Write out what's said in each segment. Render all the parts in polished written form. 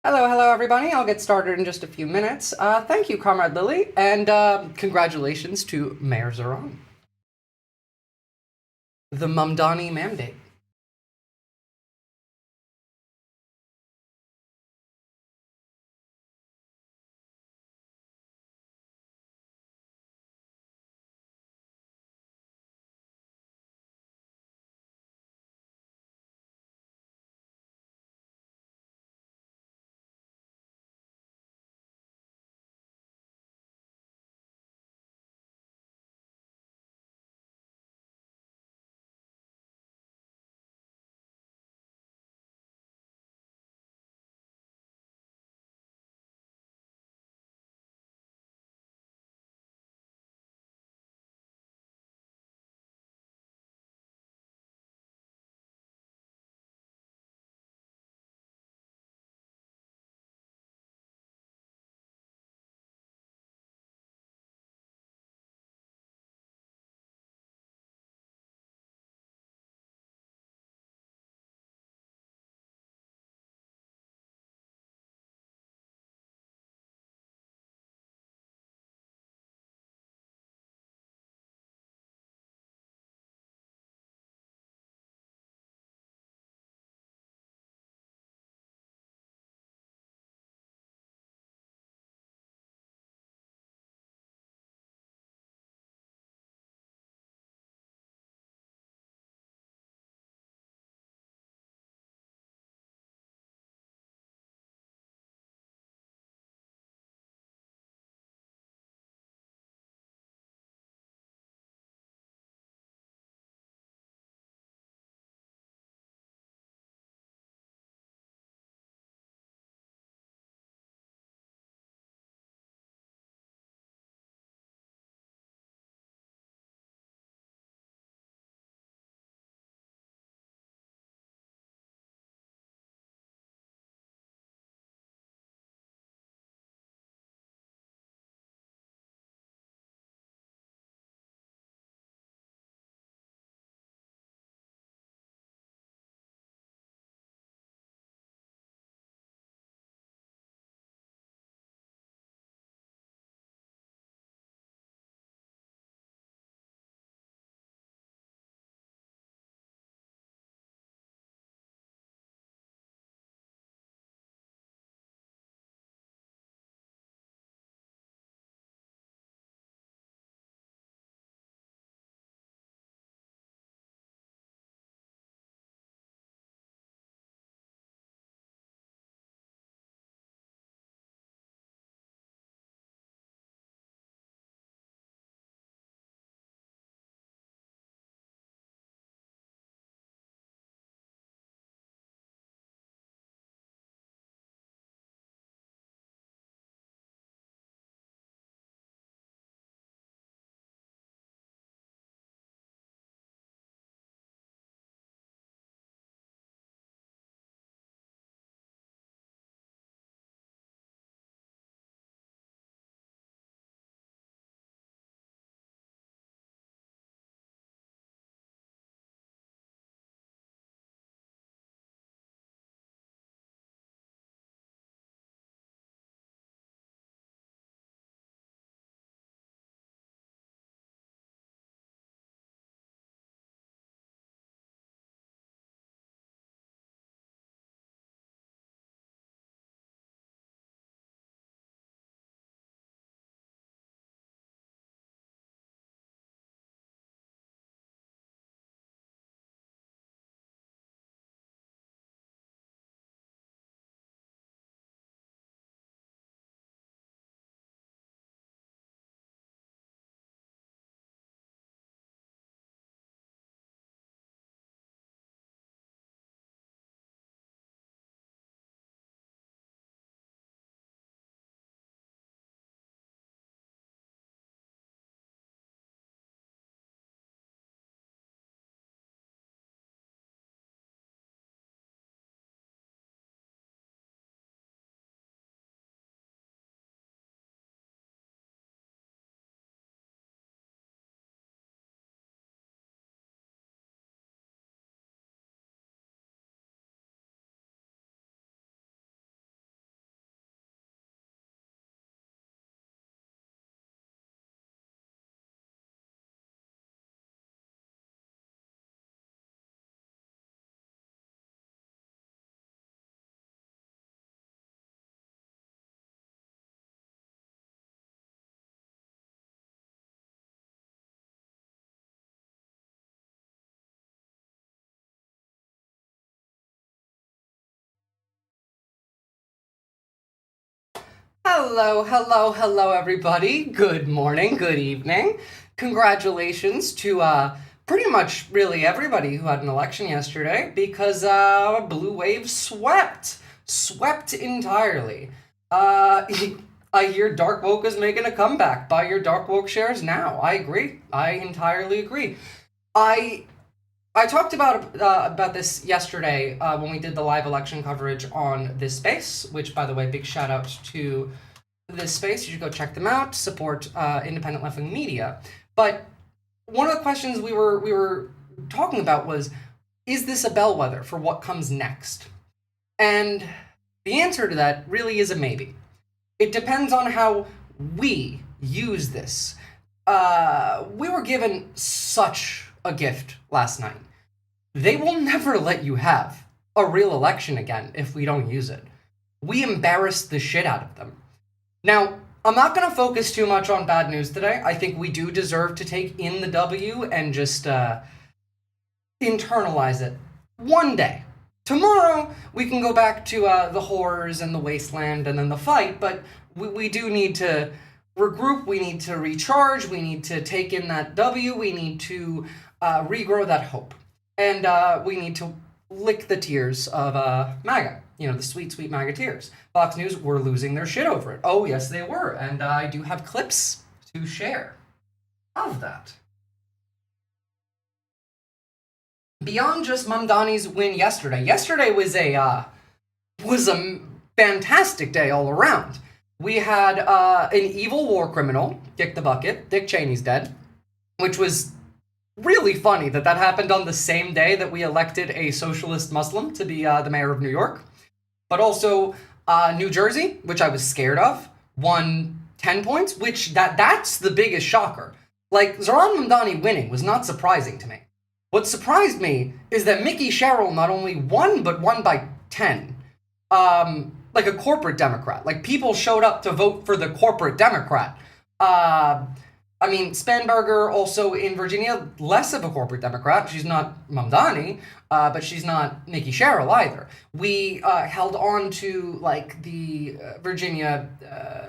Hello, hello, everybody. I'll get started in just a few minutes. Thank you, Comrade Lily, and congratulations to Mayor ZOHRAN. The Mamdani Mandate. Hello, hello, hello, everybody. Good morning, good evening. Congratulations to pretty much really everybody who had an election yesterday, because Blue Wave swept entirely. I hear Dark Woke is making a comeback. Buy your Dark Woke shares now. I agree. I entirely agree. I talked about this yesterday when we did the live election coverage on this space, which, by the way, big shout out to this space. You should go check them out. Support independent left-wing media. But one of the questions we were talking about was, is this a bellwether for what comes next? And the answer to that really is a maybe. It depends on how we use this. We were given such a gift last night. They will never let you have a real election again if we don't use it. We embarrassed the shit out of them. Now, I'm not going to focus too much on bad news today. I think we do deserve to take in the W and just internalize it one day. Tomorrow, we can go back to the horrors and the wasteland and then the fight, but we do need to regroup, we need to recharge, we need to take in that W, we need to regrow that hope. And we need to lick the tears of MAGA. You know, the sweet, sweet MAGA tears. Fox News were losing their shit over it. Oh, yes, they were. And I do have clips to share of that. Beyond just Mamdani's win yesterday. Yesterday was a fantastic day all around. We had an evil war criminal, Dick the Bucket. Dick Cheney's dead, which was really funny that happened on the same day that we elected a socialist Muslim to be the mayor of New York. But also New Jersey, which I was scared of, won 10 points, which that's the biggest shocker. Like, ZOHRAN Mamdani winning was not surprising to me. What surprised me is that Mickey Sherrill not only won, but won by 10. Like a corporate Democrat. Like, people showed up to vote for the corporate Democrat. I mean, Spanberger, also in Virginia, less of a corporate Democrat. She's not Mamdani, but she's not Mickey Sherrill either. We held on to, like, the Virginia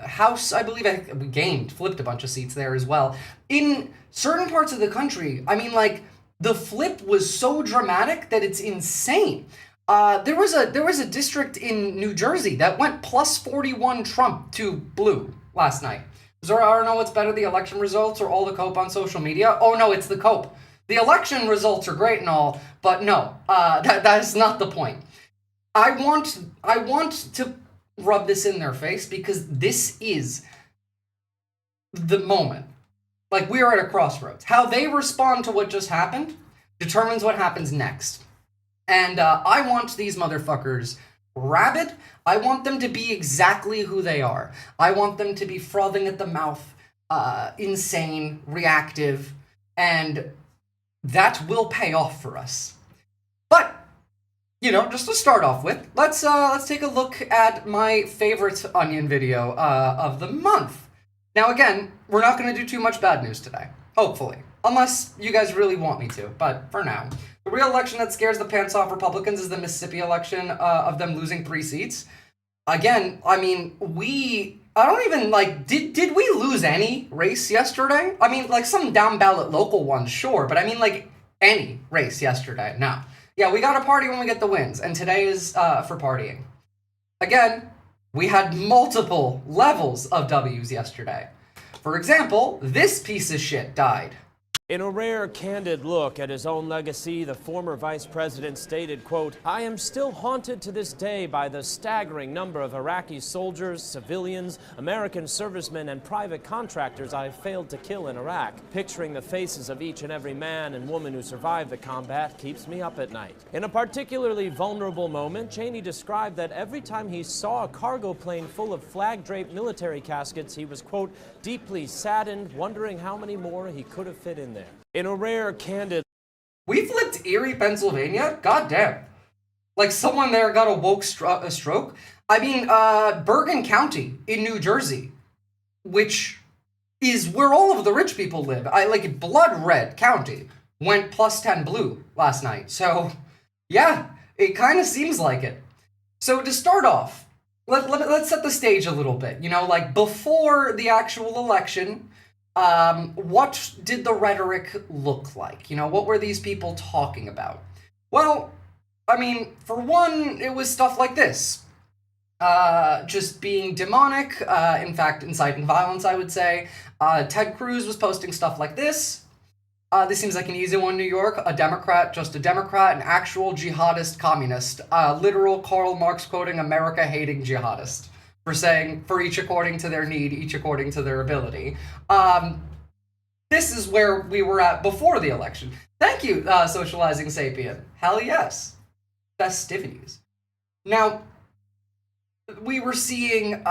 House, I believe. We flipped a bunch of seats there as well. In certain parts of the country, I mean, like, the flip was so dramatic that it's insane. There was a district in New Jersey that went plus 41 Trump to blue last night. Zora, I don't know what's better, the election results or all the cope on social media? Oh no, it's the cope. The election results are great and all, but no, that is not the point. I want to rub this in their face because this is the moment. Like, we are at a crossroads. How they respond to what just happened determines what happens next. And I want these motherfuckers rabid. I want them to be exactly who they are. I want them to be frothing at the mouth, insane, reactive, and that will pay off for us. But, you know, just to start off with, let's take a look at my favorite Onion video of the month. Now, again, we're not going to do too much bad news today, hopefully, unless you guys really want me to, but for now. The real election that scares the pants off Republicans is the Mississippi election of them losing 3 seats. Again, I mean, I don't even, like, did we lose any race yesterday? I mean, like, some down ballot local ones, sure, but I mean, like, any race yesterday, no. Yeah, we gotta party when we get the wins, and today is for partying. Again, we had multiple levels of W's yesterday. For example, this piece of shit died. In a rare, candid look at his own legacy, the former vice president stated, quote, "I am still haunted to this day by the staggering number of Iraqi soldiers, civilians, American servicemen, and private contractors I failed to kill in Iraq. Picturing the faces of each and every man and woman who survived the combat keeps me up at night." In a particularly vulnerable moment, Cheney described that every time he saw a cargo plane full of flag-draped military caskets, he was, quote, "deeply saddened, wondering how many more he could have fit in there." In a rare, candid... We flipped Erie, Pennsylvania? Goddamn. Like, someone there got a woke stroke? I mean, Bergen County in New Jersey, which is where all of the rich people live. Like, blood red county went plus 10 blue last night. So, yeah, it kind of seems like it. So, to start off, let's set the stage a little bit. You know, like before the actual election, what did the rhetoric look like? You know, what were these people talking about? Well, I mean, for one, it was stuff like this. Just being demonic, in fact, inciting violence, I would say. Ted Cruz was posting stuff like this. This seems like an easy one, New York. A Democrat, just a Democrat, an actual jihadist communist. Literal Karl Marx quoting America-hating jihadist. For saying, for each according to their need, each according to their ability. This is where we were at before the election. Thank you, Socializing Sapien. Hell yes. Festivities. Now, we were seeing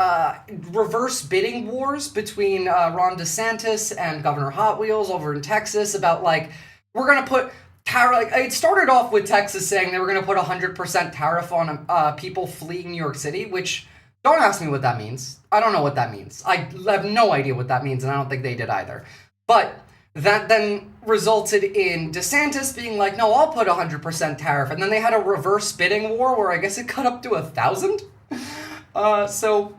reverse bidding wars between Ron DeSantis and Governor Hot Wheels over in Texas about, like, we're going to put tariff. Like, it started off with Texas saying they were going to put 100% tariff on people fleeing New York City, which, don't ask me what that means. I don't know what that means. I have no idea what that means, and I don't think they did either. But that then resulted in DeSantis being like, no, I'll put 100% tariff. And then they had a reverse bidding war where I guess it cut up to 1,000. So,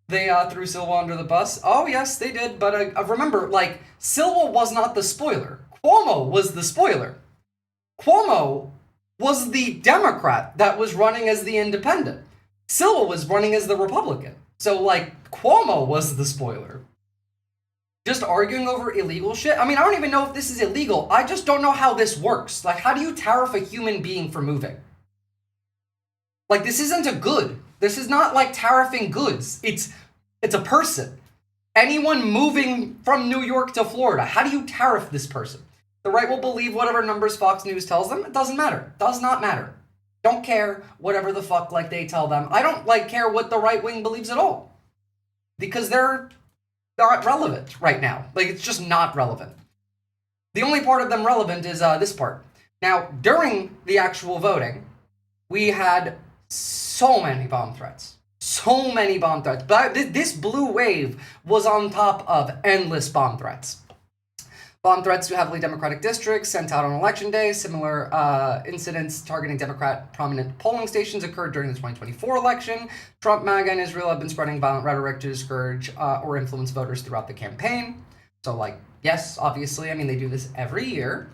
they threw Silva under the bus. Oh, yes, they did. But remember, like, Silva was not the spoiler. Cuomo was the spoiler. Cuomo was the Democrat that was running as the independent. Silva was running as the Republican. So, like, Cuomo was the spoiler. Just arguing over illegal shit? I mean, I don't even know if this is illegal. I just don't know how this works. Like, how do you tariff a human being for moving? Like, this isn't a good. This is not like tariffing goods. It's a person. Anyone moving from New York to Florida, how do you tariff this person? The right will believe whatever numbers Fox News tells them. It doesn't matter. Does not matter. Don't care whatever the fuck, like, they tell them. I don't, like, care what the right wing believes at all. Because they're not relevant right now. Like, it's just not relevant. The only part of them relevant is this part. Now, during the actual voting, we had so many bomb threats. So many bomb threats. But this blue wave was on top of endless bomb threats. Bomb threats to heavily Democratic districts sent out on election day. Similar incidents targeting Democrat prominent polling stations occurred during the 2024 election. Trump, MAGA, and Israel have been spreading violent rhetoric to discourage or influence voters throughout the campaign. So, like, yes, obviously, I mean, they do this every year.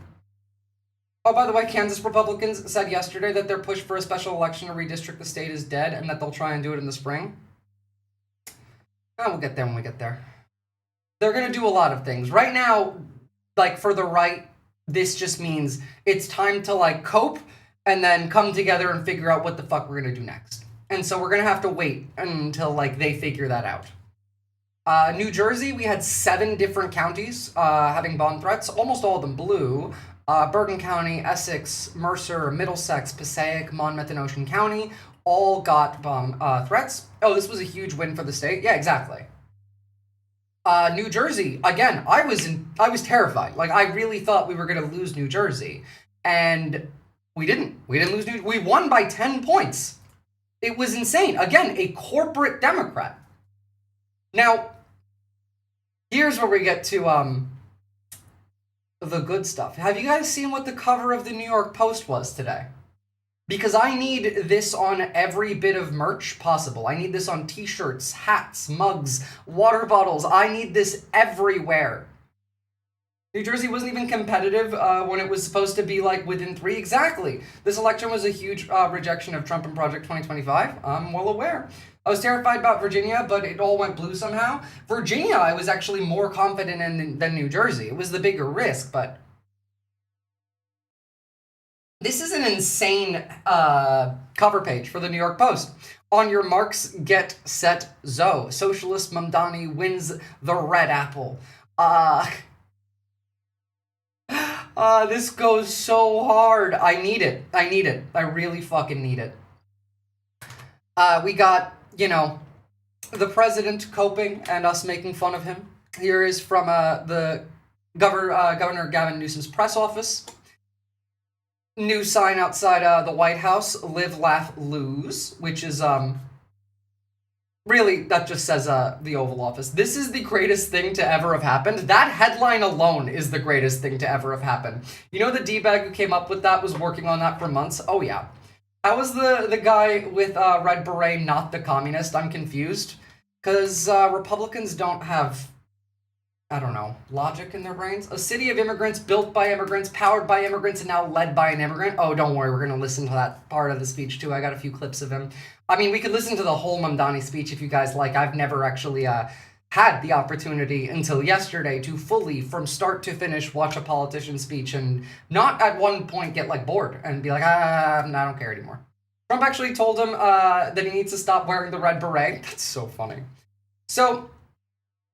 Oh, by the way, Kansas Republicans said yesterday that their push for a special election to redistrict the state is dead and that they'll try and do it in the spring. We'll get there when we get there. They're going to do a lot of things. Right now, like, for the right, this just means it's time to, like, cope and then come together and figure out what the fuck we're going to do next. And so we're going to have to wait until, like, they figure that out. New Jersey, we had 7 different counties having bomb threats, almost all of them blue. Bergen County, Essex, Mercer, Middlesex, Passaic, Monmouth, and Ocean County all got bomb threats. Oh, this was a huge win for the state. Yeah, exactly. New Jersey, again, I was terrified. Like, I really thought we were going to lose New Jersey. And we didn't. We didn't lose we won by 10 points. It was insane. Again, a corporate Democrat. Now, here's where we get to the good stuff. Have you guys seen what the cover of the New York Post was today? Because I need this on every bit of merch possible. I need this on t-shirts, hats, mugs, water bottles. I need this everywhere. New Jersey wasn't even competitive when it was supposed to be, like, within 3. Exactly. This election was a huge rejection of Trump and Project 2025. I'm well aware. I was terrified about Virginia, but it all went blue somehow. Virginia, I was actually more confident in than New Jersey. It was the bigger risk, but this is an insane cover page for the New York Post. On your marks, get set, Zoe. Socialist Mamdani wins the red apple. This goes so hard. I need it. I need it. I really fucking need it. We got, you know, the president coping and us making fun of him. Here is from the Governor Gavin Newsom's press office. New sign outside the White House, live, laugh, lose, which is, really, that just says the Oval Office. This is the greatest thing to ever have happened. That headline alone is the greatest thing to ever have happened. You know the D-bag who came up with that was working on that for months? Oh, yeah. How was the guy with red beret not the communist? I'm confused. Because Republicans don't have, I don't know, logic in their brains. A city of immigrants, built by immigrants, powered by immigrants, and now led by an immigrant. Oh, don't worry, we're going to listen to that part of the speech too. I got a few clips of him. I mean, we could listen to the whole Mamdani speech if you guys like. I've never actually had the opportunity until yesterday to fully, from start to finish, watch a politician's speech and not at one point get like bored and be like, I don't care anymore. Trump actually told him that he needs to stop wearing the red beret. That's so funny. So,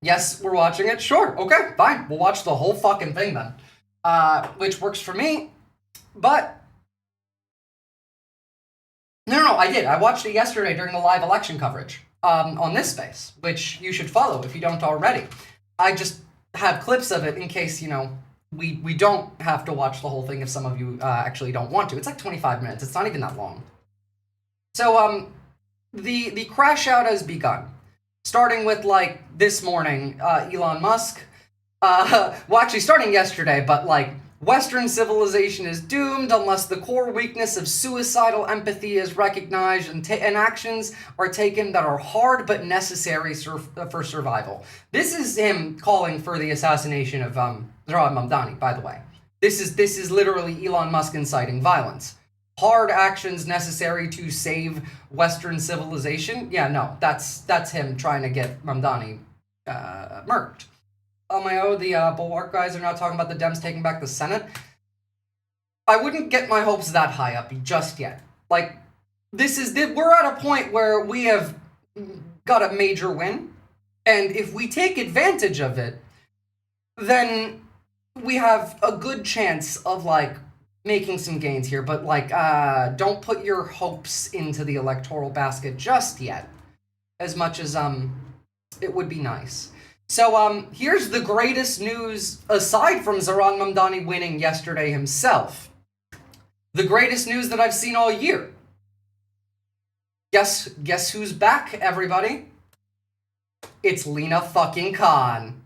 yes, we're watching it. Sure, okay, fine. We'll watch the whole fucking thing then. Which works for me. But, no, I did. I watched it yesterday during the live election coverage on this space, which you should follow if you don't already. I just have clips of it in case, you know, we don't have to watch the whole thing if some of you actually don't want to. It's like 25 minutes. It's not even that long. So, the crash out has begun. Starting with, like, this morning, Elon Musk, well, actually, starting yesterday, but, like, Western civilization is doomed unless the core weakness of suicidal empathy is recognized and actions are taken that are hard but necessary for survival. This is him calling for the assassination of ZOHRAN Mamdani, by the way. This is literally Elon Musk inciting violence. Hard actions necessary to save Western civilization? Yeah, no, that's him trying to get Mamdani murked. LMAO, the Bulwark guys are now talking about the Dems taking back the Senate. I wouldn't get my hopes that high up just yet. Like, we're at a point where we have got a major win, and if we take advantage of it, then we have a good chance of, like, making some gains here, but, like, don't put your hopes into the electoral basket just yet, as much as, it would be nice. So, here's the greatest news, aside from ZOHRAN Mamdani winning yesterday himself. The greatest news that I've seen all year. Guess who's back, everybody? It's Lina fucking Khan.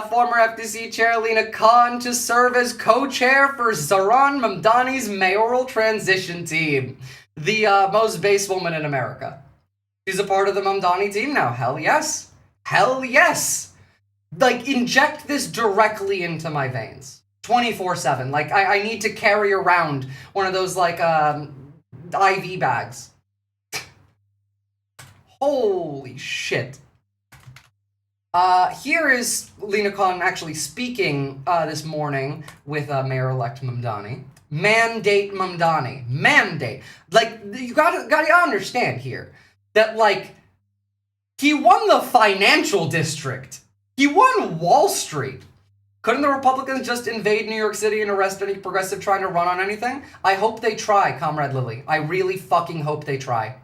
Former FTC chair Lina Khan to serve as co-chair for ZOHRAN Mamdani's mayoral transition team. The most base woman in America. She's a part of the Mamdani team now. Hell yes. Hell yes. Like, inject this directly into my veins. 24/7. Like, I need to carry around one of those, like, IV bags. Holy shit. Here is Lina Khan actually speaking this morning with Mayor-elect Mamdani. Mandate Mamdani. Mandate. Like, you gotta understand here that, like, he won the financial district. He won Wall Street. Couldn't the Republicans just invade New York City and arrest any progressive trying to run on anything? I hope they try, Comrade Lily. I really fucking hope they try.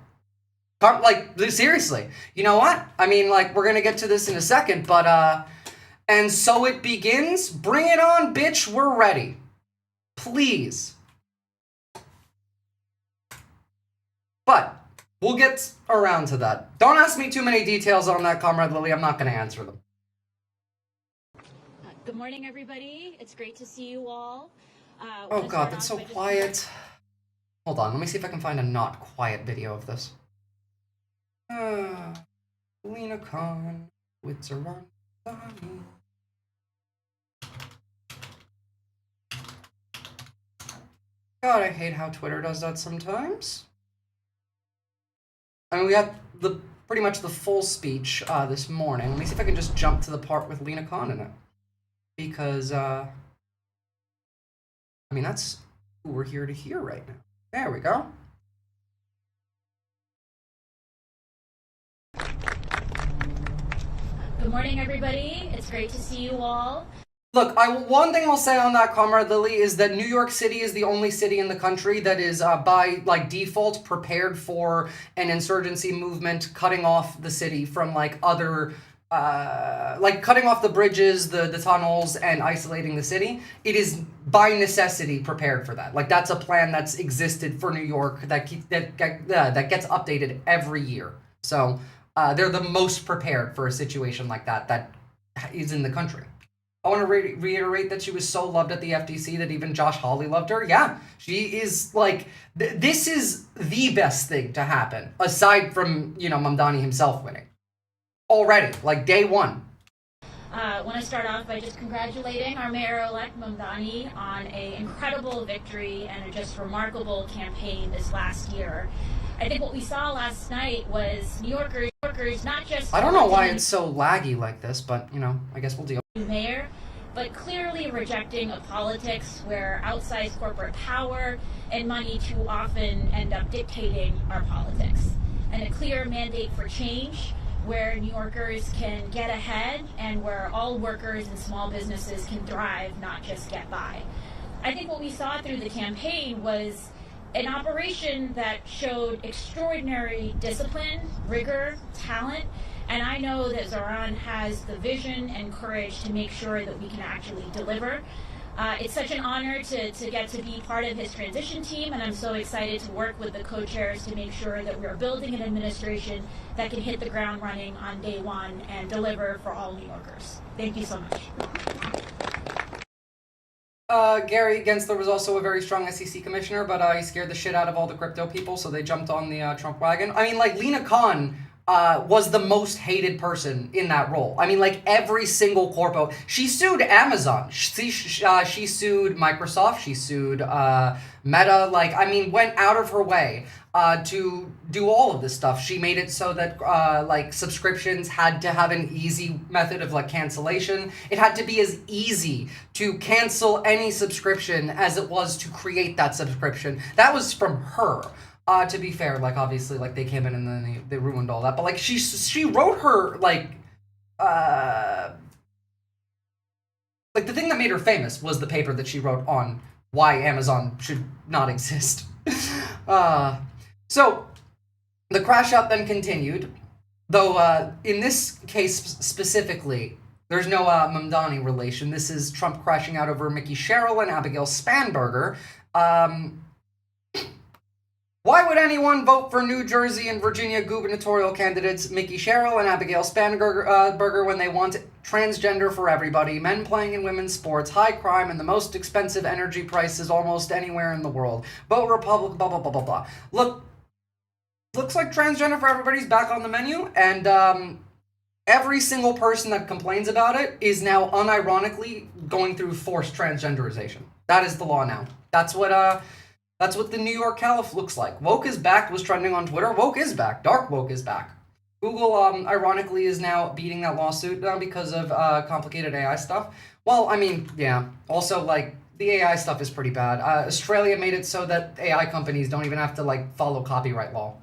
Like, seriously. You know what? I mean, like, we're gonna get to this in a second, but, and so it begins. Bring it on, bitch. We're ready. Please. But we'll get around to that. Don't ask me too many details on that, Comrade Lily. I'm not gonna answer them. Good morning, everybody. It's great to see you all. Oh god, that's so quiet. Hold on, let me see if I can find a not quiet video of this. Lina Khan with ZOHRAN Mamdani. God, I hate how Twitter does that sometimes. I mean, we got pretty much the full speech this morning. Let me see if I can just jump to the part with Lina Khan in it. Because, I mean, that's who we're here to hear right now. There we go. Good morning, everybody. It's great to see you all. Look, one thing I'll say on that, Comrade Lily, is that New York City is the only city in the country that is, by, like, default prepared for an insurgency movement, cutting off the city from, like, other, like, cutting off the bridges, the tunnels, and isolating the city. It is, by necessity, prepared for that. Like, that's a plan that's existed for New York that gets updated every year. So, they're the most prepared for a situation like that is in the country. I want to reiterate that she was so loved at the FTC that even Josh Hawley loved her. Yeah, she is like, this is the best thing to happen, aside from, you know, Mamdani himself winning. Already, like day one. I want to start off by just congratulating our mayor-elect Mamdani on an incredible victory and a just remarkable campaign this last year. I think what we saw last night was New Yorkers not just... I don't know why it's so laggy like this, but, you know, I guess we'll deal. Mayor, but clearly rejecting a politics where outsized corporate power and money too often end up dictating our politics. And a clear mandate for change where New Yorkers can get ahead and where all workers and small businesses can thrive, not just get by. I think what we saw through the campaign was an operation that showed extraordinary discipline, rigor, talent, and I know that Zohran has the vision and courage to make sure that we can actually deliver. It's such an honor to get to be part of his transition team, and I'm so excited to work with the co-chairs to make sure that we're building an administration that can hit the ground running on day one and deliver for all New Yorkers. Thank you so much. Gary Gensler was also a very strong SEC commissioner, but he scared the shit out of all the crypto people, so they jumped on the Trump wagon. I mean, like, Lena Khan was the most hated person in that role. I mean, like, every single corpo. She sued Amazon. She sued Microsoft. She sued Meta. Like, I mean, went out of her way to do all of this stuff. She made it so that, like, subscriptions had to have an easy method of, like, cancellation. It had to be as easy to cancel any subscription as it was to create that subscription. That was from her. To be fair, like, obviously, like, they came in and then they ruined all that. But, like, she wrote her, like, the thing that made her famous was the paper that she wrote on why Amazon should not exist. So, the crash out then continued. Though, in this case specifically, there's no Mamdani relation. This is Trump crashing out over Mickey Sherrill and Abigail Spanberger. Why would anyone vote for New Jersey and Virginia gubernatorial candidates Mickey Sherrill and Abigail Spanberger when they want transgender for everybody, men playing in women's sports, high crime, and the most expensive energy prices almost anywhere in the world? Vote Republican, blah, blah, blah, blah, blah. Looks like transgender for everybody's back on the menu, and every single person that complains about it is now unironically going through forced transgenderization. That is the law now. That's what the New York Caliph looks like. Woke is back was trending on Twitter. Woke is back. Dark woke is back. Google, ironically, is now beating that lawsuit now because of complicated AI stuff. Well, I mean, yeah. Also, like, the AI stuff is pretty bad. Australia made it so that AI companies don't even have to, like, follow copyright law.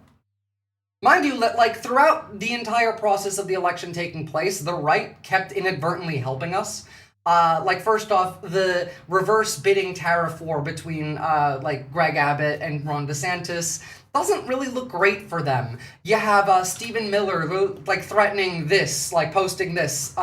Mind you, like, throughout the entire process of the election taking place, the right kept inadvertently helping us. Like, first off, the reverse bidding tariff war between, like, Greg Abbott and Ron DeSantis doesn't really look great for them. You have, Stephen Miller, who, like, threatening this, like, posting this,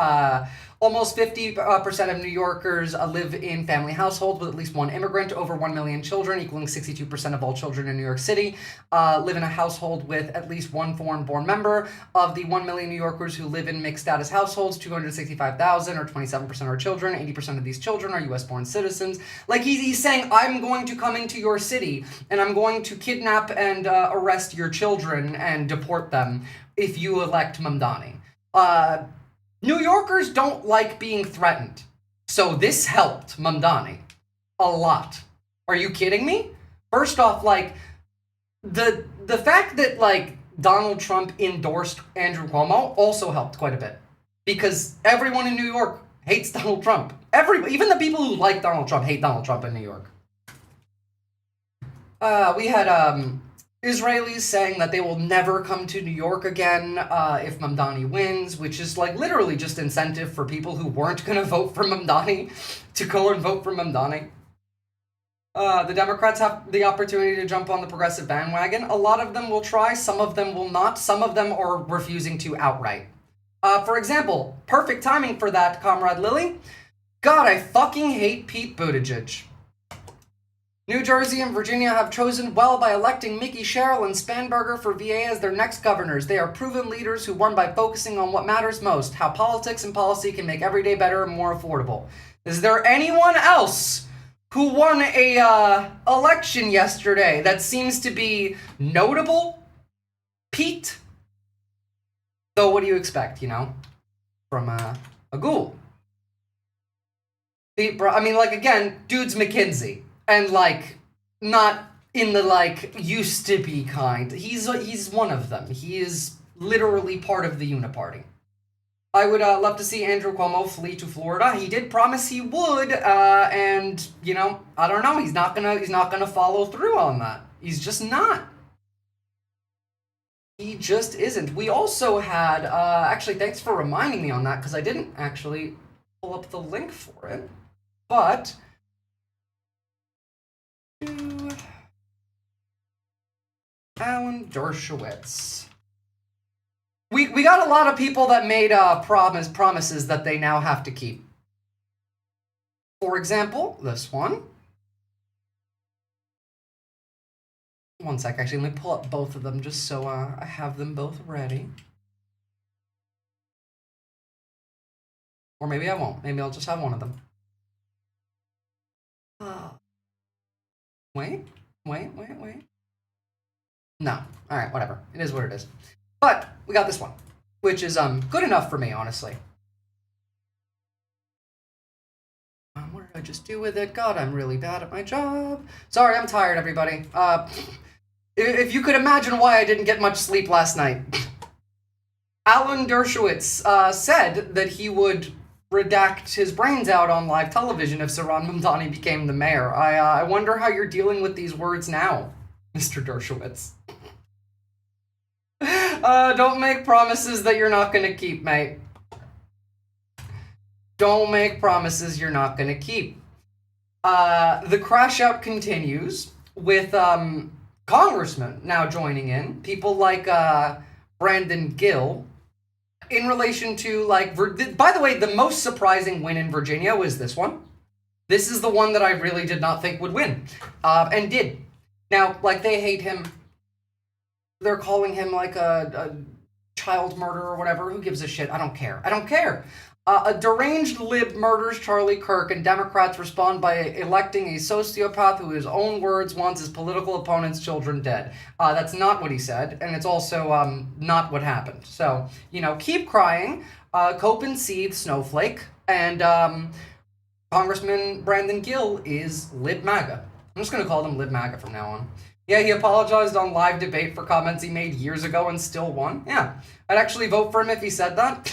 almost 50% of New Yorkers live in family households with at least one immigrant. Over 1 million children, equaling 62% of all children in New York City, live in a household with at least one foreign-born member. Of the 1 million New Yorkers who live in mixed-status households, 265,000, or 27%, are children. 80% of these children are U.S.-born citizens. Like, he's saying, I'm going to come into your city, and I'm going to kidnap and arrest your children and deport them if you elect Mamdani. New Yorkers don't like being threatened. So this helped Mamdani a lot. Are you kidding me? First off, like, the fact that, like, Donald Trump endorsed Andrew Cuomo also helped quite a bit. Because everyone in New York hates Donald Trump. Even the people who like Donald Trump hate Donald Trump in New York. We had, Israelis saying that they will never come to New York again if Mamdani wins, which is, like, literally just incentive for people who weren't going to vote for Mamdani to go and vote for Mamdani. The Democrats have the opportunity to jump on the progressive bandwagon. A lot of them will try, some of them will not, some of them are refusing to outright. For example, perfect timing for that, Comrade Lily. God, I fucking hate Pete Buttigieg. New Jersey and Virginia have chosen well by electing Mickey Sherrill and Spanberger for VA as their next governors. They are proven leaders who won by focusing on what matters most, how politics and policy can make every day better and more affordable. Is there anyone else who won a election yesterday that seems to be notable? Pete? Though what do you expect, you know, from a ghoul? I mean, like, again, dude's McKinsey. And, like, not in the, like, used to be kind. He's one of them. He is literally part of the Uniparty. I would love to see Andrew Cuomo flee to Florida. He did promise he would, and, you know, I don't know. He's not gonna follow through on that. He's just not. He just isn't. We also had, actually, thanks for reminding me on that, because I didn't actually pull up the link for it. But Alan Dershowitz. We got a lot of people that made promises that they now have to keep. For example, this one. One sec, actually, let me pull up both of them just so I have them both ready. Or maybe I won't. Maybe I'll just have one of them. Wait. No. Alright, whatever. It is what it is. But we got this one, which is good enough for me, honestly. What did I just do with it? God, I'm really bad at my job. Sorry, I'm tired, everybody. If you could imagine why I didn't get much sleep last night. Alan Dershowitz said that he would redact his brains out on live television if ZOHRAN Mamdani became the mayor. I wonder how you're dealing with these words now, Mr. Dershowitz. Don't make promises that you're not gonna keep, mate. Don't make promises you're not gonna keep. The crash out continues with congressmen now joining in. People like Brandon Gill. In relation to, like, by the way, the most surprising win in Virginia was this one. This is the one that I really did not think would win, and did. Now, like, they hate him. They're calling him, like, a child murderer or whatever. Who gives a shit? I don't care. I don't care. A deranged lib murders Charlie Kirk, and Democrats respond by electing a sociopath who, his own words, wants his political opponent's children dead. That's not what he said, and it's also not what happened. So, you know, keep crying. Cope and seethe, snowflake, and Congressman Brandon Gill is lib MAGA. I'm just going to call him lib MAGA from now on. Yeah, he apologized on live debate for comments he made years ago and still won. Yeah, I'd actually vote for him if he said that.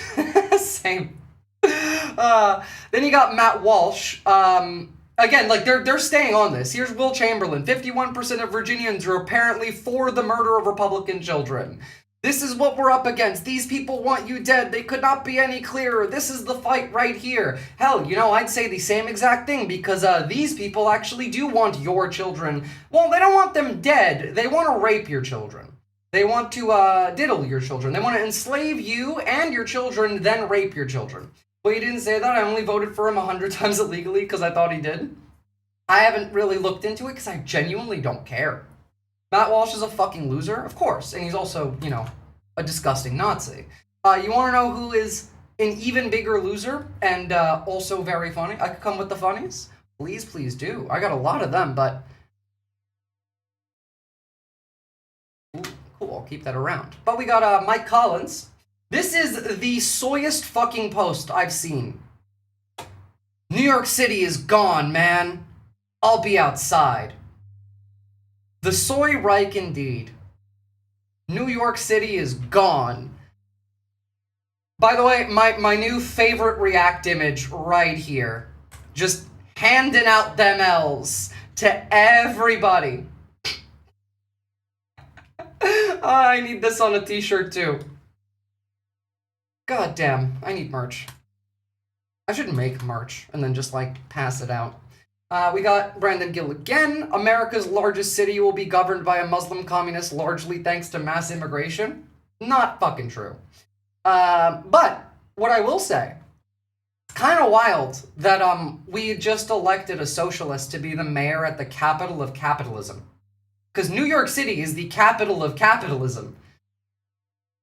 Same. Then you got Matt Walsh. Again, like, they're staying on this. Here's Will Chamberlain. 51% of Virginians are apparently for the murder of Republican children. This is what we're up against. These people want you dead. They could not be any clearer. This is the fight right here. Hell, you know, I'd say the same exact thing because these people actually do want your children. Well, they don't want them dead. They want to rape your children. They want to diddle your children. They want to enslave you and your children, then rape your children. Well, he didn't say that. I only voted for him 100 times illegally because I thought he did. I haven't really looked into it because I genuinely don't care. Matt Walsh is a fucking loser, of course, and he's also, you know, a disgusting Nazi. You want to know who is an even bigger loser and also very funny? I could come with the funnies? Please, please do. I got a lot of them, but... Ooh, cool, I'll keep that around. But we got Mike Collins. This is the soyest fucking post I've seen. New York City is gone, man. I'll be outside. The soy Reich indeed. New York City is gone. By the way, my new favorite React image right here. Just handing out them L's to everybody. I need this on a t-shirt too. God damn, I need merch. I should make merch and then just, like, pass it out. We got Brandon Gill again. America's largest city will be governed by a Muslim communist largely thanks to mass immigration. Not fucking true. But what I will say, kind of wild that we just elected a socialist to be the mayor at the capital of capitalism. Because New York City is the capital of capitalism.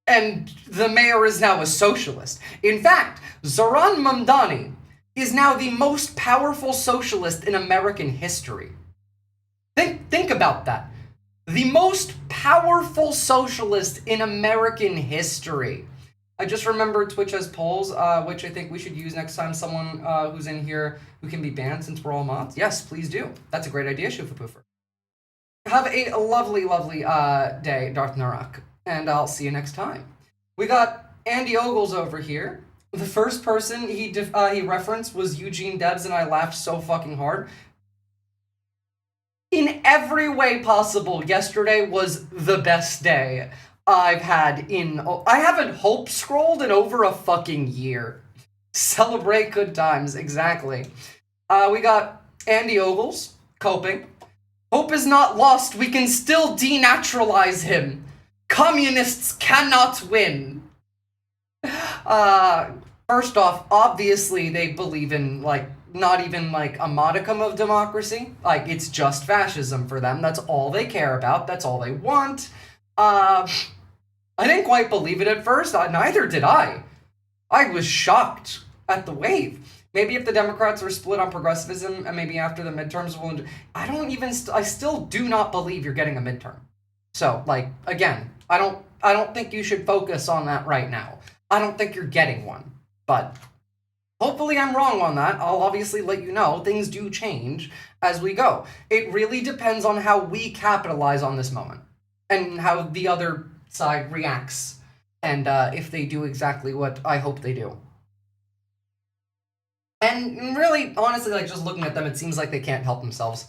And the mayor is now a socialist. In fact, ZOHRAN MAMDANI is now the most powerful socialist in American history. Think about that. The most powerful socialist in American history. I just remembered Twitch has polls, which I think we should use next time someone who's in here who can be banned since we're all mods. Yes, please do. That's a great idea, Shufa Poofer. Have a lovely, lovely day, Darth Narak, and I'll see you next time. We got Andy Ogles over here. The first person he referenced was Eugene Debs, and I laughed so fucking hard. In every way possible, yesterday was the best day I've had in... I haven't hope scrolled in over a fucking year. Celebrate good times, exactly. We got Andy Ogles, coping. Hope is not lost, we can still denaturalize him. Communists cannot win. First off, obviously they believe in, like, not even, like, a modicum of democracy. Like, it's just fascism for them. That's all they care about. That's all they want. I didn't quite believe it at first. Neither did I. I was shocked at the wave. Maybe if the Democrats are split on progressivism, and maybe after the midterms, I still do not believe you're getting a midterm. So, like, again, I don't think you should focus on that right now. I don't think you're getting one. But hopefully I'm wrong on that. I'll obviously let you know. Things do change as we go. It really depends on how we capitalize on this moment. And how the other side reacts. And if they do exactly what I hope they do. And really, honestly, like, just looking at them, it seems like they can't help themselves.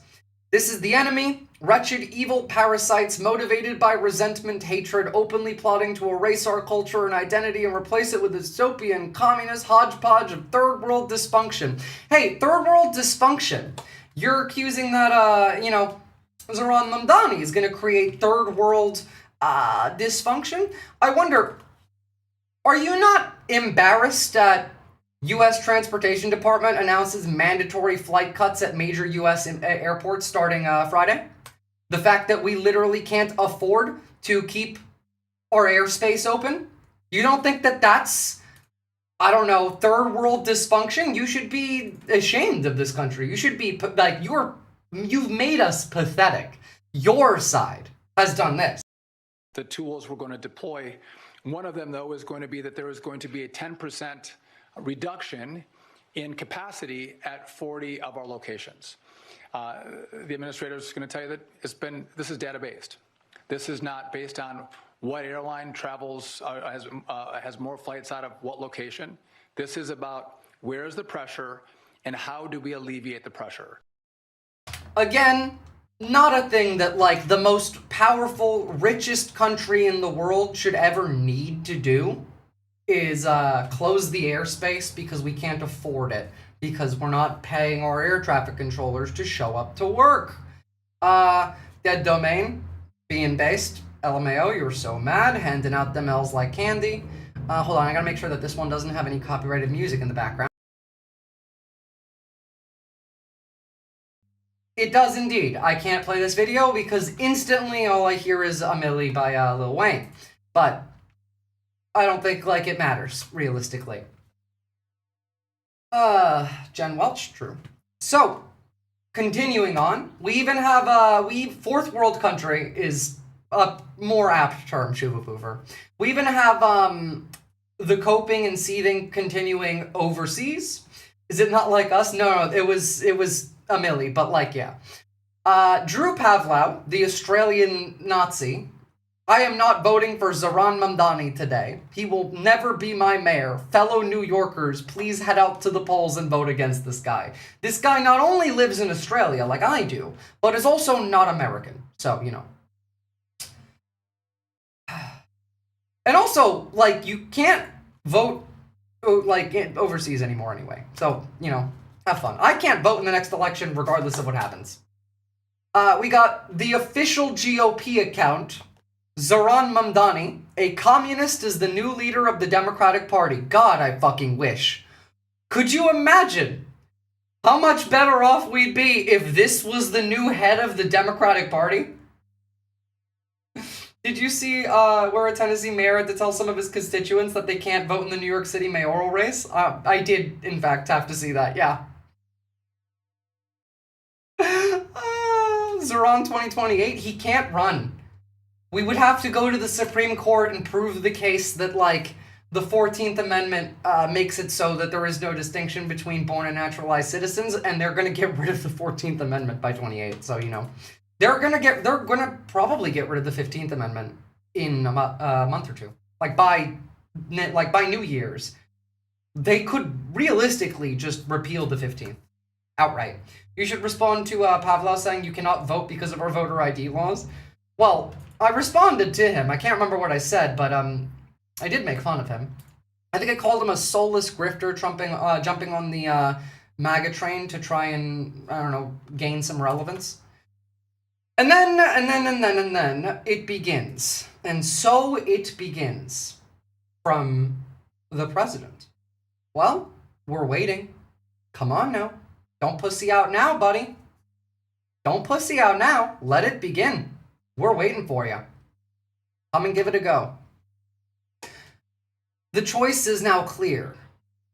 This is the enemy, wretched, evil parasites motivated by resentment, hatred, openly plotting to erase our culture and identity and replace it with a dystopian, communist hodgepodge of third world dysfunction. Hey, third world dysfunction. You're accusing that, ZOHRAN Mamdani is going to create third world dysfunction? I wonder, are you not embarrassed that U.S. Transportation Department announces mandatory flight cuts at major U.S. airports starting Friday? The fact that we literally can't afford to keep our airspace open? You don't think that that's, I don't know, third world dysfunction? You should be ashamed of this country. You should be, like, you've made us pathetic. Your side has done this. The tools we're going to deploy, one of them, though, is going to be that there is going to be a 10% reduction in capacity at 40 of our locations. The administrator is going to tell you that this is data-based. This is not based on what airline travels, has more flights out of what location. This is about where is the pressure and how do we alleviate the pressure. Again, not a thing that, like, the most powerful, richest country in the world should ever need to do. Is close the airspace because we can't afford it, because we're not paying our air traffic controllers to show up to work. Dead domain, being based, LMAO, you're so mad, handing out them L's like candy. Hold on, I gotta make sure that this one doesn't have any copyrighted music in the background. It does indeed. I can't play this video because instantly all I hear is a Millie by Lil Wayne. But I don't think, like, it matters, realistically. Jen Welch, true. So, continuing on, we even have, fourth world country is a more apt term, Shuva Poover. We even have, the coping and seething continuing overseas. Is it not like us? No, it was a Millie, but, like, yeah. Drew Pavlov, the Australian Nazi. I am not voting for ZOHRAN Mamdani today. He will never be my mayor. Fellow New Yorkers, please head out to the polls and vote against this guy. This guy not only lives in Australia, like I do, but is also not American. So, you know. And also, like, you can't vote, like, overseas anymore anyway. So, you know, have fun. I can't vote in the next election regardless of what happens. We got the official GOP account. ZOHRAN Mamdani, a communist, is the new leader of the Democratic Party. God, I fucking wish. Could you imagine how much better off we'd be if this was the new head of the Democratic Party? Did you see where a Tennessee mayor had to tell some of his constituents that they can't vote in the New York City mayoral race? I did, in fact, have to see that, yeah. ZOHRAN 2028, he can't run. We would have to go to the Supreme Court and prove the case that, like, the 14th Amendment makes it so that there is no distinction between born and naturalized citizens, and they're going to get rid of the 14th Amendment by 28, so, you know. They're gonna probably get rid of the 15th Amendment in a month or two. Like by New Year's. They could realistically just repeal the 15th outright. You should respond to Pavlov saying you cannot vote because of our voter ID laws. Well, I responded to him. I can't remember what I said, but I did make fun of him. I think I called him a soulless grifter jumping on the MAGA train to try and, I don't know, gain some relevance. And then it begins. And so it begins from the president. Well, we're waiting. Come on now. Don't pussy out now, buddy. Don't pussy out now. Let it begin. We're waiting for you. Come and give it a go. The choice is now clear.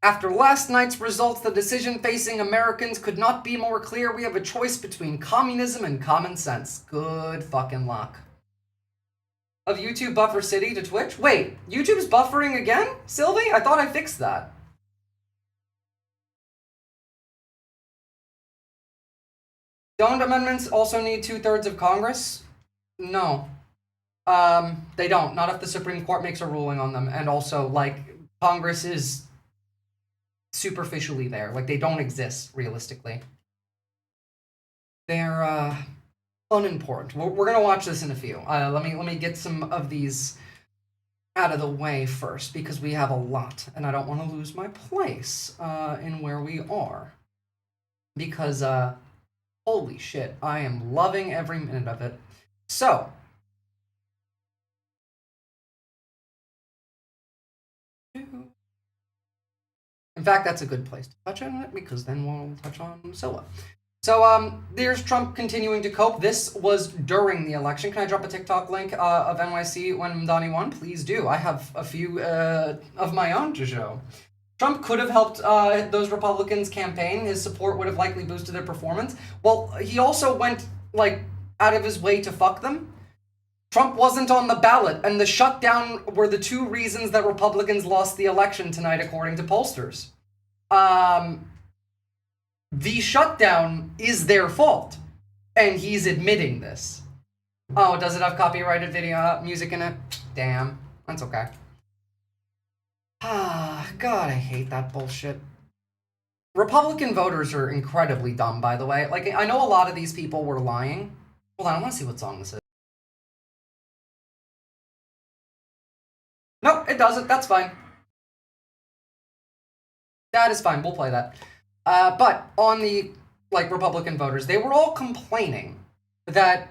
After last night's results, the decision facing Americans could not be more clear. We have a choice between communism and common sense. Good fucking luck. Of YouTube buffer city to Twitch? Wait, YouTube's buffering again? Sylvie? I thought I fixed that. Don't amendments also need 2/3 of Congress? No. They don't. Not if the Supreme Court makes a ruling on them. And also, like, Congress is superficially there. Like, they don't exist, realistically. They're, unimportant. We're gonna watch this in a few. Let me get some of these out of the way first, because we have a lot, and I don't want to lose my place, in where we are. Because, holy shit, I am loving every minute of it. So, in fact, that's a good place to touch on it, because then we'll touch on Scylla. So, there's Trump continuing to cope. This was during the election. Can I drop a TikTok link of NYC when Mamdani won? Please do. I have a few of my own to show. Trump could have helped those Republicans campaign. His support would have likely boosted their performance. Well, he also went, like, out of his way to fuck them. Trump wasn't on the ballot, and the shutdown were the two reasons that Republicans lost the election tonight, according to pollsters. The shutdown is their fault, and he's admitting this. Oh, does it have copyrighted video music in it? Damn, that's okay. Ah, God, I hate that bullshit. Republican voters are incredibly dumb, by the way. Like, I know a lot of these people were lying. Hold on, I want to see what song this is. No, it doesn't. That's fine. That is fine. We'll play that. But on the, like, Republican voters, they were all complaining that,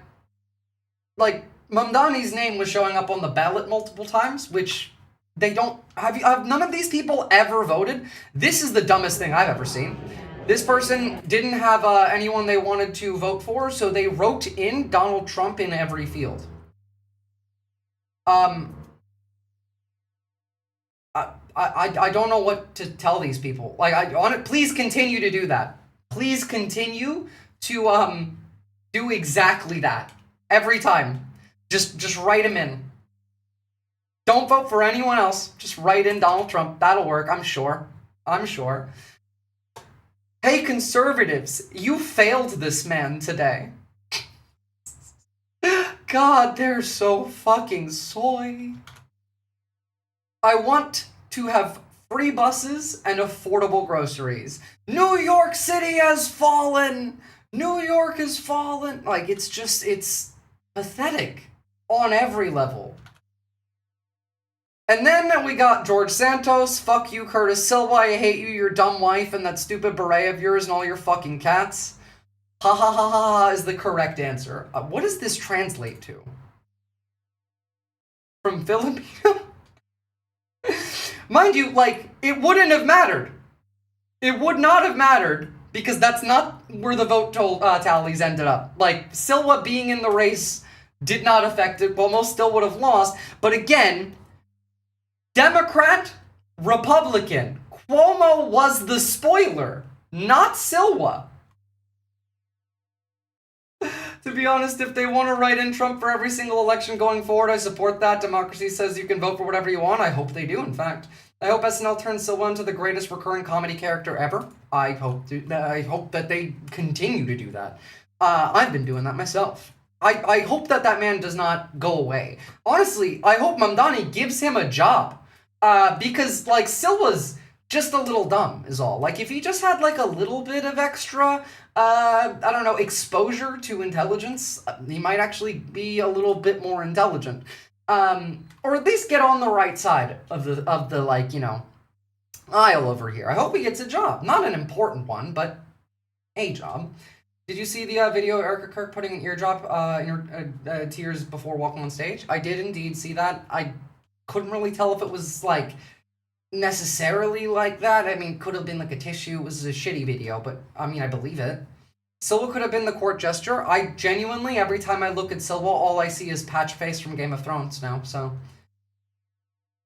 like, Mamdani's name was showing up on the ballot multiple times, which they don't... Have none of these people ever voted? This is the dumbest thing I've ever seen. This person didn't have anyone they wanted to vote for, so they wrote in Donald Trump in every field. I don't know what to tell these people. Like, please continue to do that. Please continue to do exactly that every time. Just write him in. Don't vote for anyone else. Just write in Donald Trump. That'll work. I'm sure. I'm sure. Hey, conservatives, you failed this man today. God, they're so fucking soy. I want to have free buses and affordable groceries. New York City has fallen! New York has fallen! Like, it's pathetic on every level. And then we got George Santos, fuck you, Curtis Silva, I hate you, your dumb wife, and that stupid beret of yours and all your fucking cats. Ha ha ha ha ha is the correct answer. What does this translate to? From Filipino? Mind you, like, it wouldn't have mattered. It would not have mattered because that's not where the vote tallies ended up. Like, Silva being in the race did not affect it. Almost still would have lost. But again, Democrat, Republican, Cuomo was the spoiler, not Silva. To be honest, if they want to write in Trump for every single election going forward, I support that. Democracy says you can vote for whatever you want. I hope they do, in fact. I hope SNL turns Silva into the greatest recurring comedy character ever. I hope that they continue to do that. I've been doing that myself. I hope that man does not go away. Honestly, I hope Mamdani gives him a job. Because, like, Silva's just a little dumb, is all. Like, if he just had, like, a little bit of extra, I don't know, exposure to intelligence, he might actually be a little bit more intelligent. Or at least get on the right side of the like, you know, aisle over here. I hope he gets a job. Not an important one, but a job. Did you see the video of Erica Kirk putting an eardrop in her tears before walking on stage? I did indeed see that. I couldn't really tell if it was, like, necessarily like that. I mean, could have been like a tissue. It was a shitty video, but I mean, I believe it. Silva could have been the court gesture. I genuinely, every time I look at Silva, all I see is Patchface from Game of Thrones now, so.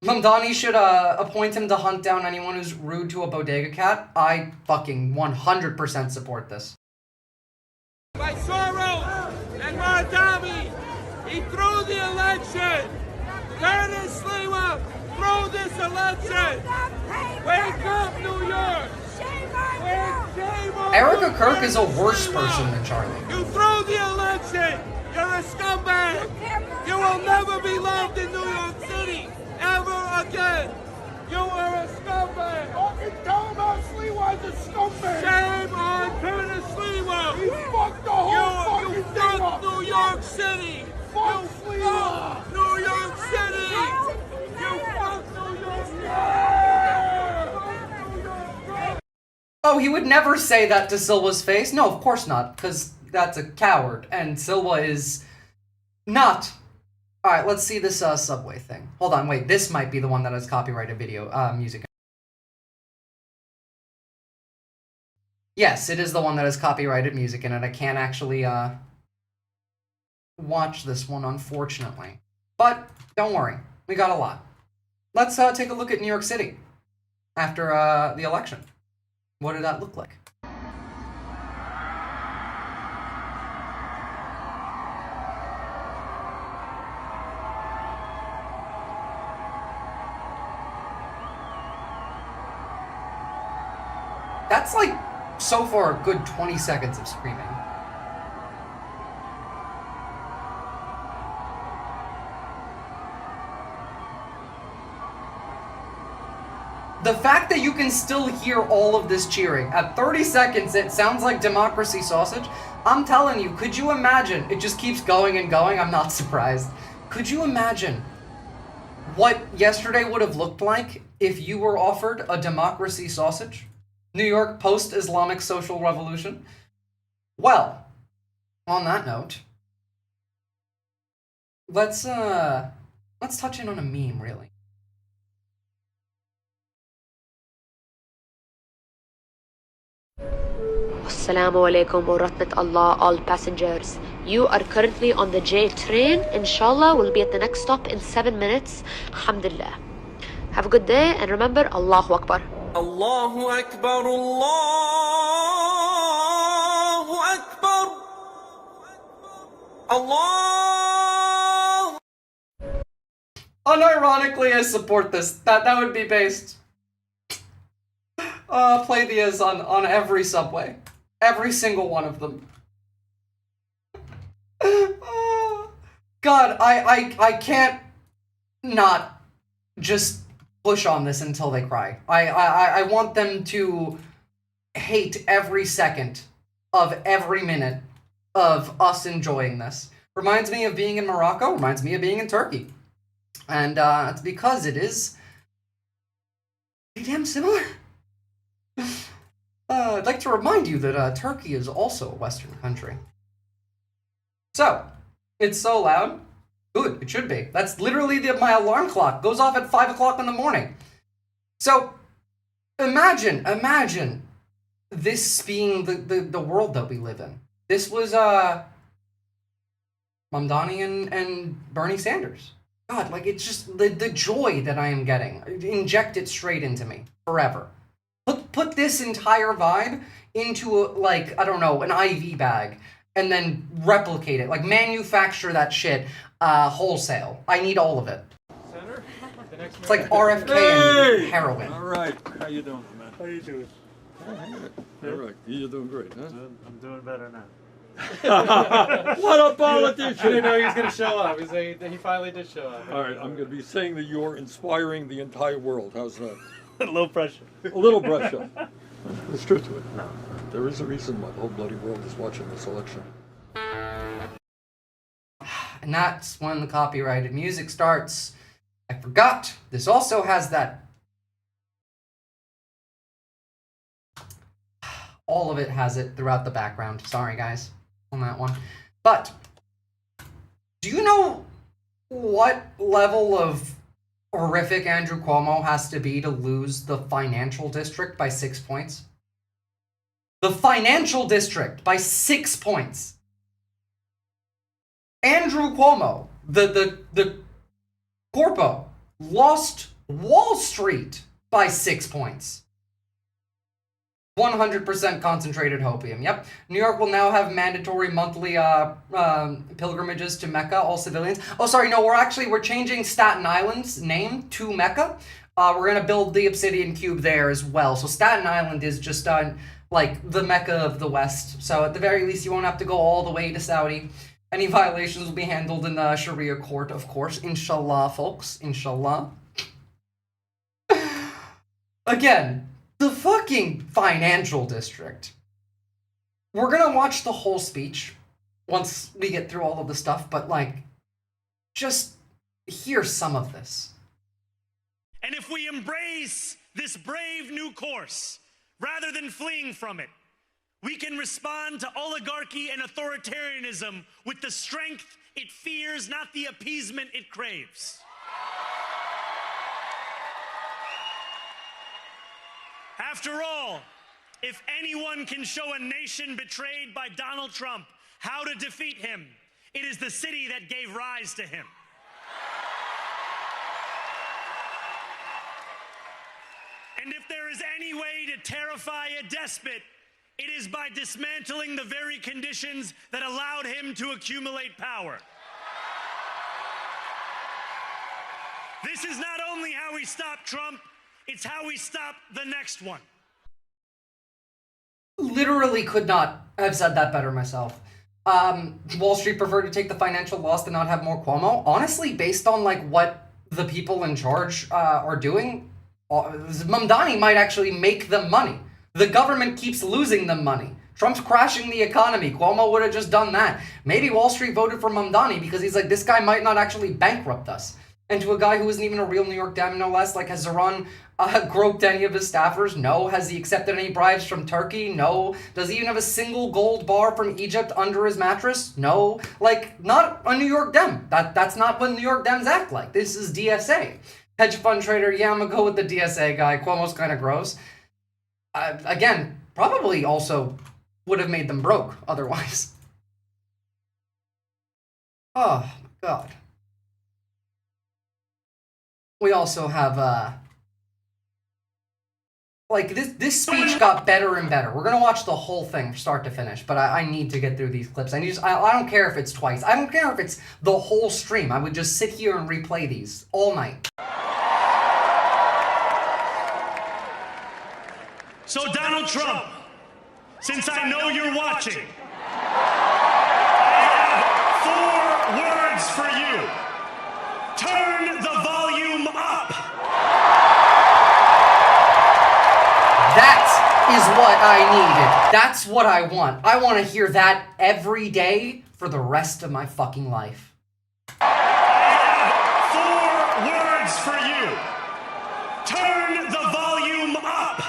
Mamdani should appoint him to hunt down anyone who's rude to a bodega cat. I fucking 100% support this. By Soros and Mamdani, he threw the election. Curtis Sliwa threw this election. Wake up, New York. Erica Kirk is a worse person than Charlie. You threw the election. You're a scumbag. You will never be loved in New York City ever again. You are a scumbag. Tell him about Sliwa's a scumbag. Shame on Curtis Sliwa. He fucked the whole fucking thing up. New York City. Fuck Sliwa. New York City. You fucked New York City. Oh, he would never say that to Silva's face? No, of course not, because that's a coward, and Silva is not. Alright, let's see this subway thing. Hold on, wait, this might be the one that has copyrighted video, music. Yes, it is the one that has copyrighted music in it. I can't actually, watch this one, unfortunately. But, don't worry, we got a lot. Let's, take a look at New York City after, the election. What did that look like? That's like, so far, a good 20 seconds of screaming. The fact that you can still hear all of this cheering, at 30 seconds it sounds like democracy sausage. I'm telling you, could you imagine? It just keeps going and going, I'm not surprised. Could you imagine what yesterday would have looked like if you were offered a democracy sausage? New York post-Islamic social revolution? Well, on that note, let's touch in on a meme, really. Assalamu alaikum wa rahmatullah, all passengers. You are currently on the J train. Inshallah, we'll be at the next stop in 7 minutes. Alhamdulillah. Have a good day, and remember, Allahu Akbar. Allahu Akbar, Allahu Akbar, Allah. Unironically, I support this. That would be based. Play these on every subway. Every single one of them. God, I can't not just push on this until they cry. I want them to hate every second of every minute of us enjoying this. Reminds me of being in Morocco, reminds me of being in Turkey. And it's because it is pretty damn similar. I'd like to remind you that Turkey is also a Western country. So, it's so loud. Good, it should be. That's literally my alarm clock. Goes off at 5 o'clock in the morning. So, imagine this being the world that we live in. This was Mamdani and Bernie Sanders. God, like, it's just the joy that I am getting. Inject it straight into me forever. Put this entire vibe into like, I don't know, an IV bag, and then replicate it. Like, manufacture that shit wholesale. I need all of it. Senator, it's like RFK and heroin. All right, how you doing, man? How you doing? All right, you're doing great, huh? I'm doing better now. What a politician! I didn't know he was going to show up. He finally did show up. All right, I'm going to be saying that you're inspiring the entire world. How's that? A little pressure. A little pressure. There's truth to it. No. There is a reason why the whole bloody world is watching this election. And that's when the copyrighted music starts. I forgot. This also has that. All of it has it throughout the background. Sorry, guys, on that one. But do you know what level of horrific Andrew Cuomo has to be to lose the financial district by 6 points? The financial district by 6 points. Andrew Cuomo, the corpo, lost Wall Street by 6 points. 100% concentrated hopium. Yep. New York will now have mandatory monthly pilgrimages to Mecca, all civilians. Oh, sorry, no, we're changing Staten Island's name to Mecca. We're going to build the Obsidian Cube there as well. So Staten Island is just like the Mecca of the West. So at the very least, you won't have to go all the way to Saudi. Any violations will be handled in the Sharia court, of course. Inshallah, folks. Inshallah. Again, the fucking financial district. We're gonna watch the whole speech once we get through all of the stuff, but like, just hear some of this. And if we embrace this brave new course, rather than fleeing from it, we can respond to oligarchy and authoritarianism with the strength it fears, not the appeasement it craves. After all, if anyone can show a nation betrayed by Donald Trump how to defeat him, it is the city that gave rise to him. And if there is any way to terrify a despot, it is by dismantling the very conditions that allowed him to accumulate power. This is not only how we stop Trump, it's how we stop the next one. Literally could not have said that better myself. Wall Street preferred to take the financial loss than not have more Cuomo. Honestly, based on like what the people in charge are doing, Mamdani might actually make them money. The government keeps losing them money. Trump's crashing the economy. Cuomo would have just done that. Maybe Wall Street voted for Mamdani because he's like, this guy might not actually bankrupt us. And to a guy who isn't even a real New York Dem, no less, like, has ZOHRAN groped any of his staffers? No. Has he accepted any bribes from Turkey? No. Does he even have a single gold bar from Egypt under his mattress? No. Like, not a New York Dem. That's not what New York Dems act like. This is DSA. Hedge fund trader, yeah, I'm gonna go with the DSA guy. Cuomo's kind of gross. Again, probably also would have made them broke otherwise. Oh, my God. We also have, like, this speech got better and better. We're gonna watch the whole thing start to finish, but I need to get through these clips. I don't care if it's twice. I don't care if it's the whole stream. I would just sit here and replay these all night. So Donald Trump, since I know you're watching, I have 4 words for you. Turn the volume up. That is what I needed. That's what I want. I want to hear that every day for the rest of my fucking life. I have 4 words for you. Turn the volume up.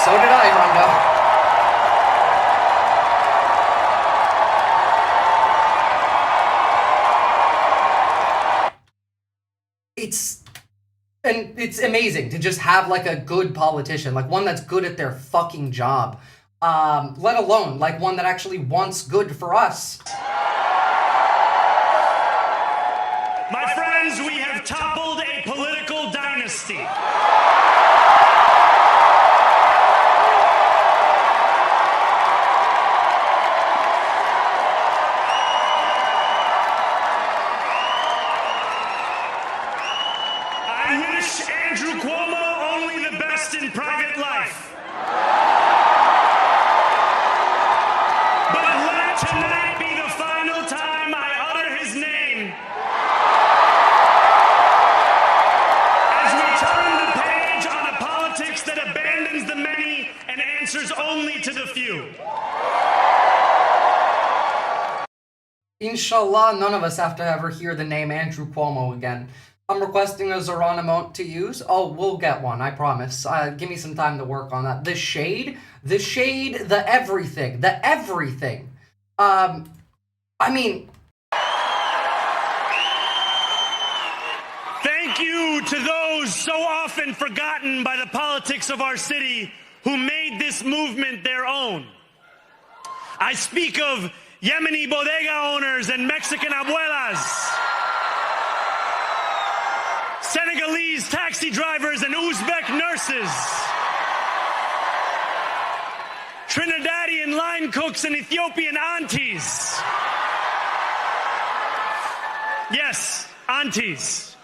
So did I, Rondo. it's amazing to just have like a good politician, like one that's good at their fucking job, let alone like one that actually wants good for us. My friends, we have toppled a political dynasty. I wish Andrew Cuomo only the best in private life. But let tonight be the final time I utter his name. As we turn the page on a politics that abandons the many and answers only to the few. Inshallah, none of us have to ever hear the name Andrew Cuomo again. I'm requesting a ZOHRAN emote to use. Oh, we'll get one, I promise. Give me some time to work on that. The shade, the everything, the everything. I mean... Thank you to those so often forgotten by the politics of our city who made this movement their own. I speak of Yemeni bodega owners and Mexican abuelas, Senegalese taxi drivers and Uzbek nurses, Trinidadian line cooks and Ethiopian aunties. Yes, aunties.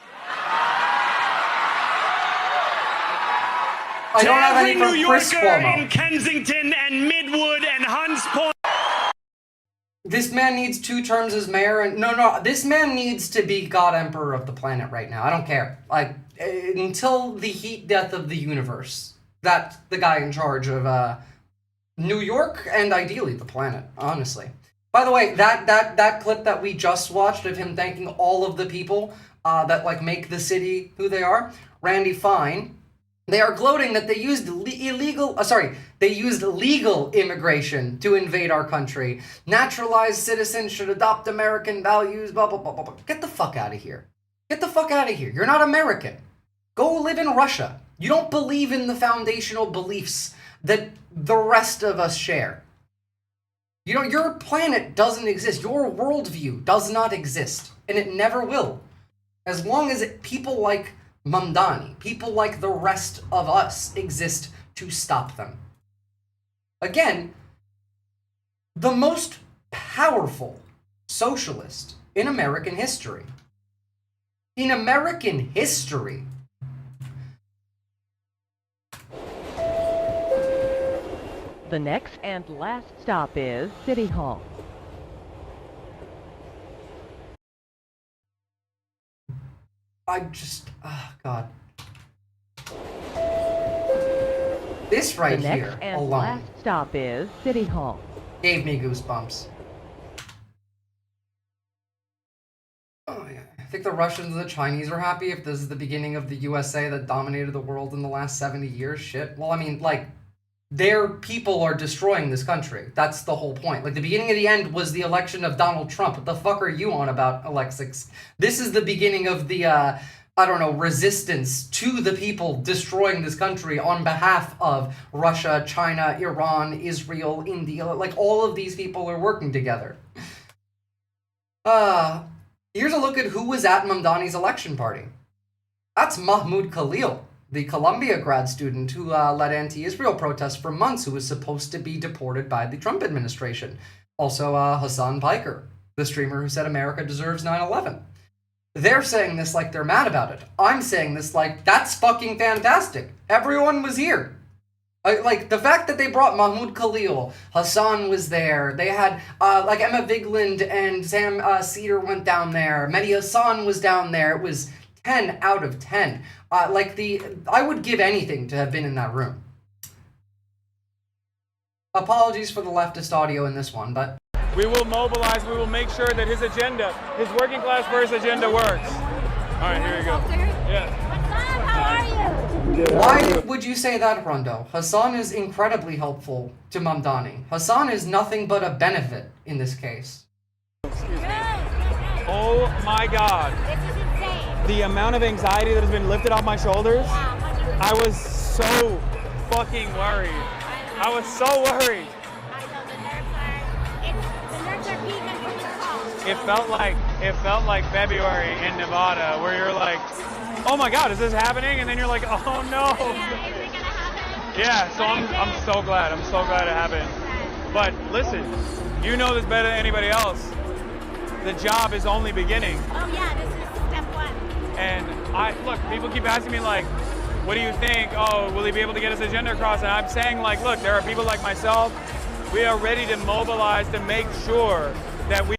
I don't have any Every New for Chris Yorker Cuomo. in Kensington and Midwood and Hunts Point. This man needs 2 terms as mayor, and no, this man needs to be God Emperor of the planet right now. I don't care. Like, until the heat death of the universe. That's the guy in charge of, New York, and ideally the planet, honestly. By the way, that clip that we just watched of him thanking all of the people, that, like, make the city who they are, Randy Fine, they are gloating that they used legal immigration to invade our country. Naturalized citizens should adopt American values, blah, blah, blah, blah, blah. Get the fuck out of here. Get the fuck out of here. You're not American. Go live in Russia. You don't believe in the foundational beliefs that the rest of us share. You know, your planet doesn't exist. Your worldview does not exist. And it never will. As long as people like Mamdani, people like the rest of us, exist to stop them. Again, the most powerful socialist in American history. In American history. The next and last stop is City Hall. Oh God. This right the here next and alone last stop is City Hall. Gave me goosebumps. Oh yeah. I think the Russians and the Chinese are happy if this is the beginning of the USA that dominated the world in the last 70 years. Shit. Well, I mean, like, their people are destroying this country. That's the whole point. Like, the beginning of the end was the election of Donald Trump. What the fuck are you on about, Alexis? This is the beginning of the, I don't know, resistance to the people destroying this country on behalf of Russia, China, Iran, Israel, India. Like, all of these people are working together. Here's a look at who was at Mamdani's election party. That's Mahmoud Khalil, the Columbia grad student who led anti-Israel protests for months, who was supposed to be deported by the Trump administration. Also, Hassan Piker, the streamer who said America deserves 9/11. They're saying this like they're mad about it. I'm saying this like, that's fucking fantastic. Everyone was here. Like, the fact that they brought Mahmoud Khalil, Hassan was there, they had, like, Emma Vigeland and Sam Cedar went down there, Mehdi Hassan was down there. It was 10 out of 10. I would give anything to have been in that room. Apologies for the leftist audio in this one, but... We will mobilize, we will make sure that his agenda, his working class first agenda works. All right, here you go. Yeah. Hassan, how are you? Why would you say that, Rondo? Hassan is incredibly helpful to Mamdani. Hassan is nothing but a benefit in this case. Excuse me. Oh my God. This is insane. the amount of anxiety that has been lifted off my shoulders, I was so fucking worried. I was so worried. It felt like February in Nevada, where you're like, oh my God, is this happening? And then you're like, oh no. Yeah, so I'm so glad. I'm so glad it happened. But listen, you know this better than anybody else. The job is only beginning. Oh yeah, this is step one. And look, people keep asking me like, what do you think? Oh, will he be able to get his agenda across? And I'm saying like, look, there are people like myself. We are ready to mobilize to make sure that we.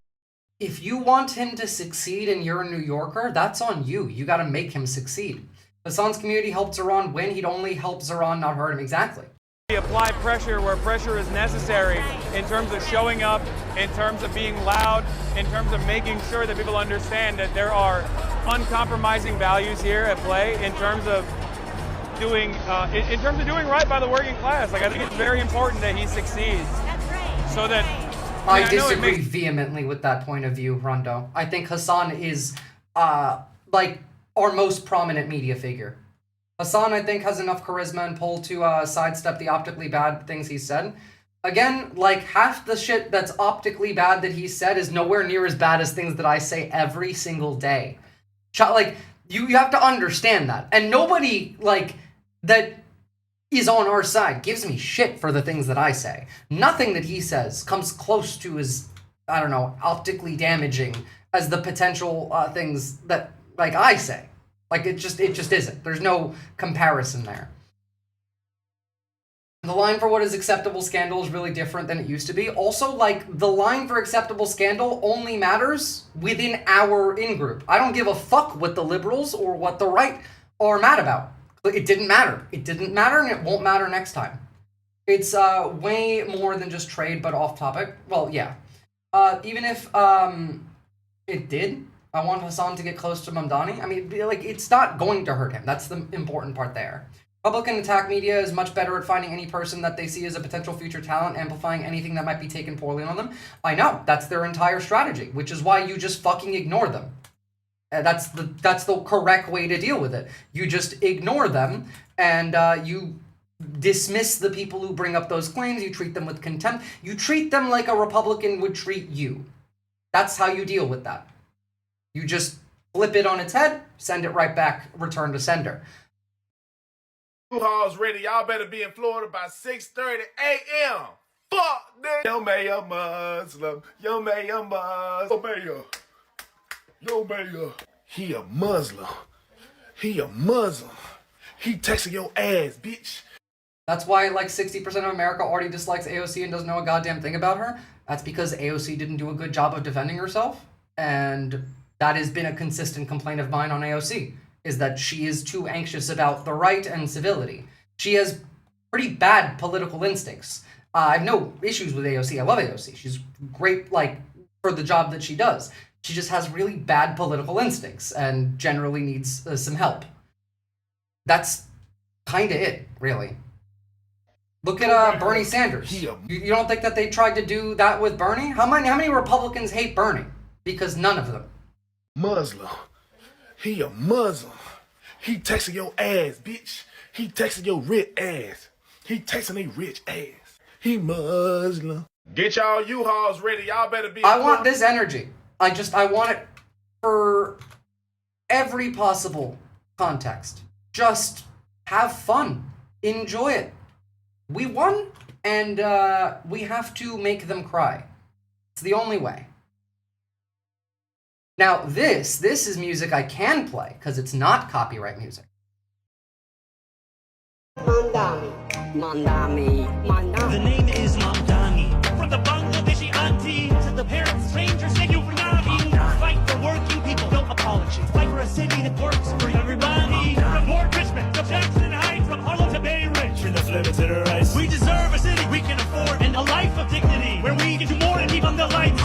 If you want him to succeed and you're a New Yorker, that's on you. You gotta make him succeed. Hassan's community helped Zohran win. He'd only help Zohran, not hurt him. Exactly. We apply pressure where pressure is necessary in terms of showing up, in terms of being loud, in terms of making sure that people understand that there are uncompromising values here at play in terms of doing right by the working class. Like, I think it's very important that he succeeds. That's right. So that I disagree vehemently with that point of view, Rondo. I think Hassan is like our most prominent media figure. Hassan, I think, has enough charisma and pull to sidestep the optically bad things he said. Again, like, half the shit that's optically bad that he said is nowhere near as bad as things that I say every single day. Like, you have to understand that. And nobody, like, that is on our side gives me shit for the things that I say. Nothing that he says comes close to as, I don't know, optically damaging as the potential things that, like, I say. Like, it just isn't. There's no comparison there. The line for what is acceptable scandal is really different than it used to be. Also, like, the line for acceptable scandal only matters within our in-group. I don't give a fuck what the liberals or what the right are mad about. It didn't matter. It didn't matter, and it won't matter next time. It's way more than just trade, but off topic. Well, yeah. Even if it did, I want Hassan to get close to Mamdani. I mean, like, it's not going to hurt him. That's the important part there. Republican attack media is much better at finding any person that they see as a potential future talent, amplifying anything that might be taken poorly on them. I know, that's their entire strategy, which is why you just fucking ignore them. That's the correct way to deal with it. You just ignore them, and you dismiss the people who bring up those claims. You treat them with contempt. You treat them like a Republican would treat you. That's how you deal with that. You just flip it on its head, send it right back, return to sender. U-Haul's ready. Y'all better be in Florida by 6:30 a.m. Fuck that. Yo, mayor Muslim. Yo, mayor Muslim. Yo, mayor. Yo, mayor. He a Muslim. He a Muslim. He texting your ass, bitch. That's why, like, 60% of America already dislikes AOC and doesn't know a goddamn thing about her. That's because AOC didn't do a good job of defending herself, and that has been a consistent complaint of mine on AOC, is that she is too anxious about the right and civility. She has pretty bad political instincts. I have no issues with AOC. I love AOC. She's great, like, for the job that she does. She just has really bad political instincts and generally needs some help. That's kind of it, really. Look at Bernie Sanders. You don't think that they tried to do that with Bernie? How many Republicans hate Bernie? Because none of them. Muslim. He a Muslim. He texting your ass, bitch. He texting your rich ass. He texting a rich ass. He Muslim. Get y'all U-Hauls ready. Y'all better be. I want this energy. I want it for every possible context. Just have fun. Enjoy it. We won, and we have to make them cry. It's the only way. Now, this is music I can play, because it's not copyright music. Mamdani, Mamdani, Mamdani. The name is Mamdani. From the Bangladeshi auntie to the parents, strangers, thank you for nothing. Fight for working people, no apology. Fight for a city that works for everybody. From Port Richmond to Jackson Heights, from Harlem to Bay Ridge. From the Flemish to the Rice. We deserve a city we can afford and a life of dignity where we can do more and keep on the lights.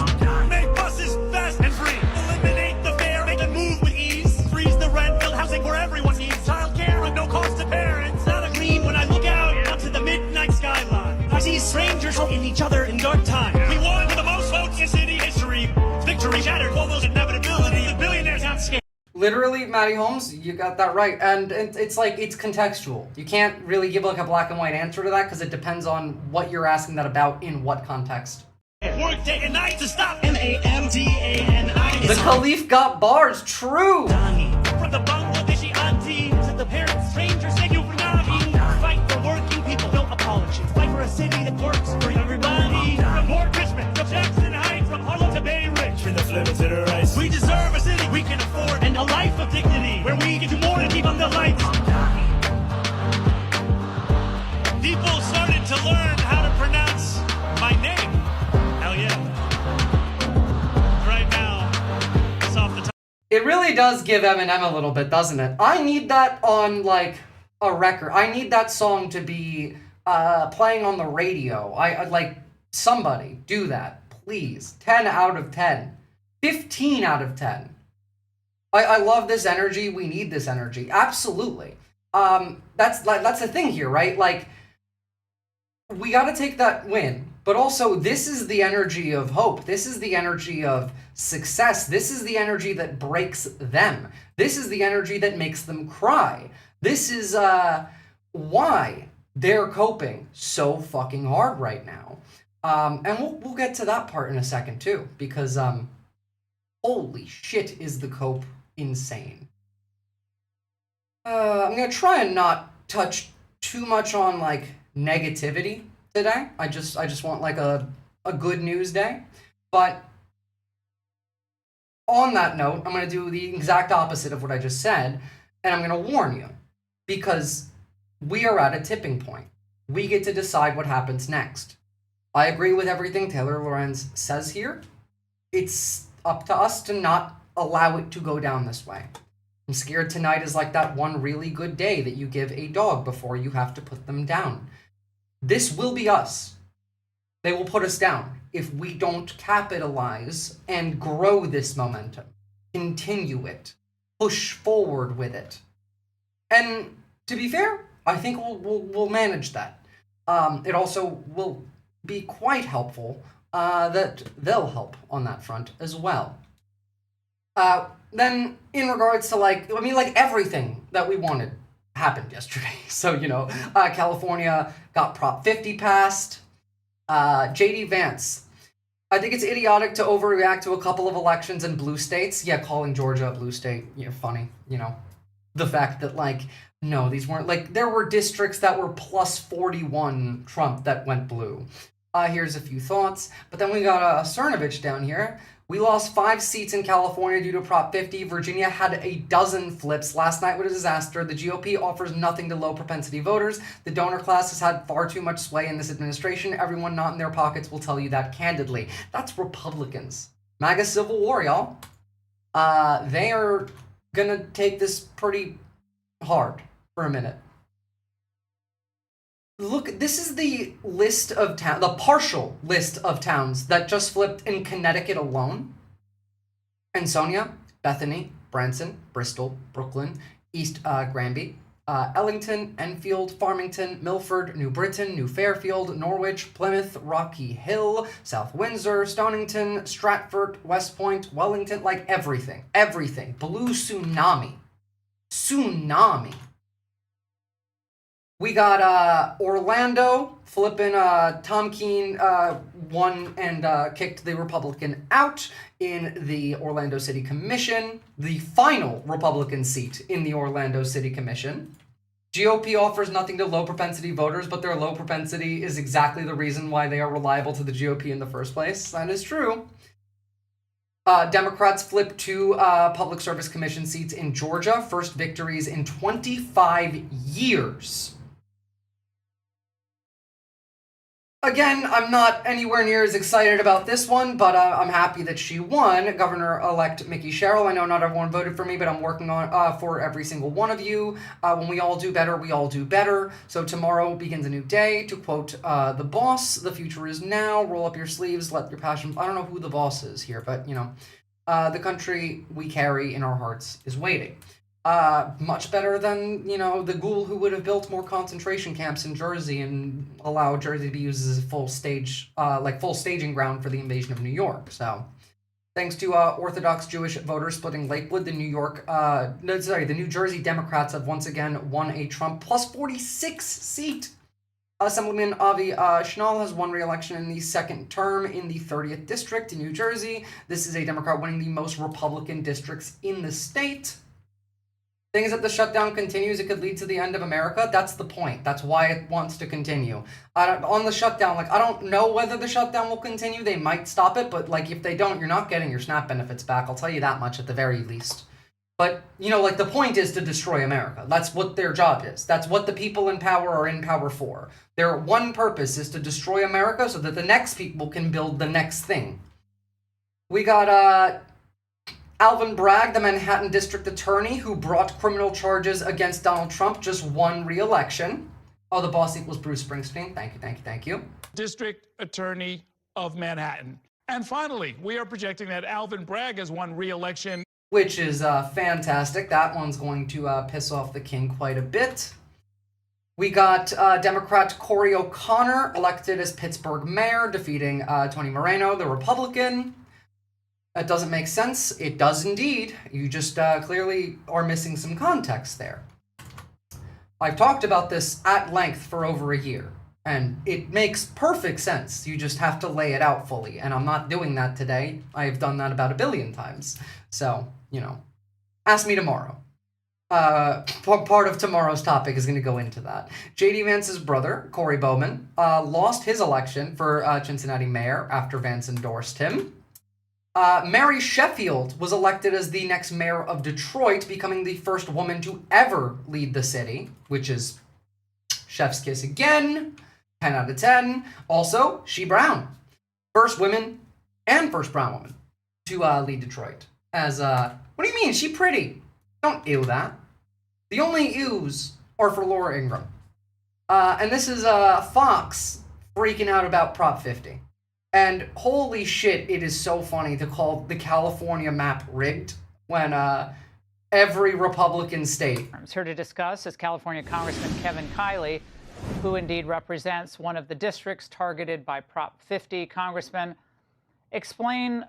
Make buses fast and free. Eliminate the fare, make it move with ease. Freeze the rent, build housing where everyone needs. Childcare at no cost to parents. Not a green when I look out to the midnight skyline. I see strangers helping each other in dark times. We won with the most votes in city history. Victory shattered Cuomo's inevitability. The billionaires have scammed. literally, Matty Holmes, you got that right. And it's like, it's contextual. You can't really give like a black and white answer to that because it depends on what you're asking that about in what context. Work day and night to stop MAMDANI. The Caliph got bars, true! From the Bangladeshi auntie to the parents, strangers, and you fight for working people, no apology. Fight for a city that works for everybody. From Port Richmond to Jackson Heights, from Harlem to Bay Ridge, from the flavor to the rice. We deserve a city we can afford and a life of dignity where we can do more to keep on the lights. People started to learn how to pronounce my name. Hell yeah. Right now, it's off the top. It really does give Eminem a little bit, doesn't it? I need that on, like, a record. I need that song to be playing on the radio. I like, somebody do that, please. 10 out of 10. 15 out of 10. I love this energy. We need this energy. Absolutely. That's the thing here, right? Like, we got to take that win. But also, this is the energy of hope. This is the energy of success. This is the energy that breaks them. This is the energy that makes them cry. This is why they're coping so fucking hard right now. And we'll get to that part in a second too, because holy shit is the cope insane. I'm gonna try and not touch too much on like negativity today. I just want like a good news day. But on that note, I'm gonna do the exact opposite of what I just said, and I'm gonna warn you. Because we are at a tipping point. We get to decide what happens next. I agree with everything Taylor Lorenz says here. It's up to us to not allow it to go down this way. I'm scared tonight is like that one really good day that you give a dog before you have to put them down. This will be us. They will put us down if we don't capitalize and grow this momentum. Continue it. Push forward with it. And to be fair, I think we'll manage that. It also will be quite helpful that they'll help on that front as well. Then in regards to like everything that we wanted happened yesterday. So, California got Prop 50 passed. JD Vance. I think it's idiotic to overreact to a couple of elections in blue states. Yeah, calling Georgia a blue state, funny, The fact that, no, these weren't, there were districts that were plus 41 Trump that went blue. Here's a few thoughts. But then we got Cernovich down here. We lost 5 seats in California due to Prop 50. Virginia had a dozen flips. Last night was a disaster. The GOP offers nothing to low-propensity voters. The donor class has had far too much sway in this administration. Everyone not in their pockets will tell you that candidly. That's Republicans. MAGA Civil War, y'all. They are gonna take this pretty hard for a minute. Look, this is the list of the partial list of towns that just flipped in Connecticut alone. Ansonia, Bethany, Branson, Bristol, Brooklyn, East Granby, Ellington, Enfield, Farmington, Milford, New Britain, New Fairfield, Norwich, Plymouth, Rocky Hill, South Windsor, Stonington, Stratford, West Point, Wellington, everything. Everything. Blue tsunami. Tsunami. We got Orlando flipping Tom Keene won and kicked the Republican out in the Orlando City Commission, the final Republican seat in the Orlando City Commission. GOP offers nothing to low propensity voters, but their low propensity is exactly the reason why they are reliable to the GOP in the first place. That is true. Democrats flipped 2 public service commission seats in Georgia, first victories in 25 years. Again, I'm not anywhere near as excited about this one, but I'm happy that she won. Governor-elect Mickey Sherrill. I know not everyone voted for me, but I'm working on for every single one of you. When we all do better, we all do better. So tomorrow begins a new day. To quote the boss, the future is now. Roll up your sleeves, let your passion... I don't know who the boss is here, but, the country we carry in our hearts is waiting. Much better than, the ghoul who would have built more concentration camps in Jersey and allow Jersey to be used as a full staging ground for the invasion of New York. So, Thanks to Orthodox Jewish voters splitting Lakewood, the New Jersey Democrats have once again won a Trump plus 46 seat. Assemblyman Avi Schnall has won re-election in the second term in the 30th district in New Jersey. This is a Democrat winning the most Republican districts in the state. Thing is, if the shutdown continues, it could lead to the end of America. That's the point. That's why it wants to continue. On the shutdown, like, I don't know whether the shutdown will continue. They might stop it, but, like, if they don't, you're not getting your SNAP benefits back. I'll tell you that much at the very least. But, you know, like, the point is to destroy America. That's what their job is. That's what the people in power are in power for. Their one purpose is to destroy America so that the next people can build the next thing. We got, Alvin Bragg, the Manhattan District Attorney who brought criminal charges against Donald Trump, just won re-election. Oh, the boss equals Bruce Springsteen. Thank you, thank you, thank you. District Attorney of Manhattan. And finally, we are projecting that Alvin Bragg has won re-election. Which is fantastic. That one's going to piss off the king quite a bit. We got Democrat Cory O'Connor elected as Pittsburgh mayor, defeating Tony Moreno, the Republican. That doesn't make sense. It does indeed. You just clearly are missing some context there. I've talked about this at length for over a year, and it makes perfect sense. You just have to lay it out fully, and I'm not doing that today. I've done that about 1 billion times. So, you know, ask me tomorrow. Part of tomorrow's topic is going to go into that. J.D. Vance's brother, Corey Bowman, lost his election for Cincinnati mayor after Vance endorsed him. Mary Sheffield was elected as the next mayor of Detroit, becoming the first woman to ever lead the city, which is chef's kiss again, 10 out of 10. Also, She Brown, first woman and first brown woman to lead Detroit. As, what do you mean? She pretty. Don't ew that. The only ews are for Laura Ingraham. And this is Fox freaking out about Prop 50. And holy shit, it is so funny to call the California map rigged when every Republican state... Here to discuss is California Congressman Kevin Kiley, who indeed represents one of the districts targeted by Prop 50. Congressman, explain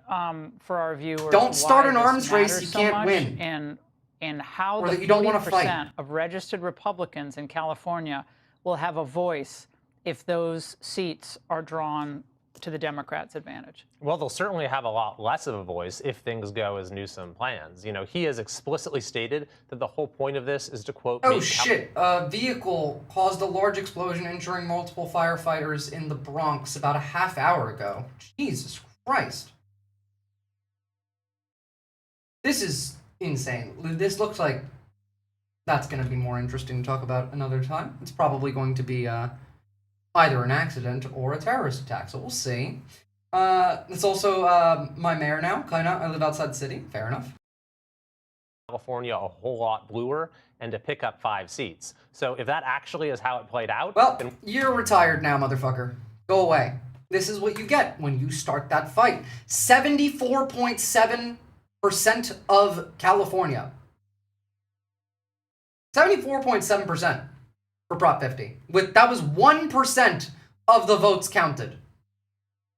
for our viewers... Don't start an arms race you can't win. And how or the that you don't want to fight. of registered Republicans in California will have a voice if those seats are drawn to the Democrats' advantage. Well, they'll certainly have a lot less of a voice if things go as Newsom plans. You know, he has explicitly stated that the whole point of this is to, quote... Oh, shit. A vehicle caused a large explosion, injuring multiple firefighters in the Bronx about a half hour ago. Jesus Christ. This is insane. This looks like that's going to be more interesting to talk about another time. It's probably going to be either an accident or a terrorist attack, so we'll see. It's also my mayor now, kind of. I live outside the city. Fair enough. California a whole lot bluer and to pick up 5 seats. So if that actually is how it played out... Well, you're retired now, motherfucker. Go away. This is what you get when you start that fight. 74.7% of California. 74.7% for Prop 50. That was 1% of the votes counted.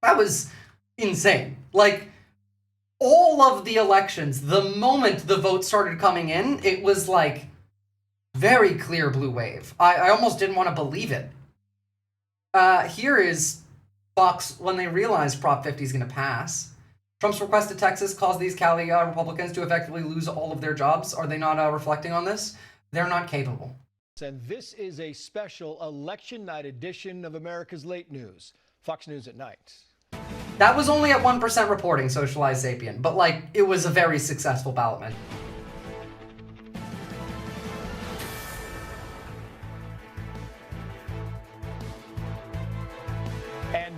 That was insane. Like, all of the elections, the moment the votes started coming in, it was like very clear blue wave. I almost didn't want to believe it. Here is Fox when they realized Prop 50 is going to pass. Trump's request to Texas caused these Cali Republicans to effectively lose all of their jobs. Are they not reflecting on this? They're not capable. And this is a special election night edition of America's Late News. Fox News at Night. That was only at 1% reporting, Socialized Sapien, but, like, it was a very successful ballot measure.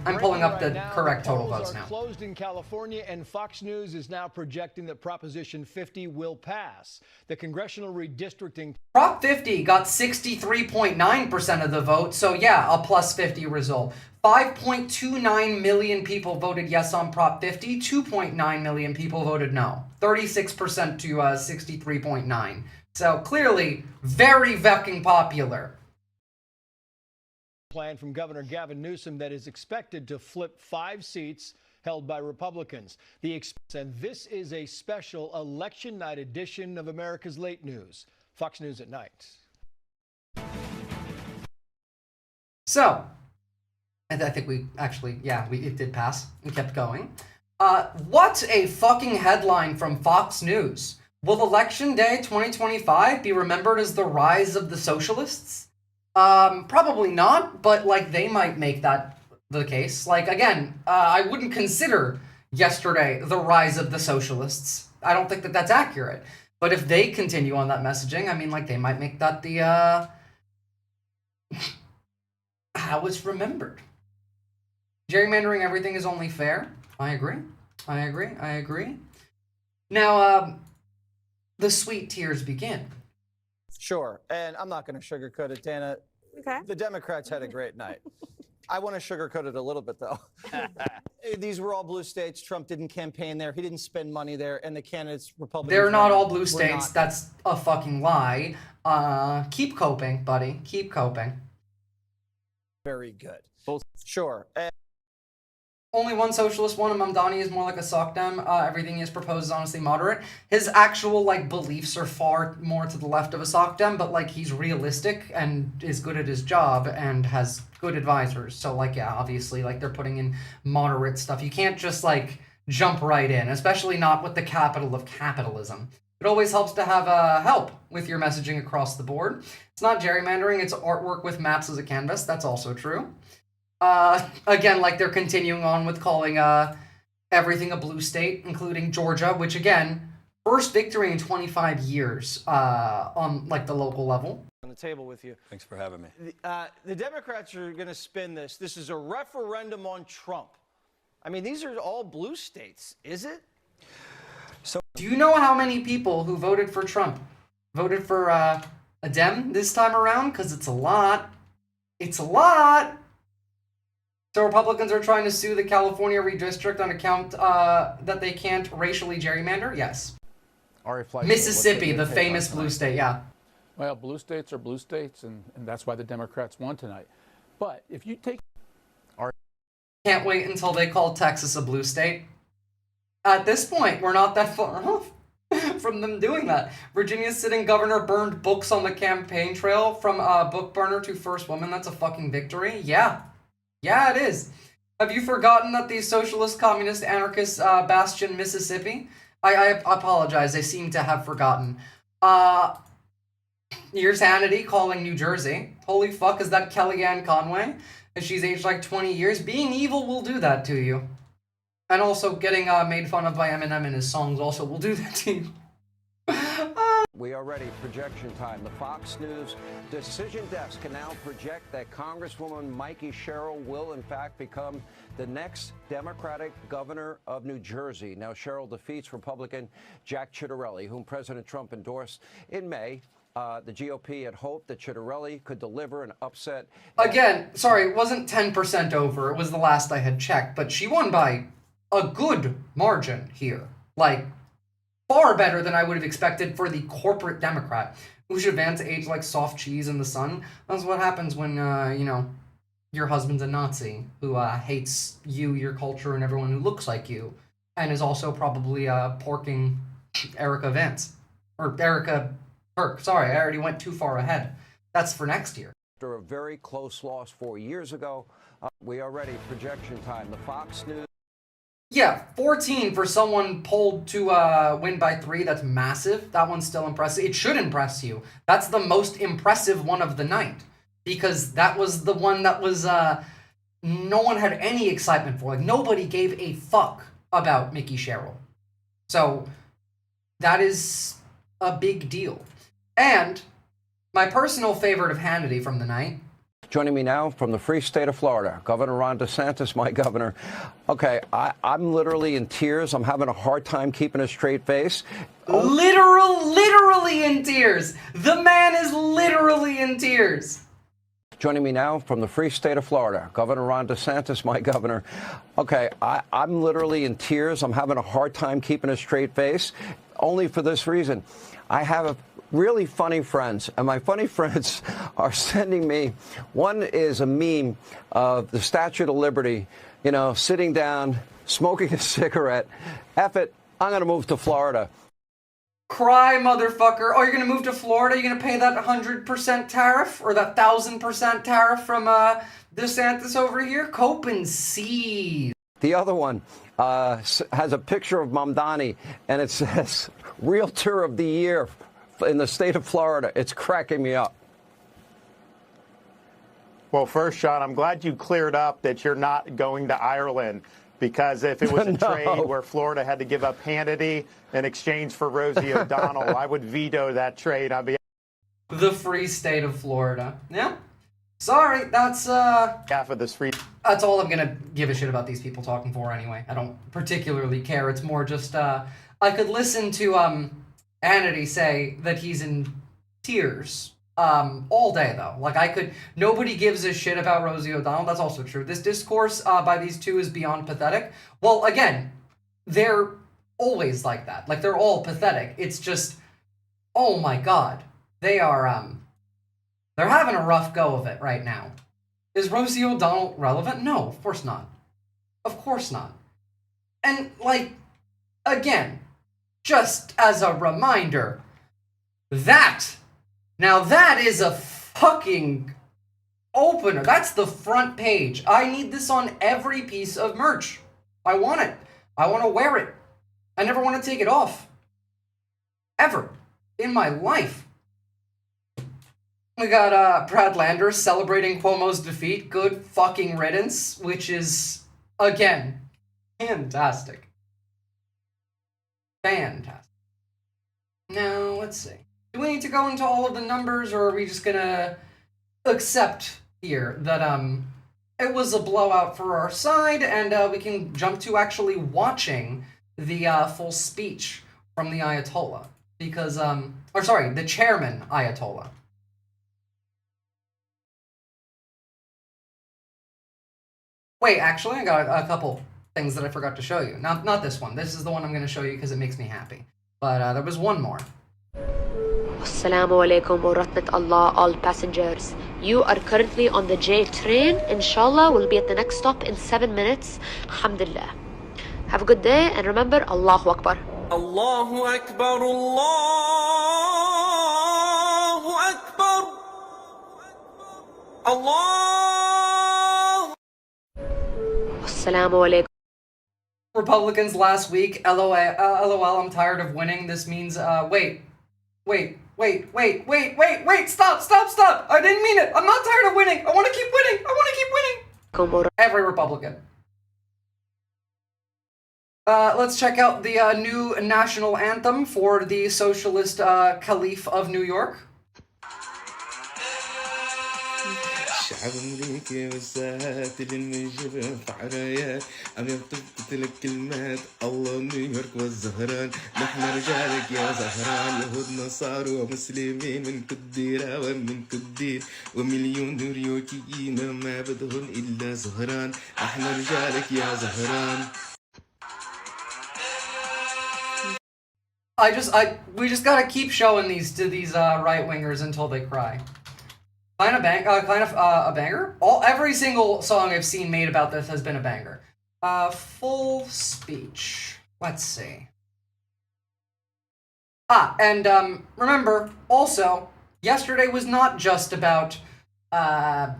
I'm pulling up the correct total votes now. Closed in California, and Fox News is now projecting that Proposition 50 will pass. The congressional redistricting... Prop 50 got 63.9% of the vote, so yeah, a plus 50 result. 5.29 million people voted yes on Prop 50, 2.9 million people voted no. 36% to 63.9. So clearly, very fucking popular. Plan from Governor Gavin Newsom that is expected to flip 5 seats held by Republicans. And this is a special election night edition of America's Late News. Fox News at Night. So, and I think we actually, it did pass. We kept going. What a fucking headline from Fox News. Will Election Day 2025 be remembered as the rise of the socialists? Probably not, but, like, they might make that the case. Like, again, I wouldn't consider yesterday the rise of the socialists. I don't think that that's accurate. But if they continue on that messaging, I mean, like, they might make that the, how it's remembered. Gerrymandering everything is only fair. I agree. Now, the sweet tears begin. Sure, and I'm not going to sugarcoat it, Dana. Okay. The Democrats had a great night. I want to sugarcoat it a little bit, though. These were all blue states. Trump didn't campaign there. He didn't spend money there. And the candidates, Republicans... They're not all blue states. That's a fucking lie. Keep coping, buddy. Keep coping. Very good. Sure. Only one socialist one, and Mamdani is more like a sock dem. Everything he has proposed is honestly moderate. His actual, like, beliefs are far more to the left of a sock dem, but, like, he's realistic and is good at his job and has good advisors. So, like, yeah, obviously, like, they're putting in moderate stuff. You can't just, like, jump right in, especially not with the capital of capitalism. It always helps to have help with your messaging across the board. It's not gerrymandering, it's artwork with maps as a canvas. That's also true. Again, like, they're continuing on with calling everything a blue state, including Georgia, which, again, first victory in 25 years on, like, the local level. On the table with you. Thanks for having me. The Democrats are going to spin this. This is a referendum on Trump. I mean, these are all blue states, is it? So, do you know how many people who voted for Trump voted for a Dem this time around? Because it's a lot. It's a lot. So Republicans are trying to sue the California redistrict on account that they can't racially gerrymander? Yes. Mississippi, the famous blue state, yeah. Well, blue states are blue states, and that's why the Democrats won tonight. But if you take... Can't wait until they call Texas a blue state. At this point, we're not that far off from them doing that. Virginia's sitting governor burned books on the campaign trail from book burner to first woman. That's a fucking victory. Yeah. Yeah, it is. Have you forgotten that the socialist, communist, anarchist bastion, Mississippi? I apologize. I seem to have forgotten. Here's Hannity calling New Jersey. Holy fuck, is that Kellyanne Conway? And she's aged like 20 years. Being evil will do that to you. And also getting made fun of by Eminem in his songs also will do that to you. We are ready. Projection time. The Fox News decision desk can now project that Congresswoman Mikey Sherrill will, in fact, become the next Democratic governor of New Jersey. Now, Sherrill defeats Republican Jack Ciattarelli, whom President Trump endorsed in May. The GOP had hoped that Ciattarelli could deliver an upset. Again, sorry, it wasn't 10% over. It was the last I had checked, but she won by a good margin here. Like, far better than I would have expected for the corporate Democrat who should advance age like soft cheese in the sun. That's what happens when, you know, your husband's a Nazi who hates you, your culture, and everyone who looks like you, and is also probably porking Erica Vance. Or Erica Burke. Sorry, I already went too far ahead. That's for next year. After a very close loss 4 years ago, we are ready. Projection time. The Fox News. Yeah, 14 for someone polled to win by 3. That's massive. That one's still impressive. It should impress you. That's the most impressive one of the night. Because that was the one that was, no one had any excitement for. Like, nobody gave a fuck about Mickey Sherrill. So, that is a big deal. And my personal favorite of Hannity from the night. Joining me now from the free state of Florida, Governor Ron DeSantis, my governor. Okay, I'm literally in tears. I'm having a hard time keeping a straight face. Literally in tears. The man is literally in tears. Joining me now from the free state of Florida, Governor Ron DeSantis, my governor. Okay, I'm literally in tears. I'm having a hard time keeping a straight face, only for this reason. I have really funny friends, and my funny friends are sending me, one is a meme of the Statue of Liberty, you know, sitting down, smoking a cigarette. F it, I'm going to move to Florida. Cry, motherfucker. Oh, you're gonna move to Florida? You're gonna pay that 100% tariff? Or that 1,000% tariff from DeSantis over here? Cope and see. The other one has a picture of Mamdani, and it says, Realtor of the Year in the state of Florida. It's cracking me up. Well, first, Sean, I'm glad you cleared up that you're not going to Ireland, because if it was a trade where Florida had to give up Hannity in exchange for Rosie O'Donnell, I would veto that trade. I'd be the free state of Florida. Yeah. Sorry, that's half of this free. That's all I'm gonna give a shit about these people talking for anyway. I don't particularly care. It's more just I could listen to Hannity say that he's in tears all day though. Like nobody gives a shit about Rosie O'Donnell. That's also true. This discourse by these two is beyond pathetic. Well, again, they're always like that. Like they're all pathetic. It's just, oh my god, they are they're having a rough go of it right now. Is Rosie O'Donnell relevant? No, of course not. Of course not. And like, again, just as a reminder, now that is a fucking opener. That's the front page. I need this on every piece of merch. I want it. I want to wear it. I never want to take it off. Ever. In my life. We got Brad Landers celebrating Cuomo's defeat. Good fucking riddance. Which is, again, fantastic. Fantastic. Now, let's see. Do we need to go into all of the numbers, or are we just gonna accept here that it was a blowout for our side, and we can jump to actually watching the full speech from the Ayatollah? Because, or sorry, the chairman Ayatollah. Wait, actually, I got a couple things that I forgot to show you. Not this one. This is the one I'm going to show you because it makes me happy. But there was one more. Assalamu alaikum wa rahmat Allah, all passengers. You are currently on the J train. Inshallah, we'll be at the next stop in 7 minutes. Alhamdulillah. Have a good day, and remember, Allahu Akbar. Allahu Akbar, Allahu Akbar, Allah. Assalamu alaikum. Republicans last week, LOL, I'm tired of winning. This means, wait, stop! I didn't mean it. I'm not tired of winning. I want to keep winning. Every Republican. Let's check out the new national anthem for the Socialist Caliph of New York. شعب أمريكا والساعات اللي نجيبها في عرايات عم يطبطب لك كلمات الله نيويورك والزهران نحن رجالك يا زهران يهود نصارى ومسلمين من كل ديرة ومن كل دين ومليون نيويوركيين ما بدهم إلا زهران نحن رجالك يا زهران. We just gotta keep showing these to these right-wingers until they cry. Kind of a banger. Every single song I've seen made about this has been a banger. Full speech. Let's see. And remember, also, yesterday was not just about the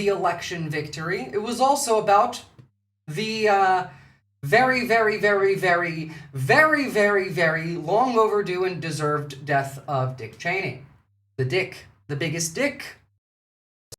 election victory. It was also about the very, very, very, very, very, very, very long overdue and deserved death of Dick Cheney. The biggest dick.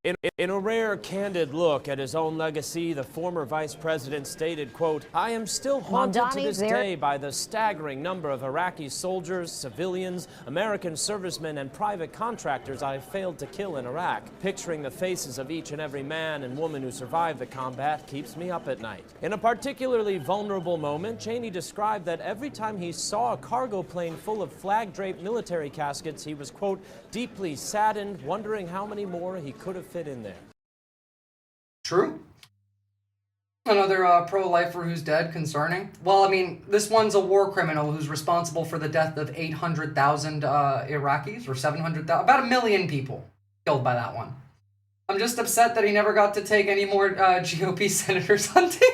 In a rare, candid look at his own legacy, the former vice president stated, quote, I am still haunted to this day by the staggering number of Iraqi soldiers, civilians, American servicemen, and private contractors I failed to kill in Iraq. Picturing the faces of each and every man and woman who survived the combat keeps me up at night. In a particularly vulnerable moment, Cheney described that every time he saw a cargo plane full of flag-draped military caskets, he was, quote, deeply saddened, wondering how many more he could have fit in there. True. Another pro-lifer who's dead, concerning. Well, I mean, this one's a war criminal who's responsible for the death of 800,000 Iraqis, or 700,000, about 1 million people killed by that one. I'm just upset that he never got to take any more GOP senators hunting.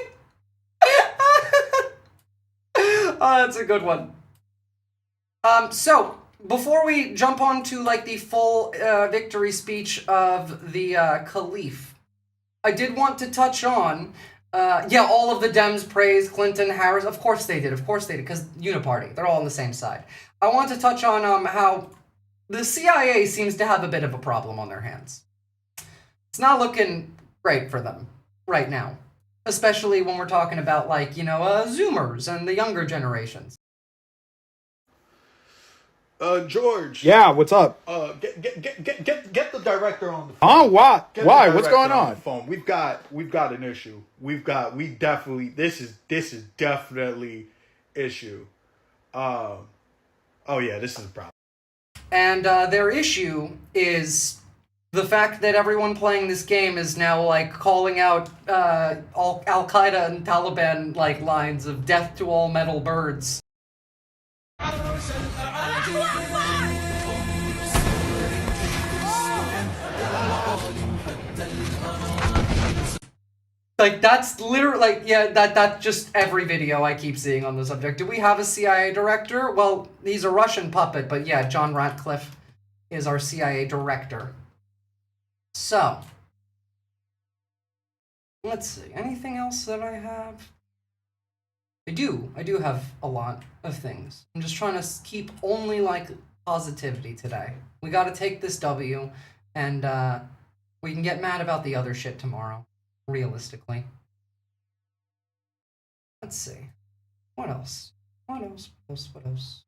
That's a good one. So, before we jump on to, like, the full victory speech of the Caliph, I did want to touch on, yeah, all of the Dems praised Clinton, Harris. Of course they did, because uniparty. They're all on the same side. I want to touch on how the CIA seems to have a bit of a problem on their hands. It's not looking great for them right now. Especially when we're talking about, like, you know, Zoomers and the younger generations. George. Yeah, what's up? Get the director on the phone. Oh, why? Get the Why? What's director going on on? the phone. We've got an issue. This is definitely issue. Oh yeah, this is a problem. And their issue is the fact that everyone playing this game is now, like, calling out Al-Qaeda and Taliban, like, lines of death to all metal birds. Like, that's literally, like, yeah, that's just every video I keep seeing on the subject. Do we have a CIA director? Well, he's a Russian puppet, but yeah, John Ratcliffe is our CIA director. So, let's see, anything else that I have? I do have a lot of things. I'm just trying to keep only, like, positivity today. We gotta take this W, and we can get mad about the other shit tomorrow. Realistically. Let's see. What else? What else?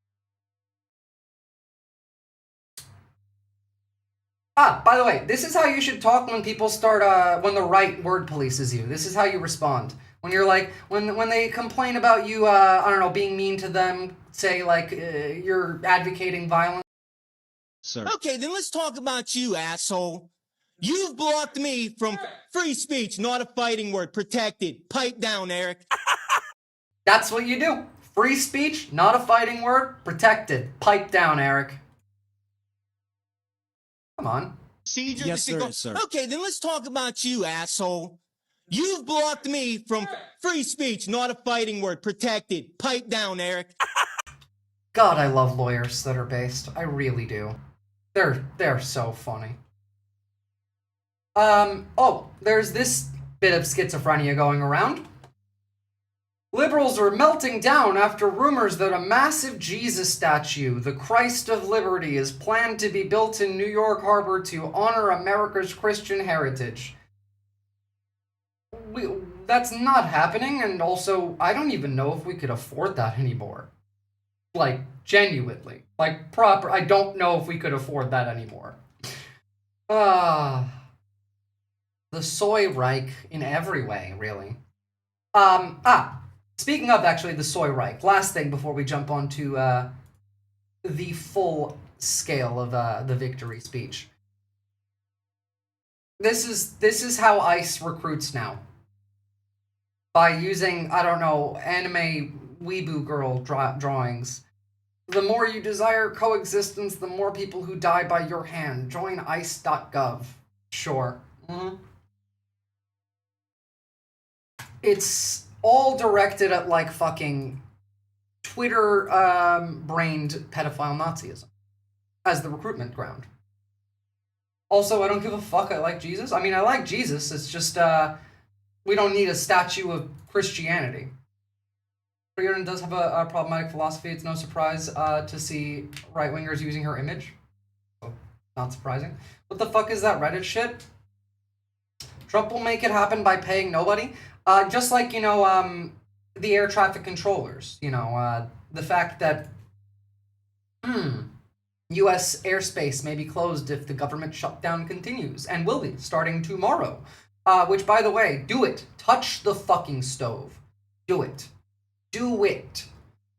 Ah, by the way, this is how you should talk when people start, when the right word polices you. This is how you respond. When you're like, when they complain about you, I don't know, being mean to them, say, like, you're advocating violence. Sir. Okay, then let's talk about you, asshole. You've blocked me from free speech, not a fighting word. Protected. Pipe down, Eric. That's what you do. Free speech, not a fighting word. Protected. Pipe down, Eric. Come on. Yes, sir. Okay, then let's talk about you, asshole. You've blocked me from free speech, not a fighting word. Protected. Pipe down, Eric. God, I love lawyers that are based. I really do. They're so funny. Oh, there's this bit of schizophrenia going around. Liberals are melting down after rumors that a massive Jesus statue, the Christ of Liberty, is planned to be built in New York Harbor to honor America's Christian heritage. That's not happening, and also, I don't even know if we could afford that anymore. Like, genuinely. Like, proper, I don't know if we could afford that anymore. The soy Reich in every way, really. Speaking of, actually, the soy Reich, last thing before we jump on to the full scale of the victory speech. This is how ICE recruits now. By using, I don't know, anime weeboo girl drawings. The more you desire coexistence, the more people who die by your hand. Join ice.gov. Sure. It's all directed at, like, fucking Twitter brained pedophile Nazism as the recruitment ground. Also, I don't give a fuck. I like Jesus. I mean, I like Jesus. It's just we don't need a statue of Christianity. Brianna does have a problematic philosophy. It's no surprise to see right-wingers using her image. So, not surprising. What the fuck is that Reddit shit? Trump will make it happen by paying nobody. Just like, you know, the air traffic controllers. You know, the fact that U.S. airspace may be closed if the government shutdown continues, and will be, starting tomorrow. Which, by the way, do it. Touch the fucking stove. Do it. Do it.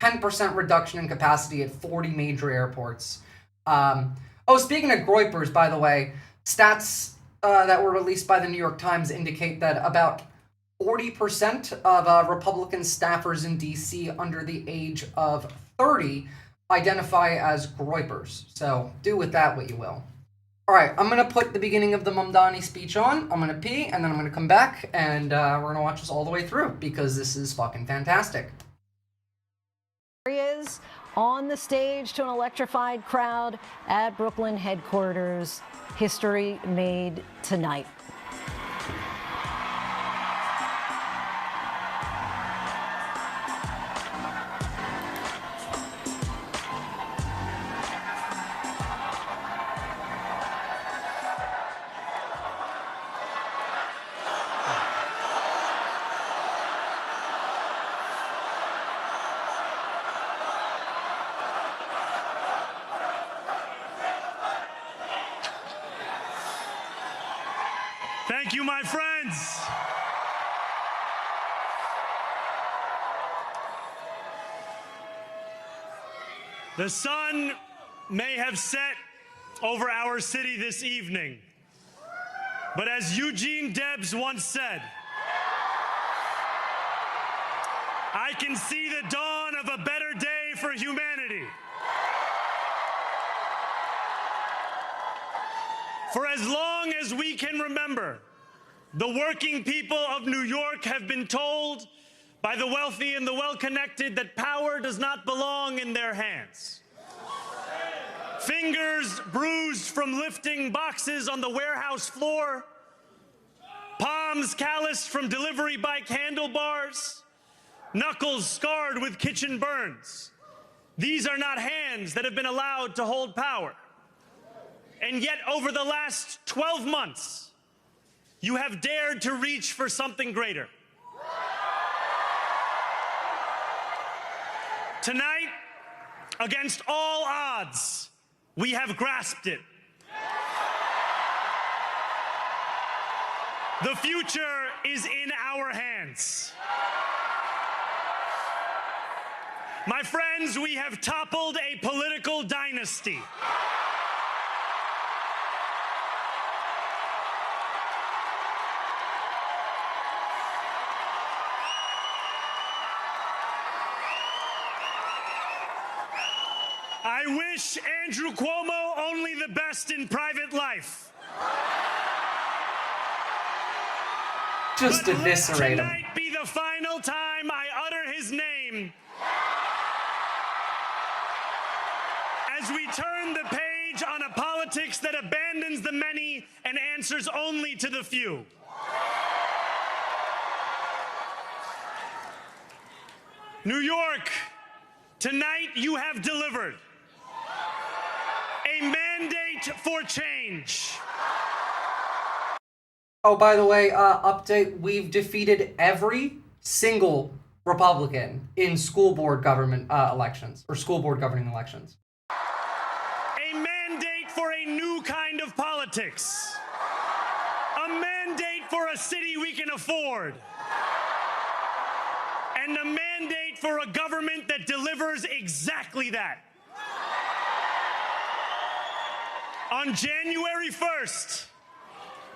10% reduction in capacity at 40 major airports. Oh, speaking of groypers, by the way, stats that were released by the New York Times indicate that about 40% of Republican staffers in D.C. under the age of 30 identify as groypers. So do with that what you will. All right, I'm going to put the beginning of the Mamdani speech on. I'm going to pee, and then I'm going to come back, and we're going to watch this all the way through, because this is fucking fantastic. Is on the stage to an electrified crowd at Brooklyn headquarters. History made tonight. Thank you, my friends. The sun may have set over our city this evening, but as Eugene Debs once said, I can see the dawn of a better day for humanity. For as long as we can remember, the working people of New York have been told by the wealthy and the well-connected that power does not belong in their hands. Fingers bruised from lifting boxes on the warehouse floor, palms calloused from delivery bike handlebars, knuckles scarred with kitchen burns. These are not hands that have been allowed to hold power. And yet, over the last 12 months, you have dared to reach for something greater. Tonight, against all odds, we have grasped it. The future is in our hands. My friends, we have toppled a political dynasty. I wish Andrew Cuomo only the best in private life. Just eviscerate him. Let tonight be the final time I utter his name as we turn the page on a politics that abandons the many and answers only to the few. New York, tonight you have delivered a mandate for change. Oh, by the way, update, we've defeated every single Republican in school board government elections, or school board governing elections. A mandate for a new kind of politics. A mandate for a city we can afford. And a mandate for a government that delivers exactly that. On January 1st,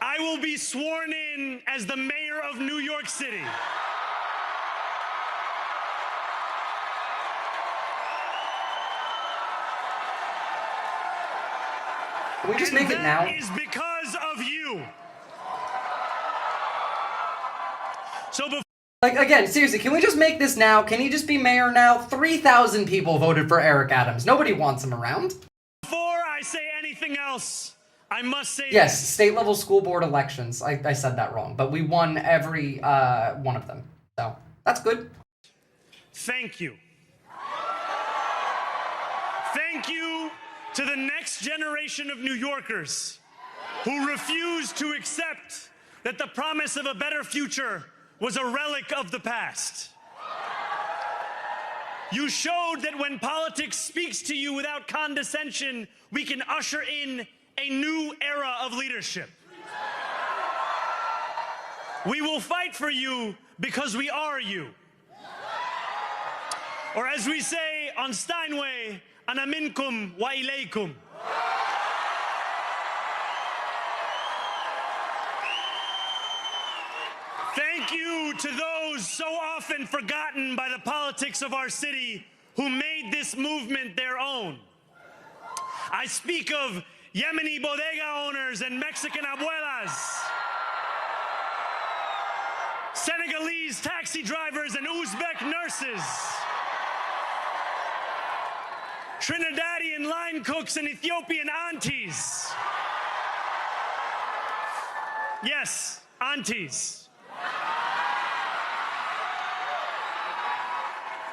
I will be sworn in as the mayor of New York City. Can we just make it now? That is because of you. So before Like, again, seriously, can we just make this now? Can he just be mayor now? 3,000 people voted for Eric Adams. Nobody wants him around. Before I say anything else, I must say Yes, this. state-level school board elections. I said that wrong, but we won every one of them. So, that's good. Thank you. Thank you to the next generation of New Yorkers who refuse to accept that the promise of a better future was a relic of the past. You showed that when politics speaks to you without condescension, we can usher in a new era of leadership. We will fight for you because we are you. Or as we say on Steinway, ana minkum wa ilaykum. Thank you to those so often forgotten by the politics of our city who made this movement their own. I speak of Yemeni bodega owners and Mexican abuelas, Senegalese taxi drivers and Uzbek nurses, Trinidadian line cooks and Ethiopian aunties. Yes, aunties.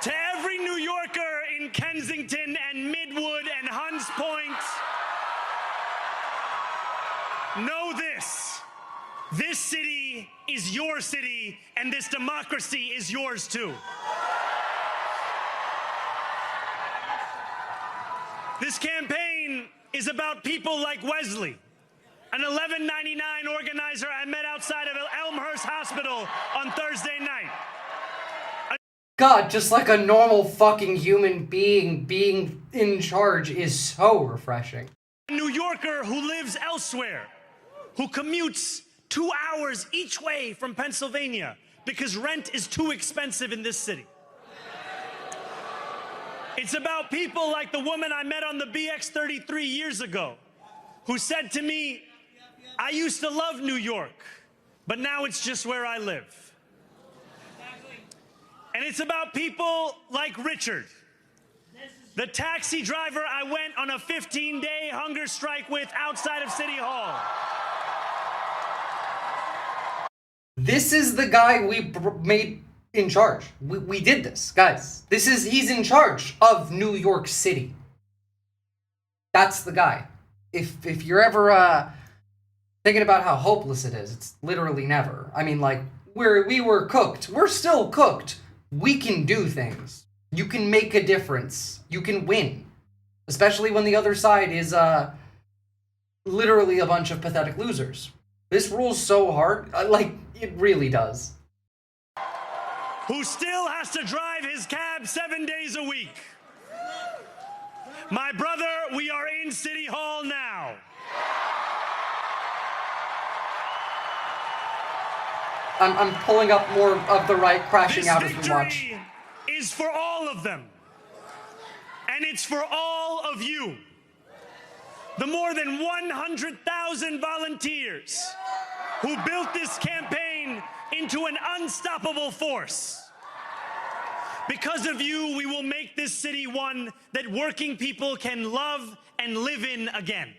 To every New Yorker in Kensington and Midwood and Hunts Point, know this. This city is your city, and this democracy is yours too. This campaign is about people like Wesley, an $11.99 organizer I met outside of Elmhurst Hospital on Thursday night. God, just like a normal fucking human being in charge is so refreshing. A New Yorker who lives elsewhere, who commutes 2 hours each way from Pennsylvania because rent is too expensive in this city. It's about people like the woman I met on the BX 33 years ago, who said to me, I used to love New York, but now it's just where I live. And it's about people like Richard, the taxi driver I went on a 15-day hunger strike with outside of City Hall. This is the guy we made in charge. We did this, guys. He's in charge of New York City. That's the guy. If you're ever thinking about how hopeless it is, it's literally never. I mean, like, we were cooked. We're still cooked. We can do things. You can make a difference. You can win. Especially when the other side is literally a bunch of pathetic losers. This rules so hard. Like, it really does. Who still has to drive his cab 7 days a week. My brother, we are in City Hall now. I'm pulling up more of the right crashing out as we watch. This victory is for all of them. And it's for all of you. The more than 100,000 volunteers who built this campaign into an unstoppable force. Because of you, we will make this city one that working people can love and live in again.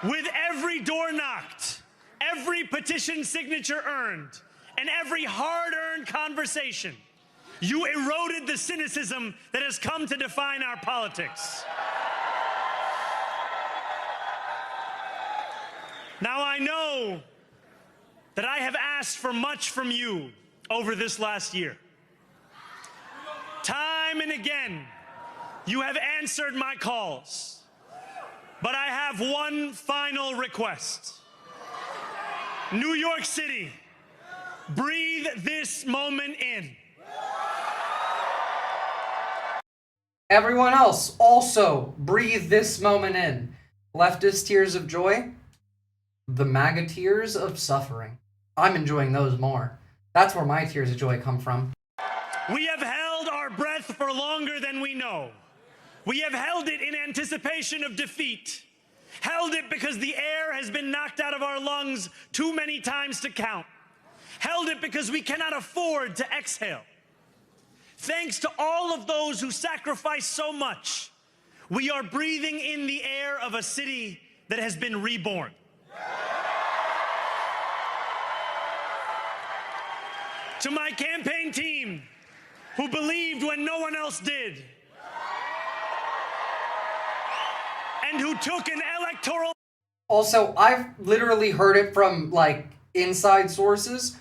With every door knocked, every petition signature earned, and every hard-earned conversation, you eroded the cynicism that has come to define our politics. Now I know that I have asked for much from you over this last year. Time and again, you have answered my calls. But I have one final request. New York City, breathe this moment in. Everyone else, also breathe this moment in. Leftist tears of joy, the MAGA tears of suffering. I'm enjoying those more. That's where my tears of joy come from. We have held our breath for longer than we know. We have held it in anticipation of defeat. Held it because the air has been knocked out of our lungs too many times to count. Held it because we cannot afford to exhale. Thanks to all of those who sacrificed so much, we are breathing in the air of a city that has been reborn. To my campaign team, who believed when no one else did, and who took an electoral... Also, I've literally heard it from, like, inside sources.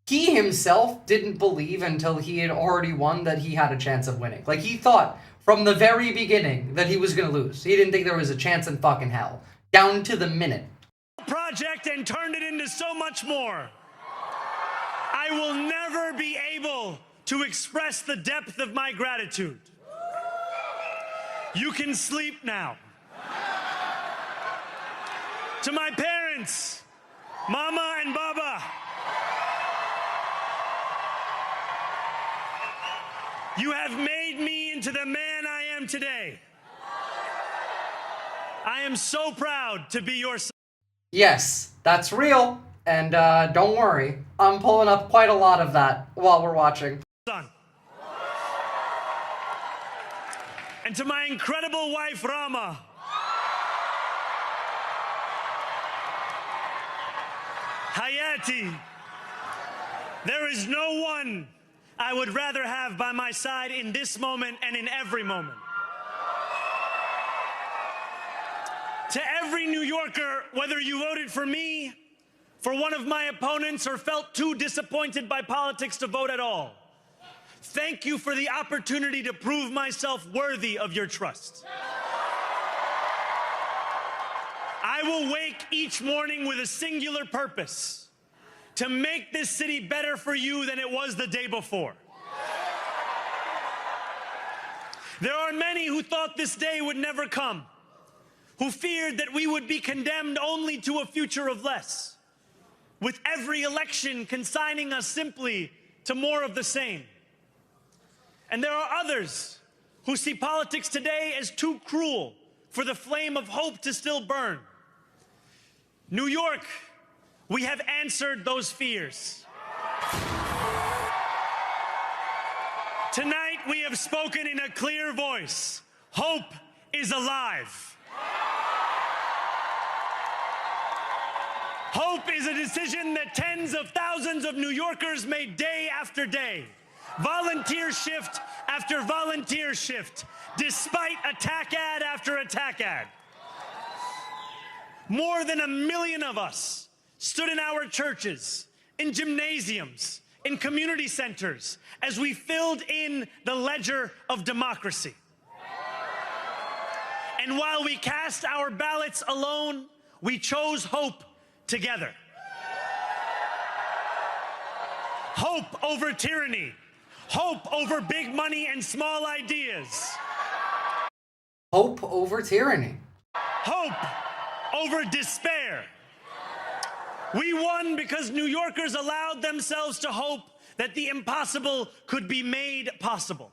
He himself didn't believe until he had already won that he had a chance of winning. Like, he thought from the very beginning that he was gonna lose. He didn't think there was a chance in fucking hell. Down to the minute. ...project and turned it into so much more. I will never be able to express the depth of my gratitude. You can sleep now. To my parents, Mama and Baba, you have made me into the man I am today. I am so proud to be your son. Yes, that's real. And don't worry, I'm pulling up quite a lot of that while we're watching. Son. and to my incredible wife, Rama, Hayati, there is no one I would rather have by my side in this moment and in every moment. To every New Yorker, whether you voted for me, for one of my opponents, or felt too disappointed by politics to vote at all, thank you for the opportunity to prove myself worthy of your trust. I will wake each morning with a singular purpose: to make this city better for you than it was the day before. There are many who thought this day would never come, who feared that we would be condemned only to a future of less, with every election consigning us simply to more of the same. And there are others who see politics today as too cruel for the flame of hope to still burn. New York, we have answered those fears. Tonight, we have spoken in a clear voice. Hope is alive. Hope is a decision that tens of thousands of New Yorkers made day after day, volunteer shift after volunteer shift, despite attack ad after attack ad. More than 1 million of us stood in our churches, in gymnasiums, in community centers, as we filled in the ledger of democracy. And while we cast our ballots alone, we chose hope together. Hope over tyranny. Hope over big money and small ideas. Hope over tyranny. Hope over despair. We won because New Yorkers allowed themselves to hope that the impossible could be made possible.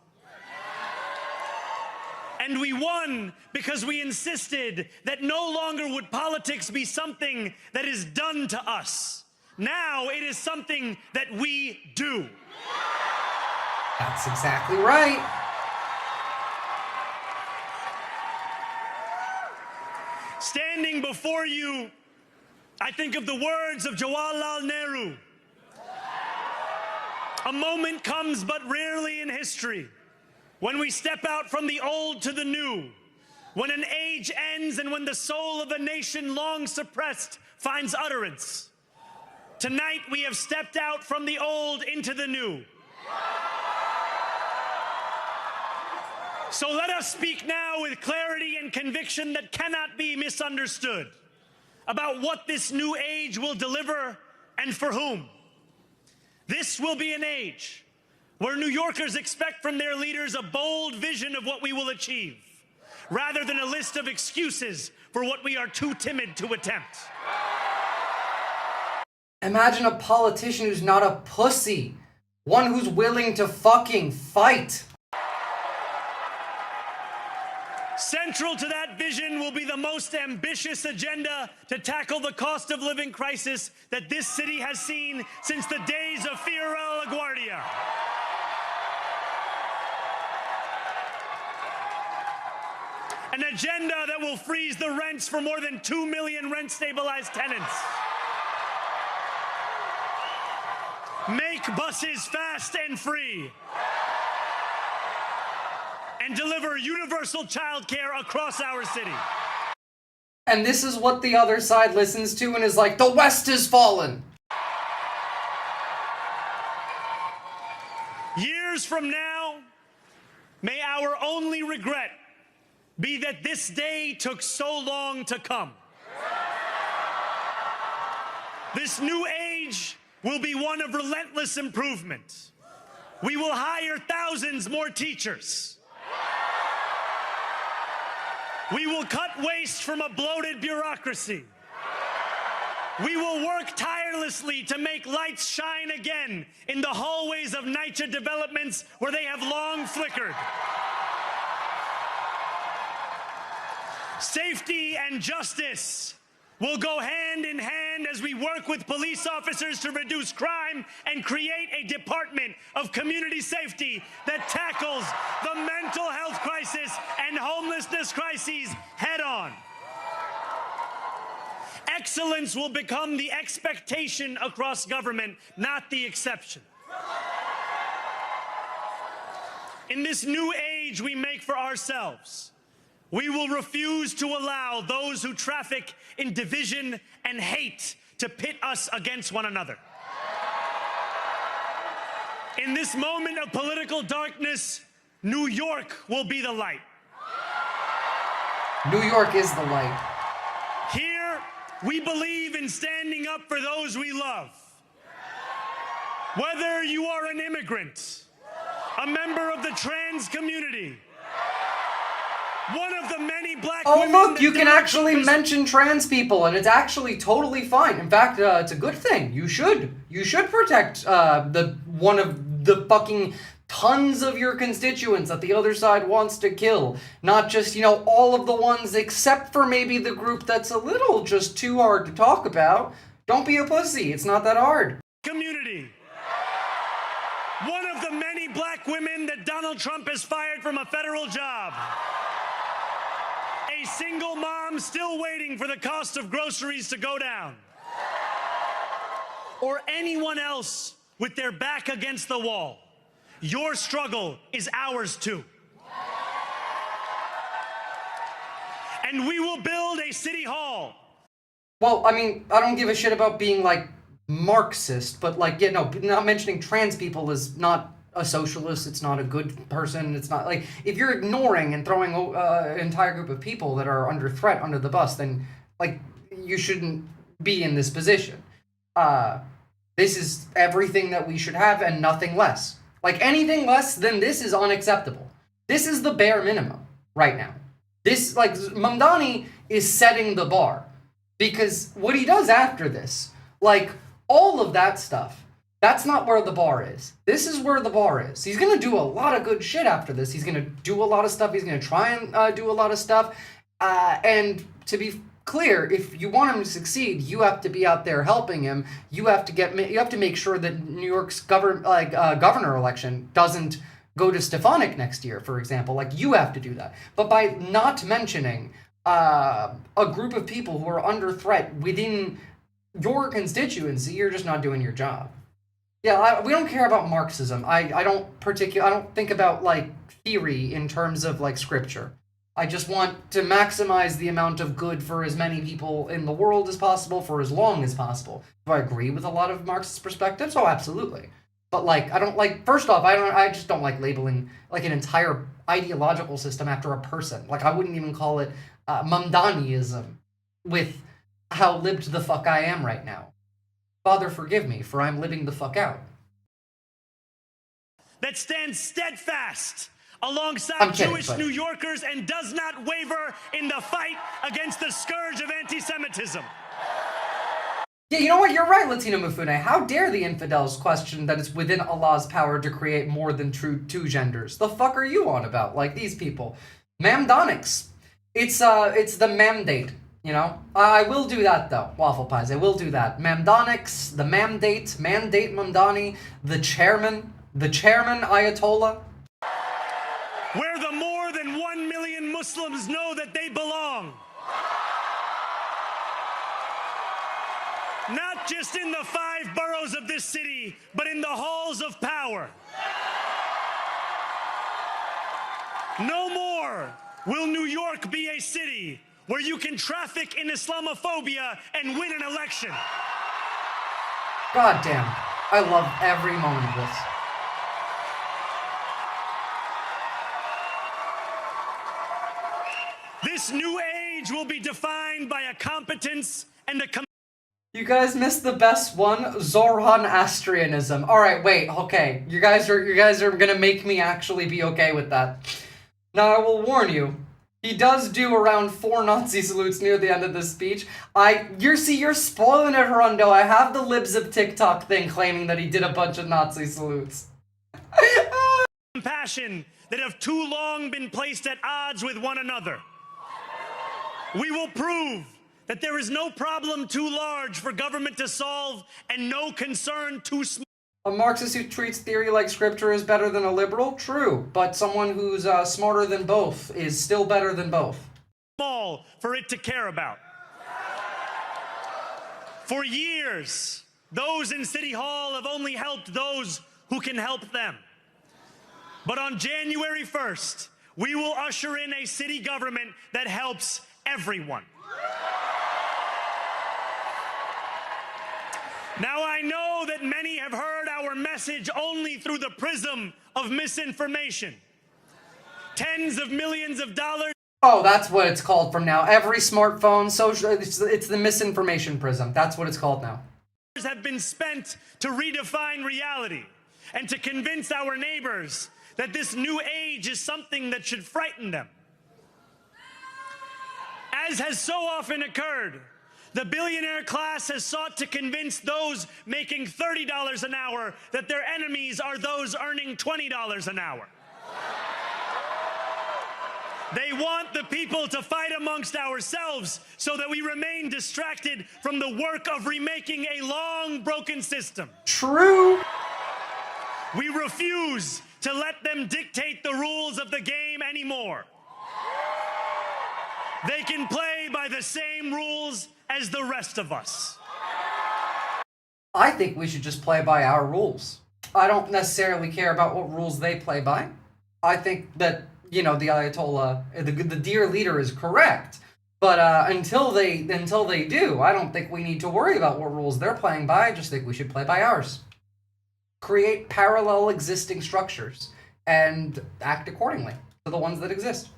And we won because we insisted that no longer would politics be something that is done to us. Now it is something that we do. That's exactly right. Standing before you, I think of the words of Jawaharlal Nehru. A moment comes but rarely in history when we step out from the old to the new, when an age ends and when the soul of a nation long suppressed finds utterance. Tonight we have stepped out from the old into the new. So let us speak now with clarity and conviction that cannot be misunderstood about what this new age will deliver and for whom. This will be an age where New Yorkers expect from their leaders a bold vision of what we will achieve, rather than a list of excuses for what we are too timid to attempt. Imagine a politician who's not a pussy, one who's willing to fucking fight. Central to that vision will be the most ambitious agenda to tackle the cost of living crisis that this city has seen since the days of Fiorello LaGuardia. An agenda that will freeze the rents for more than 2 million rent-stabilized tenants. Make buses fast and free. And deliver universal childcare across our city. And this is what the other side listens to and is like, the West has fallen. Years from now, may our only regret be that this day took so long to come. This new age will be one of relentless improvement. We will hire thousands more teachers. We will cut waste from a bloated bureaucracy. We will work tirelessly to make lights shine again in the hallways of NYCHA developments where they have long flickered. Safety and justice will go hand in hand stand as we work with police officers to reduce crime and create a department of community safety that tackles the mental health crisis and homelessness crises head on. Excellence will become the expectation across government, not the exception. In this new age we make for ourselves, we will refuse to allow those who traffic in division and hate to pit us against one another. In this moment of political darkness, New York will be the light. New York is the light. Here, we believe in standing up for those we love. Whether you are an immigrant, a member of the trans community, one of the many black women... Oh look, you can actually mention trans people, and it's actually totally fine. In fact, it's a good thing. You should protect one of the fucking tons of your constituents that the other side wants to kill. Not just, you know, all of the ones except for maybe the group that's a little just too hard to talk about. Don't be a pussy. It's not that hard. Community. One of the many black women that Donald Trump has fired from a federal job. A single mom still waiting for the cost of groceries to go down. Or anyone else with their back against the wall. Your struggle is ours too. And we will build a city hall. Well, I mean, I don't give a shit about being, like, Marxist, but, like, yeah, no, not mentioning trans people is not a socialist, it's not a good person, it's not, like, if you're ignoring and throwing an entire group of people that are under threat under the bus, then, like, you shouldn't be in this position. This is everything that we should have and nothing less. Like, anything less than this is unacceptable. This is the bare minimum right now. This, like, Mamdani is setting the bar. Because what he does after this, like, all of that stuff, that's not where the bar is. This is where the bar is. He's going to do a lot of good shit after this. He's going to do a lot of stuff. He's going to try and do a lot of stuff. And to be clear, if you want him to succeed, you have to be out there helping him. You have to make sure that New York's governor election doesn't go to Stefanik next year, for example. Like, you have to do that. But by not mentioning a group of people who are under threat within your constituency, you're just not doing your job. Yeah, we don't care about Marxism. I don't think about, like, theory in terms of, like, scripture. I just want to maximize the amount of good for as many people in the world as possible for as long as possible. Do I agree with a lot of Marxist perspectives? Oh, absolutely. But, like, I don't like, first off, I just don't like labeling, like, an entire ideological system after a person. Like, I wouldn't even call it Mamdaniism with how lived the fuck I am right now. Father, forgive me, for I'm living the fuck out. That stands steadfast alongside Jewish New Yorkers and does not waver in the fight against the scourge of anti-Semitism. Yeah, you know what? You're right, Latino Mufune. How dare the infidels question that it's within Allah's power to create more than two genders? The fuck are you on about? Like, these people. Mamdanics. It's the Mamdate, you know? I will do that, though. Waffle pies, I will do that. Mamdanics, the Mamdate, Mandate Mamdani, the chairman Ayatollah. Where the more than 1 million Muslims know that they belong. Not just in the 5 boroughs of this city, but in the halls of power. No more will New York be a city where you can traffic in Islamophobia and win an election. God damn. I love every moment of this. This new age will be defined by a competence and a... You guys missed the best one, Zoroastrianism. All right, wait, okay. You guys are gonna make me actually be okay with that. Now, I will warn you, he does do around 4 Nazi salutes near the end of this speech. You're spoiling it, Harundo. I have the libs of TikTok thing claiming that he did a bunch of Nazi salutes. Compassion that have too long been placed at odds with one another. We will prove that there is no problem too large for government to solve and no concern too small. A Marxist who treats theory like scripture is better than a liberal? True, but someone who's smarter than both is still better than both. Small for it to care about. For years, those in City Hall have only helped those who can help them. But on January 1st, we will usher in a city government that helps everyone. Now, I know that many have heard our message only through the prism of misinformation. Tens of millions of dollars. Oh, that's what it's called from now. Every smartphone, social, it's the misinformation prism. That's what it's called now. Have been spent to redefine reality and to convince our neighbors that this new age is something that should frighten them. As has so often occurred, the billionaire class has sought to convince those making $30 an hour that their enemies are those earning $20 an hour. They want the people to fight amongst ourselves so that we remain distracted from the work of remaking a long broken system. True. We refuse to let them dictate the rules of the game anymore. They can play by the same rules as the rest of us. I think we should just play by our rules. I don't necessarily care about what rules they play by. I think that, you know, the Ayatollah, the dear leader is correct. But until they do, I don't think we need to worry about what rules they're playing by. I just think we should play by ours. Create parallel existing structures and act accordingly to the ones that exist.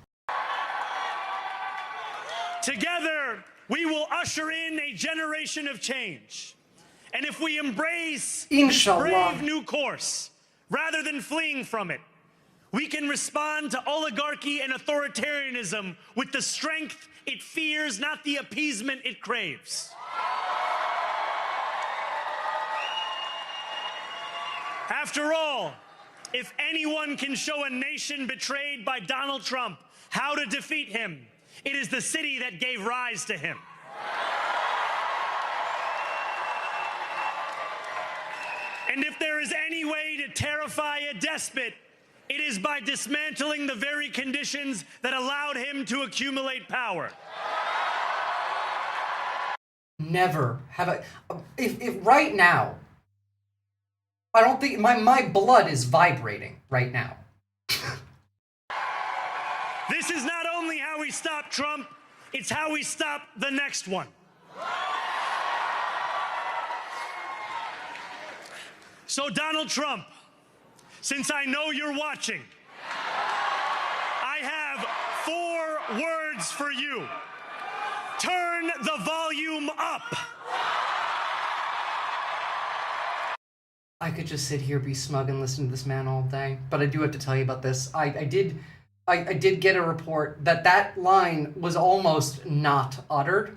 Together, we will usher in a generation of change. And if we embrace this brave new course, rather than fleeing from it, we can respond to oligarchy and authoritarianism with the strength it fears, not the appeasement it craves. After all, if anyone can show a nation betrayed by Donald Trump how to defeat him, it is the city that gave rise to him. And if there is any way to terrify a despot, it is by dismantling the very conditions that allowed him to accumulate power. Never have I... If right now, I don't think... My blood is vibrating right now. This is not only how we stop Trump, it's how we stop the next one. So Donald Trump, since I know you're watching, I have 4 words for you. Turn the volume up. I could just sit here, be smug, and listen to this man all day, but I do have to tell you about this. I did get a report that line was almost not uttered,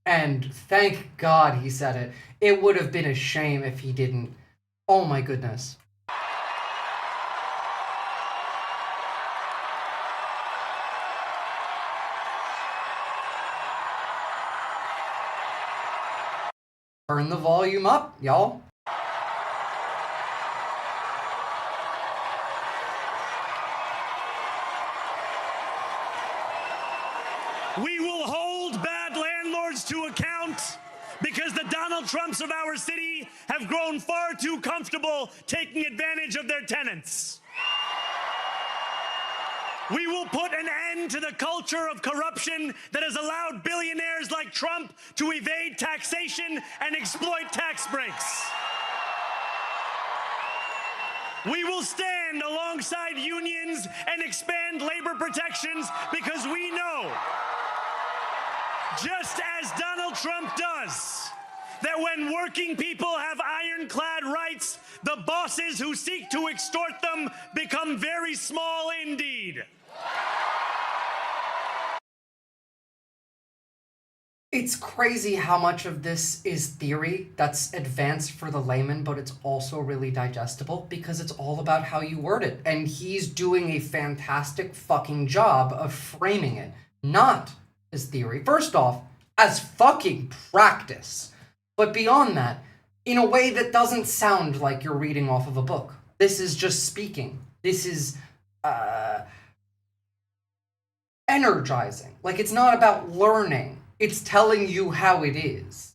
and thank God he said it. It would have been a shame if he didn't. Oh my goodness. Turn the volume up, y'all. We will hold bad landlords to account because the Donald Trumps of our city have grown far too comfortable taking advantage of their tenants. We will put an end to the culture of corruption that has allowed billionaires like Trump to evade taxation and exploit tax breaks. We will stand alongside unions and expand labor protections because we know, just as Donald Trump does, that when working people have ironclad rights, the bosses who seek to extort them become very small indeed. It's crazy how much of this is theory that's advanced for the layman, but it's also really digestible because it's all about how you word it. And he's doing a fantastic fucking job of framing it, not as theory. First off, as fucking practice. But beyond that, in a way that doesn't sound like you're reading off of a book. This is just speaking. This is energizing. Like, it's not about learning. It's telling you how it is.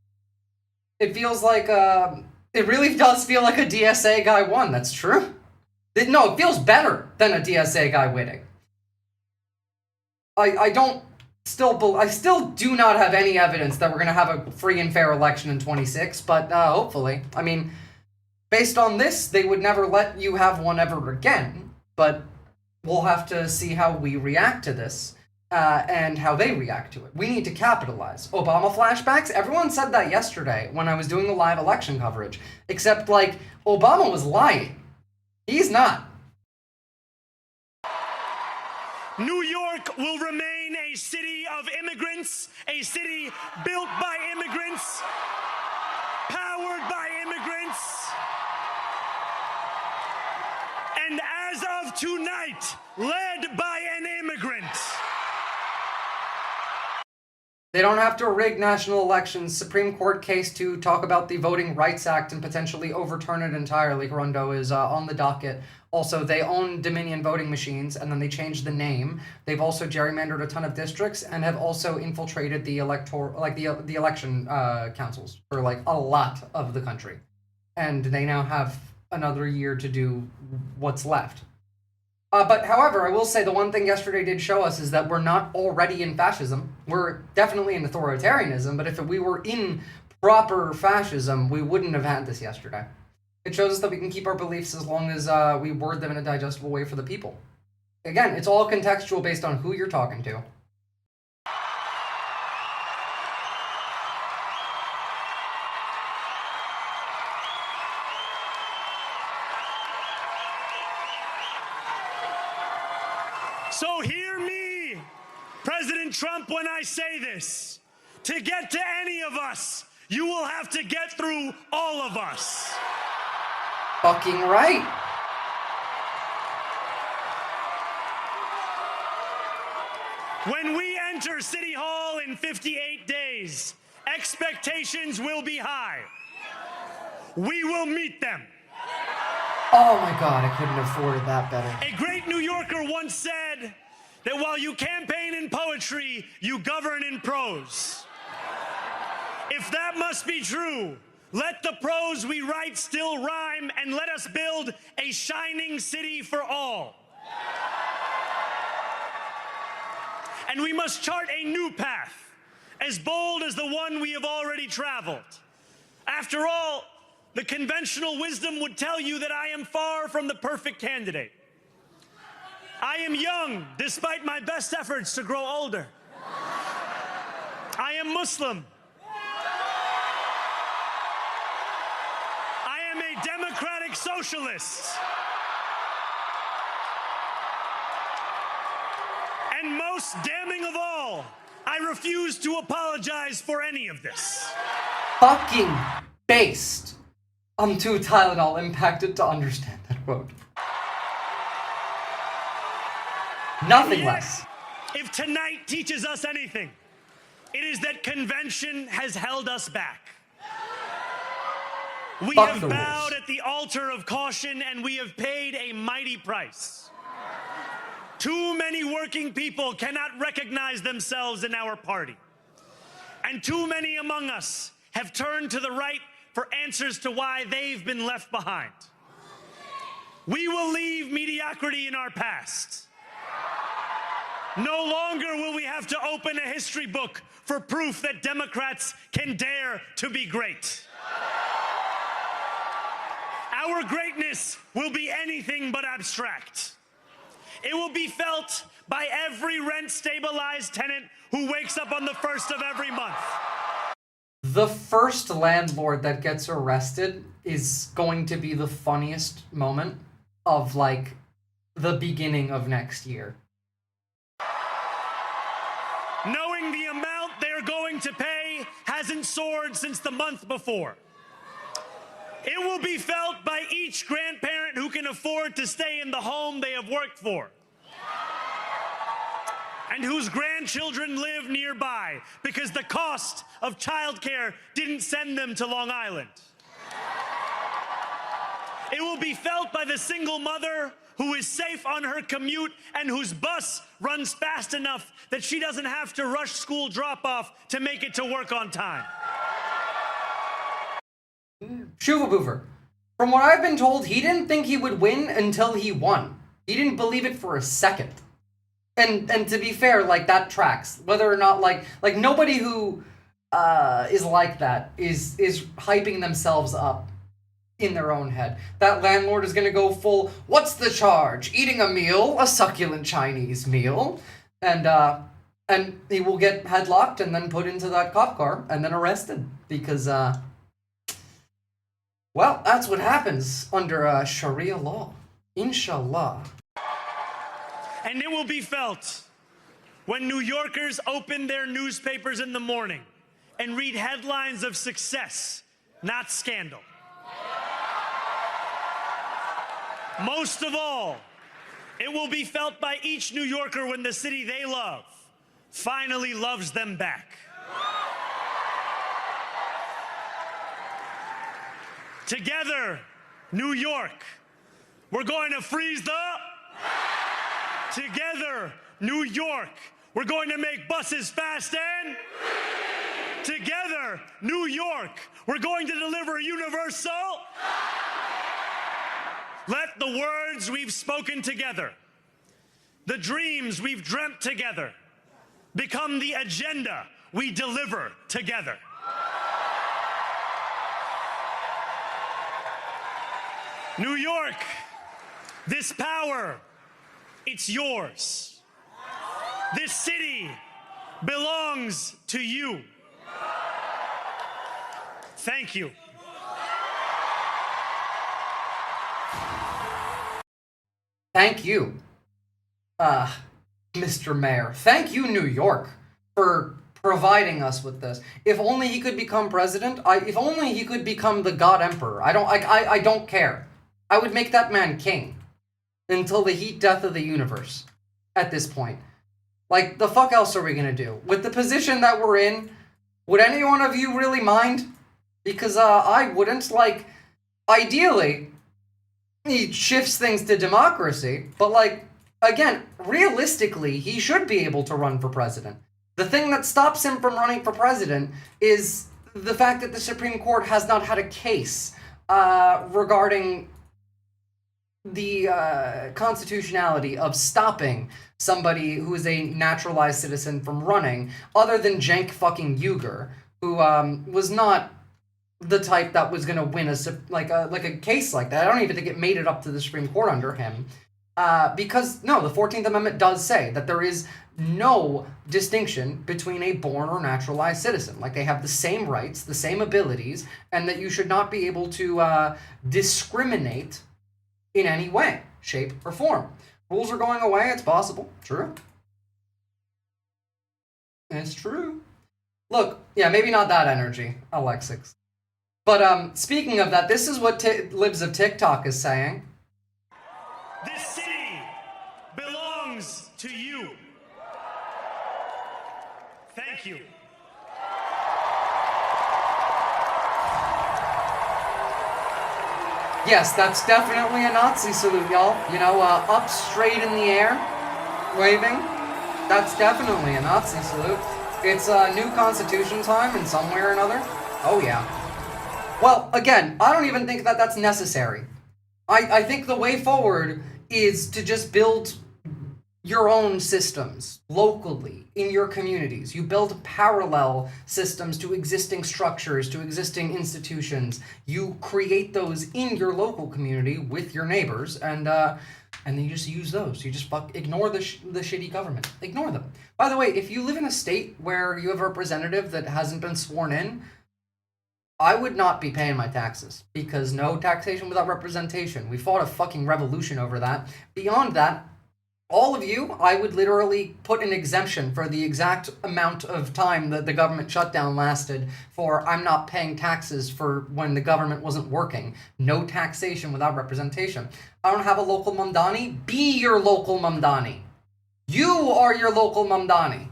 It feels like, it really does feel like a DSA guy won. That's true. No, it feels better than a DSA guy winning. I still do not have any evidence that we're going to have a free and fair election in 26, but hopefully. I mean, based on this, they would never let you have one ever again, but we'll have to see how we react to this, and how they react to it. We need to capitalize. Obama flashbacks? Everyone said that yesterday when I was doing the live election coverage, except, like, Obama was lying. He's not. New York will remain a city of immigrants, a city built by immigrants, powered by immigrants, and as of tonight, led by an immigrant. They don't have to rig national elections. Supreme Court case to talk about the Voting Rights Act and potentially overturn it entirely. Hirundo is on the docket. Also, they own Dominion voting machines, and then they changed the name. They've also gerrymandered a ton of districts and have also infiltrated the the election councils for like a lot of the country. And they now have another year to do what's left. But however, I will say the one thing yesterday did show us is that we're not already in fascism. We're definitely in authoritarianism, but if we were in proper fascism, we wouldn't have had this yesterday. It shows us that we can keep our beliefs as long as we word them in a digestible way for the people. Again, it's all contextual based on who you're talking to. So hear me, President Trump, when I say this. To get to any of us, you will have to get through all of us. Fucking right. When we enter City Hall in 58 days, expectations will be high. We will meet them. Oh my god, I couldn't have afforded that better. A great New Yorker once said that while you campaign in poetry, you govern in prose. If that must be true, let the prose we write still rhyme, and let us build a shining city for all. And we must chart a new path, as bold as the one we have already traveled. After all, the conventional wisdom would tell you that I am far from the perfect candidate. I am young, despite my best efforts to grow older. I am Muslim. I am a democratic socialist. And most damning of all, I refuse to apologize for any of this. Fucking based. I'm too Tylenol impacted to understand that quote. Nothing And yet, less. If tonight teaches us anything, it is that convention has held us back. We Fuck have the bowed rules. at the altar of caution, and we have paid a mighty price. Too many working people cannot recognize themselves in our party. And too many among us have turned to the right for answers to why they've been left behind. We will leave mediocrity in our past. No longer will we have to open a history book for proof that Democrats can dare to be great. Our greatness will be anything but abstract. It will be felt by every rent-stabilized tenant who wakes up on the first of every month. The first landlord that gets arrested is going to be the funniest moment of, like, the beginning of next year. Knowing the amount they're going to pay hasn't soared since the month before. It will be felt by each grandparent who can afford to stay in the home they have worked for. and whose grandchildren live nearby because the cost of childcare didn't send them to Long Island. It will be felt by the single mother who is safe on her commute and whose bus runs fast enough that she doesn't have to rush school drop-off to make it to work on time. Shuvaboofer. From what I've been told, he didn't think he would win until he won. He didn't believe it for a second. And to be fair, like, that tracks. Whether or not, like nobody who is like that is hyping themselves up in their own head. That landlord is gonna go full, what's the charge? Eating a meal, a succulent Chinese meal, and he will get headlocked and then put into that cop car and then arrested because, well, that's what happens under Sharia law. Inshallah. And it will be felt when New Yorkers open their newspapers in the morning and read headlines of success, not scandal. Most of all, it will be felt by each New Yorker when the city they love finally loves them back. Together, New York, we're going to freeze the... Together, New York, we're going to make buses fast and... Together, New York, we're going to deliver universal... Let the words we've spoken together, the dreams we've dreamt together, become the agenda we deliver together. New York, this power, it's yours. This city belongs to you. Thank you. Thank you, Mr. Mayor. Thank you, New York, for providing us with this. If only he could become president. If only he could become the God Emperor. I don't care. I would make that man king until the heat death of the universe. At this point, like, the fuck else are we gonna do with the position that we're in? Would any one of you really mind? Because I wouldn't. Like, ideally, he shifts things to democracy, but, like, again, realistically, he should be able to run for president. The thing that stops him from running for president is the fact that the Supreme Court has not had a case regarding the constitutionality of stopping somebody who is a naturalized citizen from running, other than Cenk fucking Uyghur, who was not the type that was going to win a case like that. I don't even think it made it up to the Supreme Court under him. Because, no, the 14th Amendment does say that there is no distinction between a born or naturalized citizen. Like, they have the same rights, the same abilities, and that you should not be able to discriminate in any way, shape, or form. Rules are going away, it's possible. True. It's true. Look, yeah, maybe not that energy, Alexix. But speaking of that, this is what Libs of TikTok is saying. This city belongs to you. Thank you. Yes, that's definitely a Nazi salute, y'all. You know, up straight in the air, waving. That's definitely a Nazi salute. It's new Constitution time in some way or another. Oh, yeah. Well, again, I don't even think that that's necessary. I think the way forward is to just build your own systems locally in your communities. You build parallel systems to existing structures, to existing institutions. You create those in your local community with your neighbors, and then you just use those. You just ignore the shitty government. Ignore them. By the way, if you live in a state where you have a representative that hasn't been sworn in, I would not be paying my taxes, because no taxation without representation. We fought a fucking revolution over that. Beyond that, all of you, I would literally put an exemption for the exact amount of time that the government shutdown lasted for I'm not paying taxes for when the government wasn't working. No taxation without representation. I don't have a local Mamdani. Be your local Mamdani. You are your local Mamdani.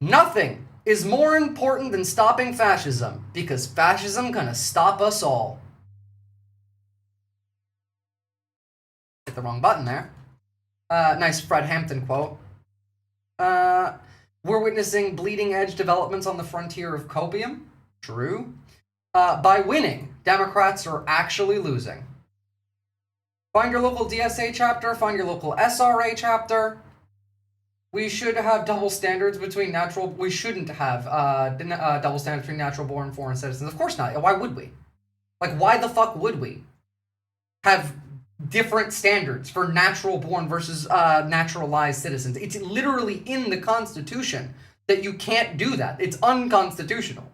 Nothing is more important than stopping fascism, because fascism gonna stop us all. Hit the wrong button there. Nice Fred Hampton quote. We're witnessing bleeding edge developments on the frontier of copium. True. By winning, Democrats are actually losing. Find your local DSA chapter, find your local SRA chapter. We should have double standards between natural... We shouldn't have double standards between natural-born foreign citizens. Of course not. Why would we? Like, why the fuck would we have different standards for natural-born versus naturalized citizens? It's literally in the Constitution that you can't do that. It's unconstitutional.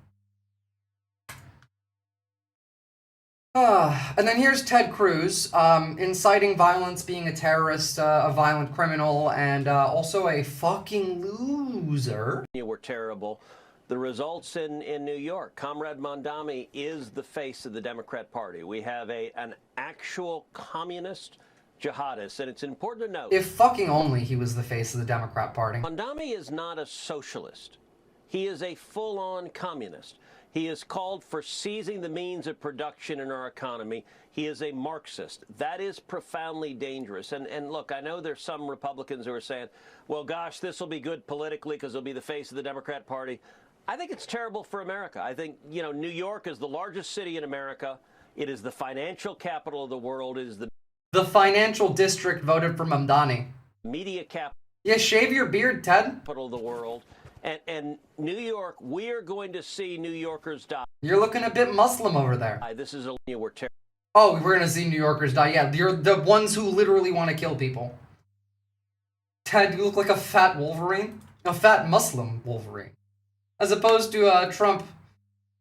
And then here's Ted Cruz, inciting violence, being a terrorist, a violent criminal, and also a fucking loser. You were terrible. The results in New York. Comrade Mamdani is the face of the Democrat Party. We have an actual communist jihadist, and it's important to note... If fucking only he was the face of the Democrat Party. Mamdani is not a socialist. He is a full-on communist. He has called for seizing the means of production in our economy. He is a Marxist. That is profoundly dangerous. And look, I know there's some Republicans who are saying, well, gosh, this will be good politically because he'll be the face of the Democrat Party. I think it's terrible for America. I think, you know, New York is the largest city in America. It is the financial capital of the world. It is the financial district voted for Mamdani. Media capital. Yeah, shave your beard, Ted. Capital of the world. And New York, we are going to see New Yorkers die. You're looking a bit Muslim over there. This is a we're terrible. Oh, we're going to see New Yorkers die. Yeah, you're the ones who literally want to kill people. Ted, you look like a fat Wolverine. A fat Muslim Wolverine. As opposed to Trump,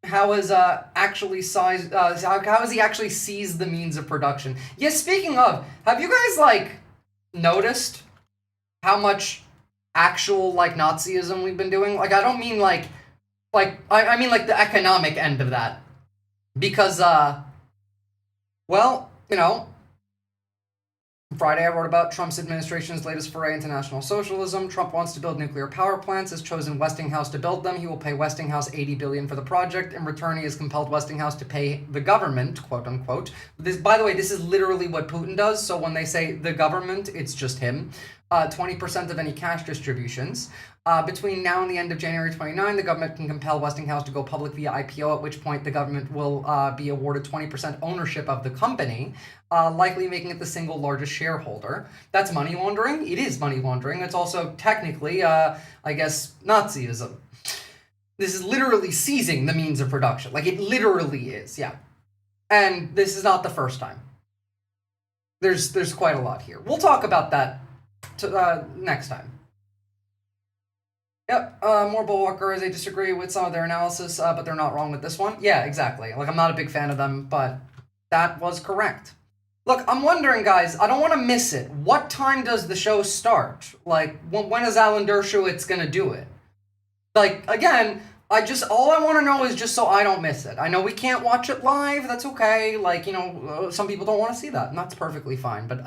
how has actually sized, how has he actually seized the means of production? Yeah, speaking of, have you guys, like, noticed how much actual, like, Nazism we've been doing? Like, I don't mean, I mean, like, the economic end of that. Because, well, you know, Friday I wrote about Trump's administration's latest foray into National Socialism. Trump wants to build nuclear power plants, has chosen Westinghouse to build them. He will pay Westinghouse $80 billion for the project. In return, he has compelled Westinghouse to pay the government, quote unquote. This, by the way, this is literally what Putin does. So when they say the government, it's just him. 20% of any cash distributions. Between now and the end of January 29, the government can compel Westinghouse to go public via IPO, at which point the government will be awarded 20% ownership of the company, likely making it the single largest shareholder. That's money laundering. It is money laundering. It's also technically, I guess, Nazism. This is literally seizing the means of production. Like, it literally is, yeah. And this is not the first time. There's quite a lot here. We'll talk about that next time. Yep, more Bulwarkers, I disagree with some of their analysis, but they're not wrong with this one. Yeah, exactly. Like, I'm not a big fan of them, but that was correct. Look, I'm wondering, guys, I don't want to miss it. What time does the show start? Like, when is Alan Dershowitz gonna do it? Like, again, all I want to know is just so I don't miss it. I know we can't watch it live, that's okay. Like, you know, some people don't want to see that, and that's perfectly fine, but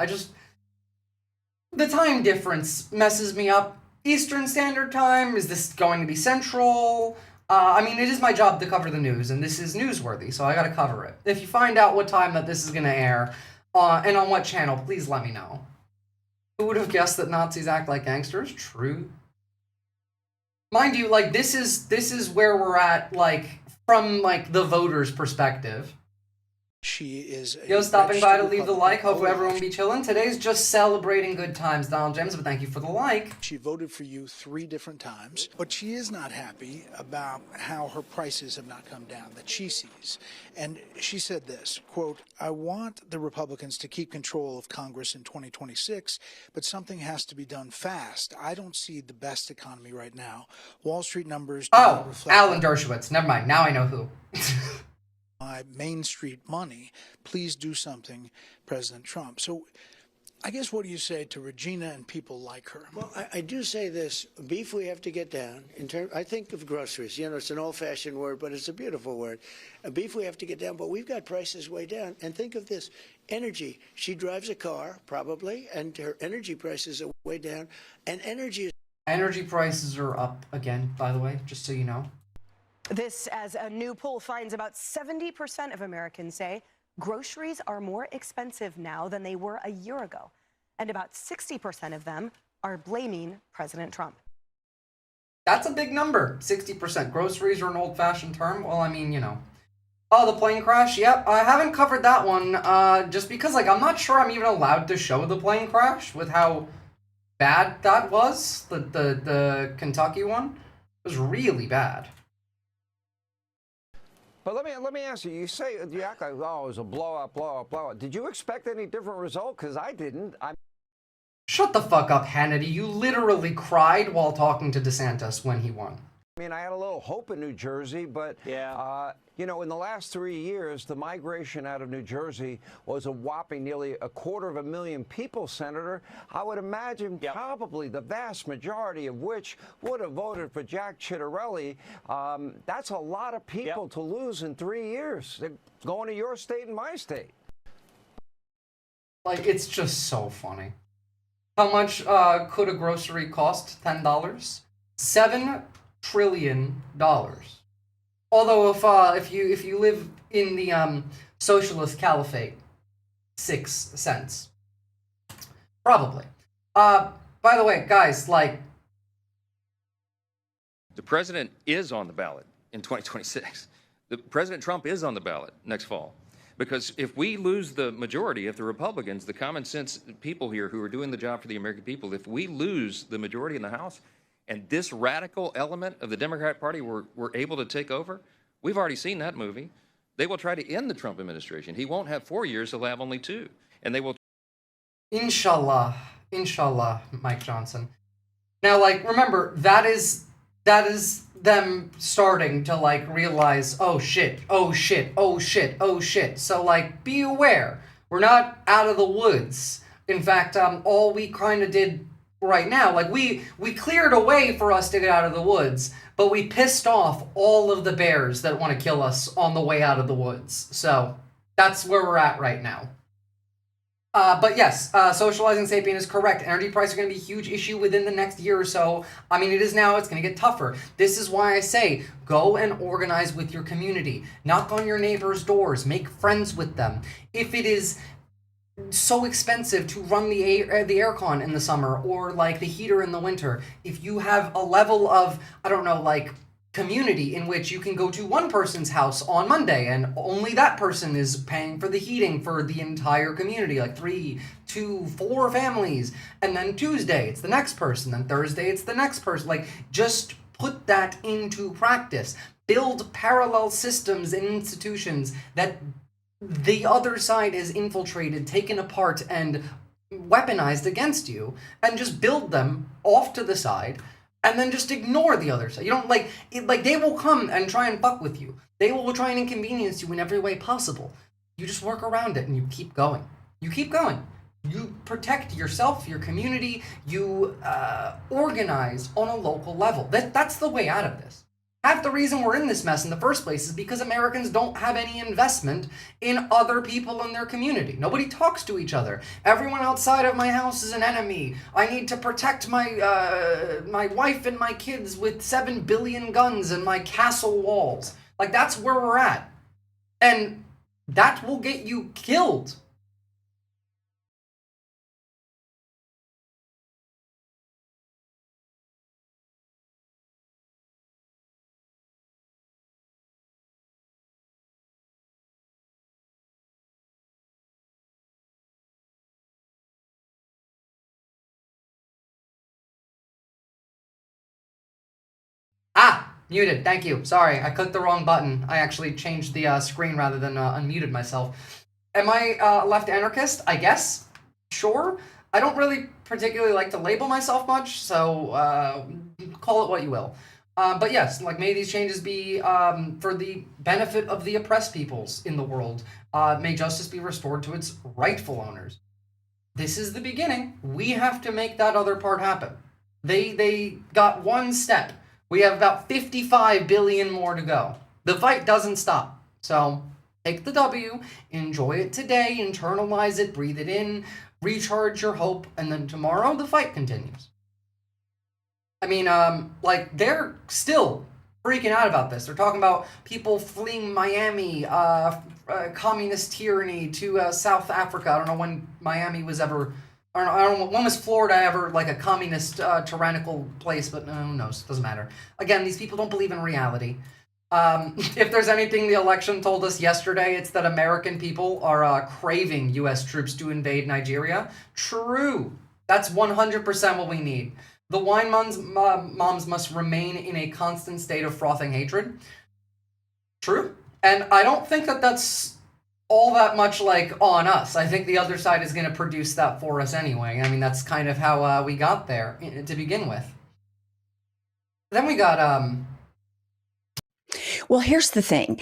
the time difference messes me up. Eastern Standard Time? Is this going to be Central? I mean, it is my job to cover the news, and this is newsworthy, so I gotta cover it. If you find out what time that this is gonna air, and on what channel, please let me know. Who would have guessed that Nazis act like gangsters? True. Mind you, like, this is where we're at, like, from, like, the voters' perspective. She is Yo, stopping by to leave the like. Hope everyone be chilling. Today's just celebrating good times, Donald James, but thank you for the like. She voted for you 3 different times, but she is not happy about how her prices have not come down that she sees. And she said this, quote, I want the Republicans to keep control of Congress in 2026, but something has to be done fast. I don't see the best economy right now. Wall Street numbers do not reflect Alan Dershowitz. Never mind. Now I know who. my Main Street money. Please do something, President Trump. So I guess what do you say to Regina and people like her? Well, I do say this: beef we have to get down. I think of groceries. You know, it's an old-fashioned word, but it's a beautiful word. Beef we have to get down, but we've got prices way down. And think of this: energy. She drives a car, probably, and her energy prices are way down. And Energy prices are up again, by the way, just so you know. This as a new poll finds about 70% of Americans say groceries are more expensive now than they were a year ago. And about 60% of them are blaming President Trump. That's a big number, 60%. Groceries are an old-fashioned term. Well, I mean, you know. Oh, the plane crash? Yep, I haven't covered that one, just because, like, I'm not sure I'm even allowed to show the plane crash with how bad that was. The Kentucky one was really bad. But let me ask you. You act like, oh, it was a blowout. Did you expect any different result? Because I didn't. Shut the fuck up, Hannity. You literally cried while talking to DeSantis when he won. I mean, I had a little hope in New Jersey, but you know, in the last 3 years, the migration out of New Jersey was a whopping nearly 250,000 people, Senator. I would imagine probably the vast majority of which would have voted for Jack Ciattarelli. That's a lot of people to lose in 3 years. They're going to your state and my state. Like, it's just so funny. How much could a grocery cost? $10? $7 trillion. Although if you live in the socialist caliphate, 6 cents. Probably. By the way, guys, like, the president is on the ballot in 2026. President Trump is on the ballot next fall. Because if we lose the majority, if the Republicans, the common sense people here who are doing the job for the American people, if we lose the majority in the House and this radical element of the Democrat Party were able to take over, we've already seen that movie. They will try to end the Trump administration. He won't have 4 years, he'll have only 2. And they will... Inshallah. Inshallah, Mike Johnson. Now, like, remember, that is them starting to, like, realize, oh shit, oh shit, oh shit, oh shit. So, like, be aware. We're not out of the woods. In fact, all we kind of did right now, like, we cleared a way for us to get out of the woods, but we pissed off all of the bears that want to kill us on the way out of the woods. So, that's where we're at right now. But yes, socializing sapien is correct. Energy prices are going to be a huge issue within the next year or so. I mean, it is now, it's going to get tougher. This is why I say, go and organize with your community. Knock on your neighbors' doors. Make friends with them. If it is so expensive to run the aircon in the summer or, like, the heater in the winter, if you have a level of, I don't know, like, community in which you can go to one person's house on Monday and only that person is paying for the heating for the entire community, like 3, 2, 4 families, and then Tuesday it's the next person, then Thursday it's the next person. Like, just put that into practice. Build parallel systems and institutions that the other side has infiltrated, taken apart, and weaponized against you, and just build them off to the side. And then just ignore the other side. You don't, like, they will come and try and fuck with you. They will try and inconvenience you in every way possible. You just work around it and you keep going. You keep going. You protect yourself, your community. You organize on a local level. That's the way out of this. Half the reason we're in this mess in the first place is because Americans don't have any investment in other people in their community. Nobody talks to each other. Everyone outside of my house is an enemy. I need to protect my my wife and my kids with 7 billion guns and my castle walls. Like, that's where we're at. And that will get you killed. Ah, muted. Thank you. Sorry, I clicked the wrong button. I actually changed the screen rather than unmuted myself. Am I a left anarchist? I guess. Sure. I don't really particularly like to label myself much, so call it what you will. But yes, like, may these changes be for the benefit of the oppressed peoples in the world. May justice be restored to its rightful owners. this is the beginning. We have to make that other part happen. They got one step. We have about 55 billion more to go. The fight doesn't stop. So take the W, enjoy it today, internalize it, breathe it in, recharge your hope, and then tomorrow the fight continues. I mean, like, they're still freaking out about this. They're talking about people fleeing Miami, communist tyranny to South Africa. I don't know when Miami was ever... I don't know, when was Florida ever like a communist, tyrannical place, but who knows, doesn't matter. Again, these people don't believe in reality. If there's anything the election told us yesterday, it's that American people are craving U.S. troops to invade Nigeria. True. That's 100% what we need. The wine moms must remain in a constant state of frothing hatred. True. And I don't think that that's all that much, like, on us. I think the other side is going to produce that for us anyway. I mean, that's kind of how we got there to begin with. Then we got, Well, here's the thing.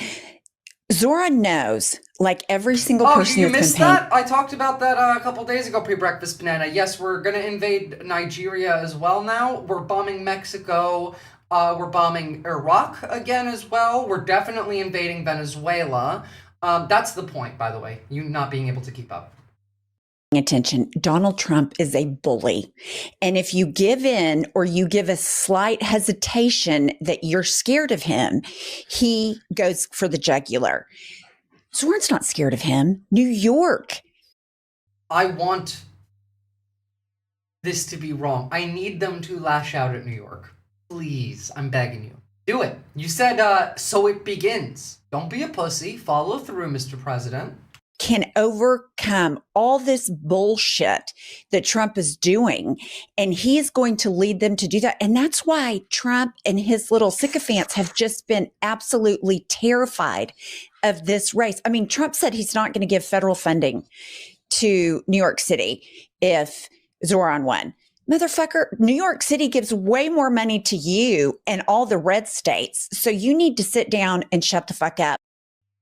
Zohran knows, like every single person you who's missed campaigned. that? I talked about that a couple days ago, pre-breakfast banana. Yes, we're going to invade Nigeria as well now. We're bombing Mexico. We're bombing Iraq again as well. We're definitely invading Venezuela. That's the point, by the way, you not being able to keep up. Attention, Donald Trump is a bully. And if you give in or you give a slight hesitation that you're scared of him, he goes for the jugular. Zohran's not scared of him. New York. I want this to be wrong. I need them to lash out at New York. Please, I'm begging you. Do it. You said, so it begins. Don't be a pussy. Follow through, Mr. President. Can overcome all this bullshit that Trump is doing. And he is going to lead them to do that. And that's why Trump and his little sycophants have just been absolutely terrified of this race. I mean, Trump said he's not going to give federal funding to New York City if Zohran won. Motherfucker, New York City gives way more money to you and all the red states. So you need to sit down and shut the fuck up.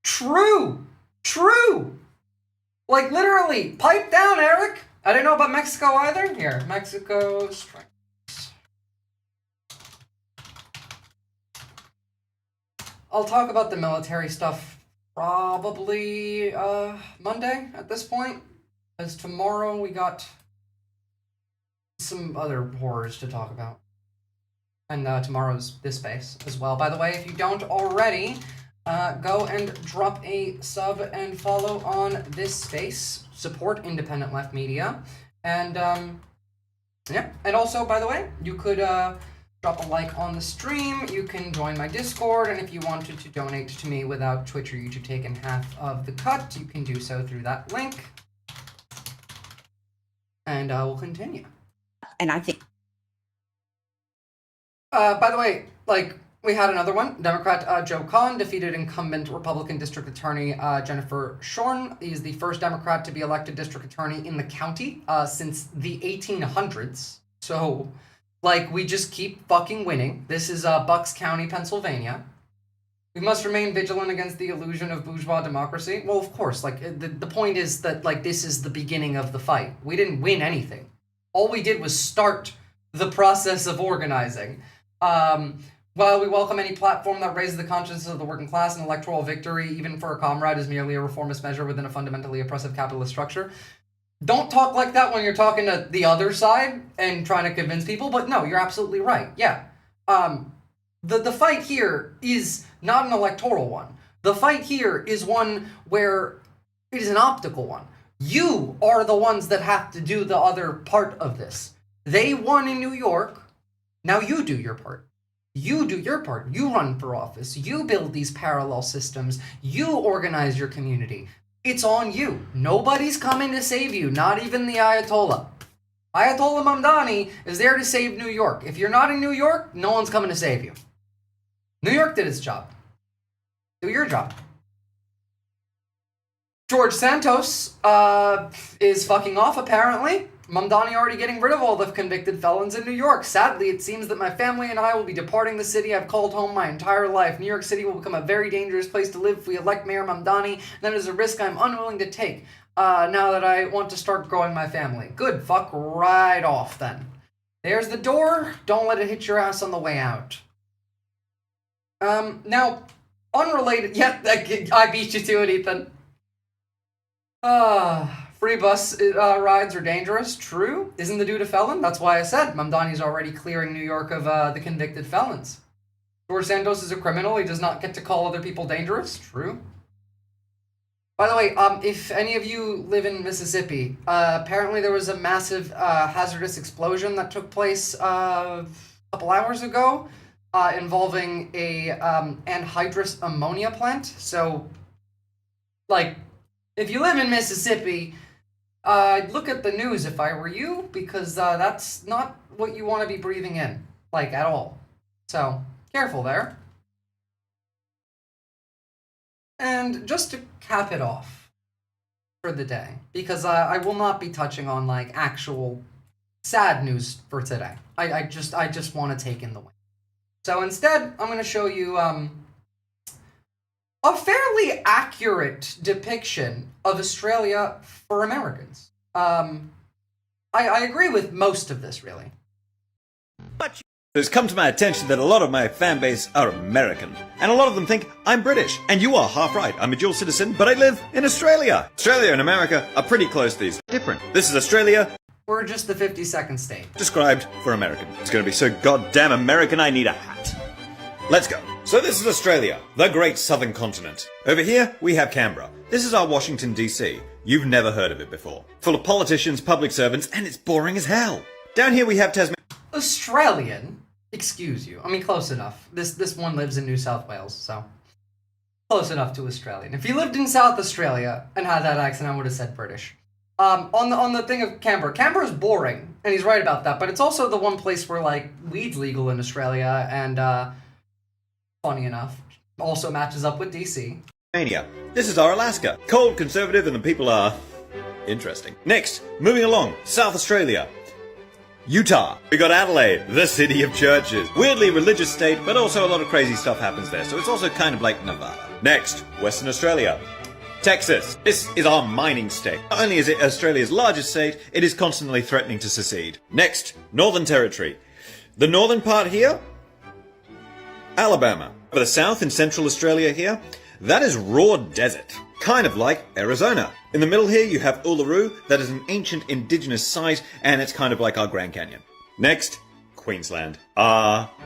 True. True. Like, literally, pipe down, Eric. I didn't know about Mexico either. Here, Mexico strengths. I'll talk about the military stuff probably Monday at this point. Because tomorrow we got some other horrors to talk about. And tomorrow's this space as well. By the way, if you don't already... go and drop a sub and follow on this space. Support independent left media. And, yeah. And also, by the way, you could drop a like on the stream. You can join my Discord. And if you wanted to donate to me without Twitch or YouTube taking half of the cut, you can do so through that link. And we'll continue. And I think... by the way, like... We had another one. Democrat Joe Kahn defeated incumbent Republican District Attorney Jennifer Shorn. He is the first Democrat to be elected district attorney in the county since the 1800s. So, like, we just keep fucking winning. This is Bucks County, Pennsylvania. We must remain vigilant against the illusion of bourgeois democracy. Well, of course, like, the point is that, like, this is the beginning of the fight. We didn't win anything. All we did was start the process of organizing. While we welcome any platform that raises the conscience of the working class, an electoral victory, even for a comrade, is merely a reformist measure within a fundamentally oppressive capitalist structure. Don't talk like that when you're talking to the other side and trying to convince people, but no, you're absolutely right. Yeah. The fight here is not an electoral one. The fight here is one where it is an optical one. You are the ones that have to do the other part of this. They won in New York. Now you do your part. You do your part. You run for office. You build these parallel systems. You organize your community. It's on you. Nobody's coming to save you, not even the Ayatollah. Ayatollah Mamdani is there to save New York. If you're not in New York, no one's coming to save you. New York did its job. Do your job. George Santos is fucking off, apparently. Mamdani already getting rid of all the convicted felons in New York. Sadly, it seems that my family and I will be departing the city I've called home my entire life. New York City will become a very dangerous place to live if we elect Mayor Mamdani. That is a risk I'm unwilling to take. now that I want to start growing my family. Good, fuck right off then. There's the door. Don't let it hit your ass on the way out. Now, unrelated. Yeah, I beat you to it, Ethan. Free bus rides are dangerous. True. Isn't the dude a felon? That's why I said Mamdani's already clearing New York of the convicted felons. George Santos is a criminal. He does not get to call other people dangerous. True. By the way, if any of you live in Mississippi, apparently there was a massive hazardous explosion that took place a couple hours ago involving a anhydrous ammonia plant. So, like, if you live in Mississippi, I'd look at the news if I were you, because that's not what you want to be breathing in, like, at all. So, careful there. And just to cap it off for the day, because I will not be touching on, like, actual sad news for today. I just want to take in the win. So instead, I'm going to show you a fairly accurate depiction of Australia for Americans. I agree with most of this, really. But it's come to my attention that a lot of my fan base are American, and a lot of them think I'm British. And you are half right. I'm a dual citizen, but I live in Australia. Australia and America are pretty close these. Different. This is Australia. We're just the 52nd state. Described for American. It's going to be so goddamn American I need a hat. Let's go. So this is Australia, the great southern continent. Over here, we have Canberra. This is our Washington, D.C. You've never heard of it before. Full of politicians, public servants, and it's boring as hell. Down here we have Tasmania. Australian? Excuse you. I mean, close enough. This one lives in New South Wales, so close enough to Australian. If he lived in South Australia and had that accent, I would have said British. On the thing of Canberra. Canberra's boring, and he's right about that, but it's also the one place where, like, weed's legal in Australia, and, funny enough, also matches up with DC. This is our Alaska. Cold, conservative, and the people are interesting. Next, moving along, South Australia. Utah. We got Adelaide, the city of churches. Weirdly religious state, but also a lot of crazy stuff happens there, so it's also kind of like Nevada. Next, Western Australia. Texas. This is our mining state. Not only is it Australia's largest state, it is constantly threatening to secede. Next, Northern Territory. The northern part here, Alabama. For the south and central Australia here, that is raw desert. Kind of like Arizona. In the middle here you have Uluru, that is an ancient indigenous site, and it's kind of like our Grand Canyon. Next, Queensland.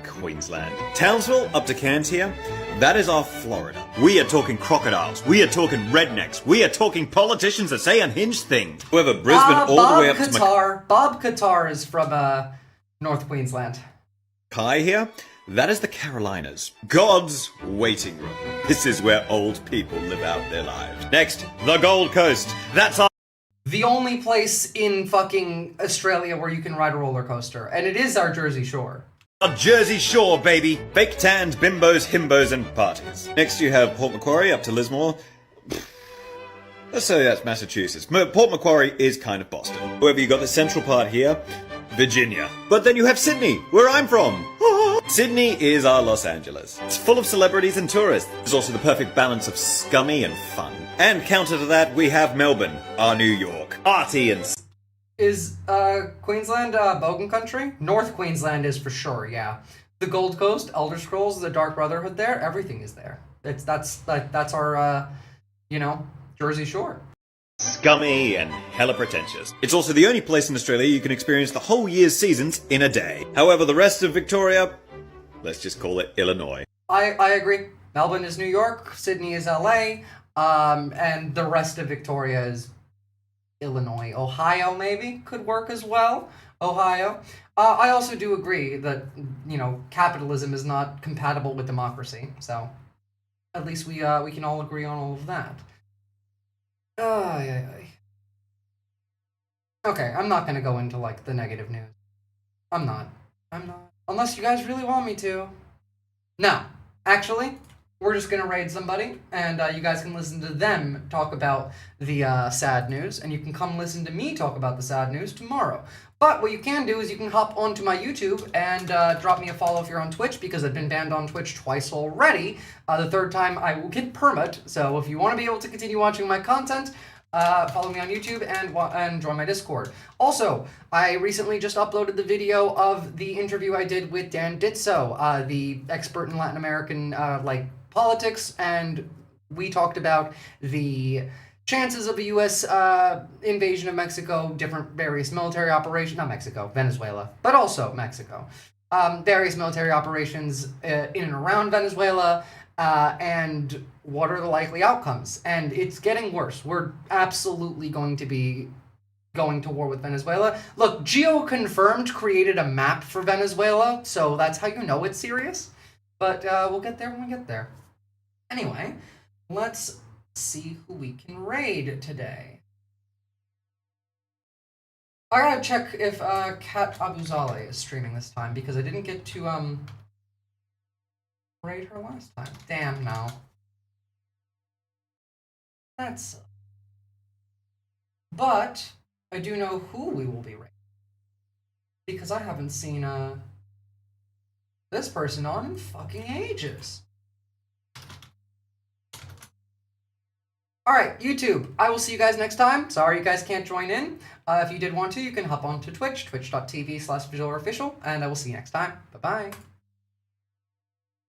Queensland. Townsville up to Cairns here, that is our Florida. We are talking crocodiles, we are talking rednecks, we are talking politicians that say unhinged things. However, Brisbane all the way up to Bob Qatar is from North Queensland. Mackay here, that is the Carolinas. God's waiting room. This is where old people live out their lives. Next, the Gold Coast. That's our... The only place in fucking Australia where you can ride a roller coaster. And it is our Jersey Shore. Our Jersey Shore, baby. Fake tans, bimbos, himbos, and parties. Next you have Port Macquarie up to Lismore. Let's say that's Massachusetts. Port Macquarie is kind of Boston. However, you got the central part here, Virginia. But then you have Sydney, where I'm from. Sydney is our Los Angeles. It's full of celebrities and tourists. There's also the perfect balance of scummy and fun. And counter to that, we have Melbourne, our New York. Party and... Is Queensland Bogan country? North Queensland is for sure, yeah. The Gold Coast, Elder Scrolls, the Dark Brotherhood there, everything is there. That's our, Jersey Shore. Scummy and hella pretentious. It's also the only place in Australia you can experience the whole year's seasons in a day. However, the rest of Victoria, let's just call it Illinois. I agree. Melbourne is New York, Sydney is LA, and the rest of Victoria is Illinois. Ohio maybe could work as well. Ohio. I also do agree that, capitalism is not compatible with democracy, so at least we can all agree on all of that. Okay, I'm not gonna go into, like, the negative news. I'm not. Unless you guys really want me to. No. Actually, we're just gonna raid somebody, and you guys can listen to them talk about the sad news, and you can come listen to me talk about the sad news tomorrow. But what you can do is you can hop onto my YouTube and drop me a follow if you're on Twitch, because I've been banned on Twitch twice already. The third time I will get permit, so if you want to be able to continue watching my content, Follow me on YouTube and join my Discord. Also, I recently just uploaded the video of the interview I did with Dan Ditso, the expert in Latin American politics, and we talked about the chances of a U.S. Invasion of Mexico, various military operations, not Mexico, Venezuela, but also Mexico. Various military operations in and around Venezuela, and what are the likely outcomes. And it's getting worse. We're absolutely going to be going to war with Venezuela. Look, Geo Confirmed created a map for Venezuela, so that's how you know it's serious. But we'll get there when we get there. Anyway, let's see who we can raid today. I gotta check if Kat Abuzale is streaming this time, because I didn't get to raid her last time. Damn, no. That's... But I do know who we will be raiding, because I haven't seen this person on in fucking ages. Alright, YouTube, I will see you guys next time. Sorry you guys can't join in. If you did want to, you can hop on to Twitch, twitch.tv/VisualRofficial, and I will see you next time. Bye-bye.